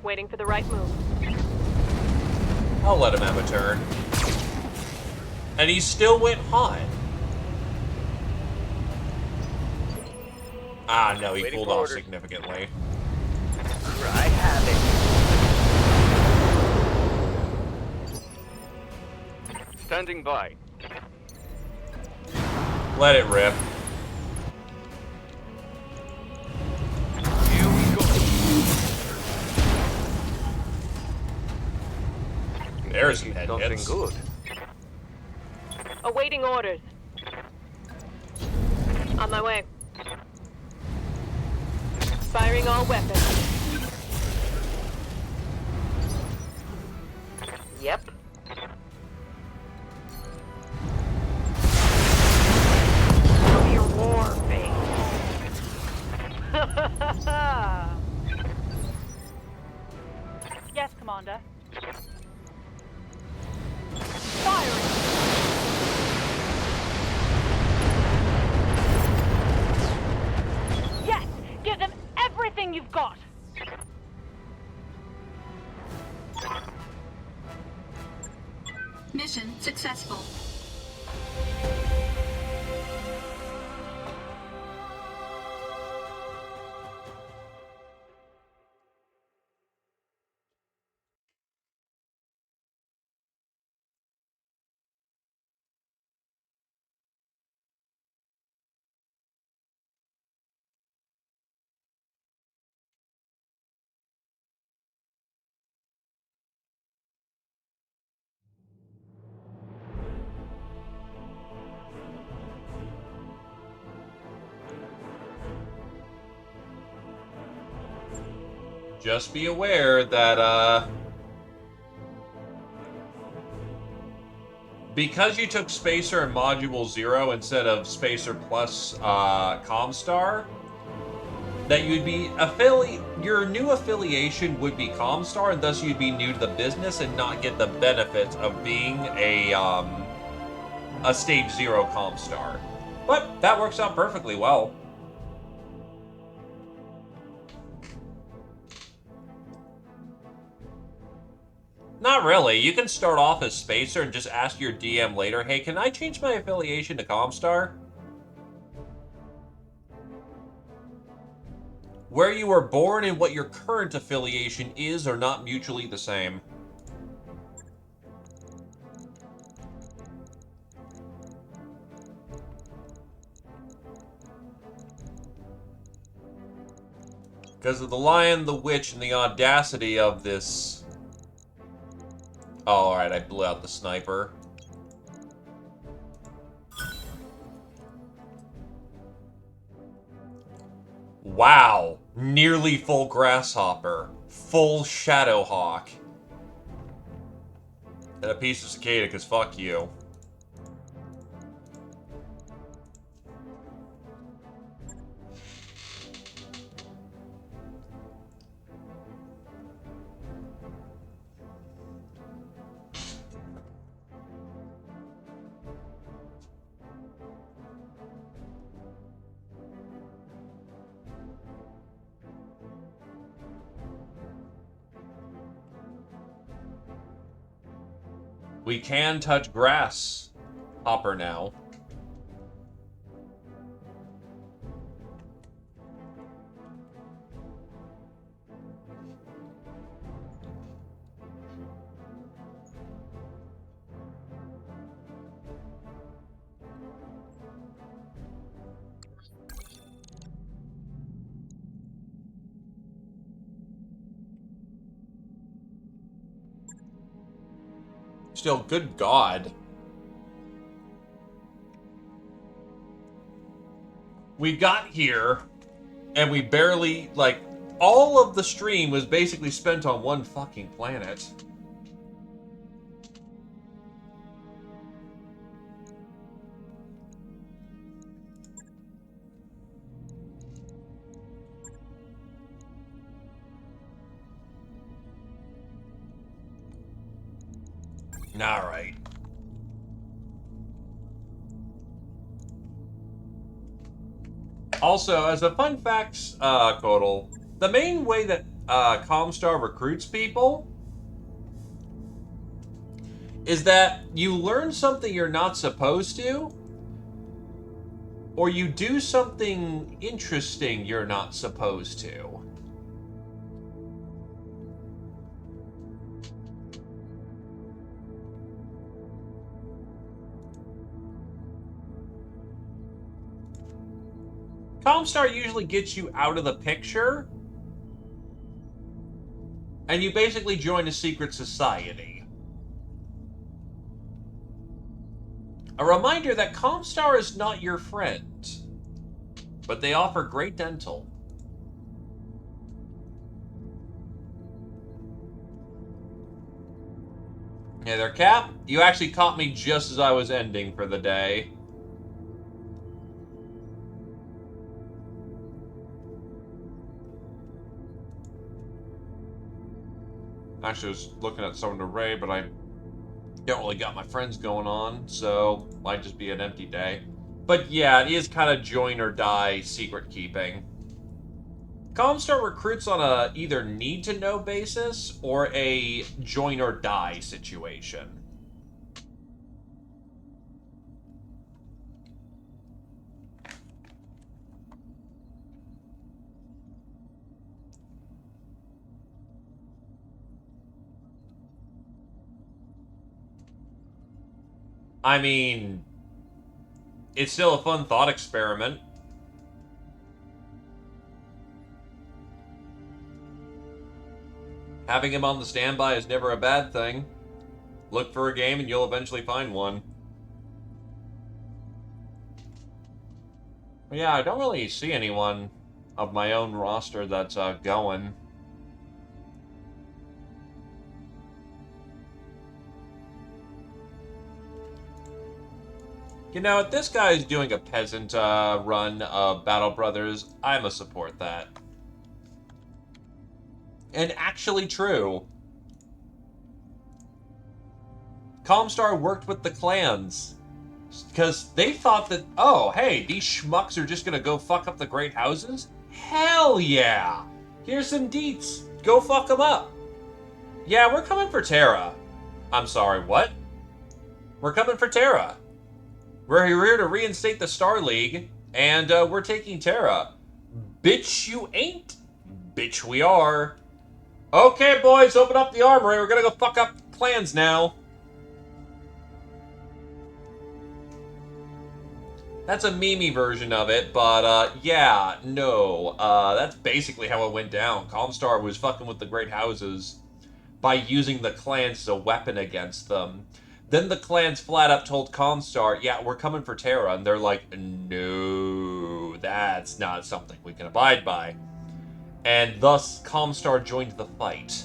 Waiting for the right move. I'll let him have a turn. And he still went hot. Ah, no, he Waiting cooled for off orders. significantly. Cry havoc. Standing by. Let it rip. Here we go. There's some head Something hits. good. Awaiting orders. On my way. Firing all weapons. Yep. Show me your war face. Yes, Commander. Firing. Yes! Give them everything you've got! Mission successful. Just be aware that, because you took Spacer and Module 0 instead of Spacer plus Comstar, that you'd be your new affiliation would be Comstar, and thus you'd be new to the business and not get the benefits of being a Stage 0 Comstar. But that works out perfectly well. Not really. You can start off as Spacer and just ask your DM later, hey, can I change my affiliation to Comstar? Where you were born and what your current affiliation is are not mutually the same. Because of the Lion, the Witch, and the audacity of this... Oh, alright, I blew out the sniper. Wow. Nearly full Grasshopper. Full Shadowhawk. And a piece of Cicada, because fuck you. We can touch Grasshopper now. Still, good God. We got here, and we barely, like, all of the stream was basically spent on one fucking planet. Alright. Also, as a fun fact, Kodal, the main way that Comstar recruits people is that you learn something you're not supposed to, or you do something interesting you're not supposed to. Comstar usually gets you out of the picture, and you basically join a secret society. A reminder that Comstar is not your friend, but they offer great dental. Hey there, Cap. You actually caught me just as I was ending for the day. Actually, I was looking at some array, but I don't really got my friends going on, so might just be an empty day. But yeah, it is kind of join or die secret keeping. Comstar recruits on a either need to know basis or a join or die situation. I mean, it's still a fun thought experiment. Having him on the standby is never a bad thing. Look for a game and you'll eventually find one. But yeah, I don't really see anyone of my own roster that's going. You know, if this guy is doing a peasant run of Battle Brothers, I'ma support that. And actually true. Comstar worked with the clans. Because they thought that, oh, hey, these schmucks are just gonna go fuck up the great houses? Hell yeah! Here's some deets. Go fuck them up. Yeah, we're coming for Terra. I'm sorry, what? We're coming for Terra. We're here to reinstate the Star League, and we're taking Terra. Bitch, you ain't. Bitch, we are. Okay, boys, open up the armory. We're gonna go fuck up plans now. That's a meme version of it, but, yeah, no. That's basically how it went down. Comstar was fucking with the Great Houses by using the clans as a weapon against them. Then the clans flat up told Comstar, yeah, we're coming for Terra, and they're like, no, that's not something we can abide by. And thus, Comstar joined the fight.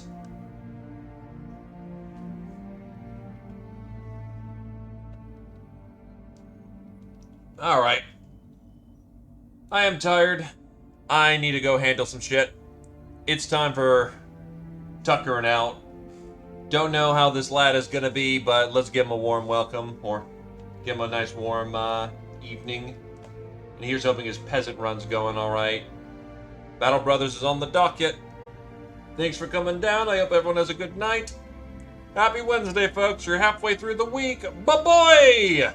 Alright. I am tired. I need to go handle some shit. It's time for tuckering out. Don't know how this lad is gonna be, but let's give him a warm welcome, or give him a nice warm evening. And here's hoping his peasant run's going alright. Battle Brothers is on the docket. Thanks for coming down. I hope everyone has a good night. Happy Wednesday, folks. You're halfway through the week. Bye-bye!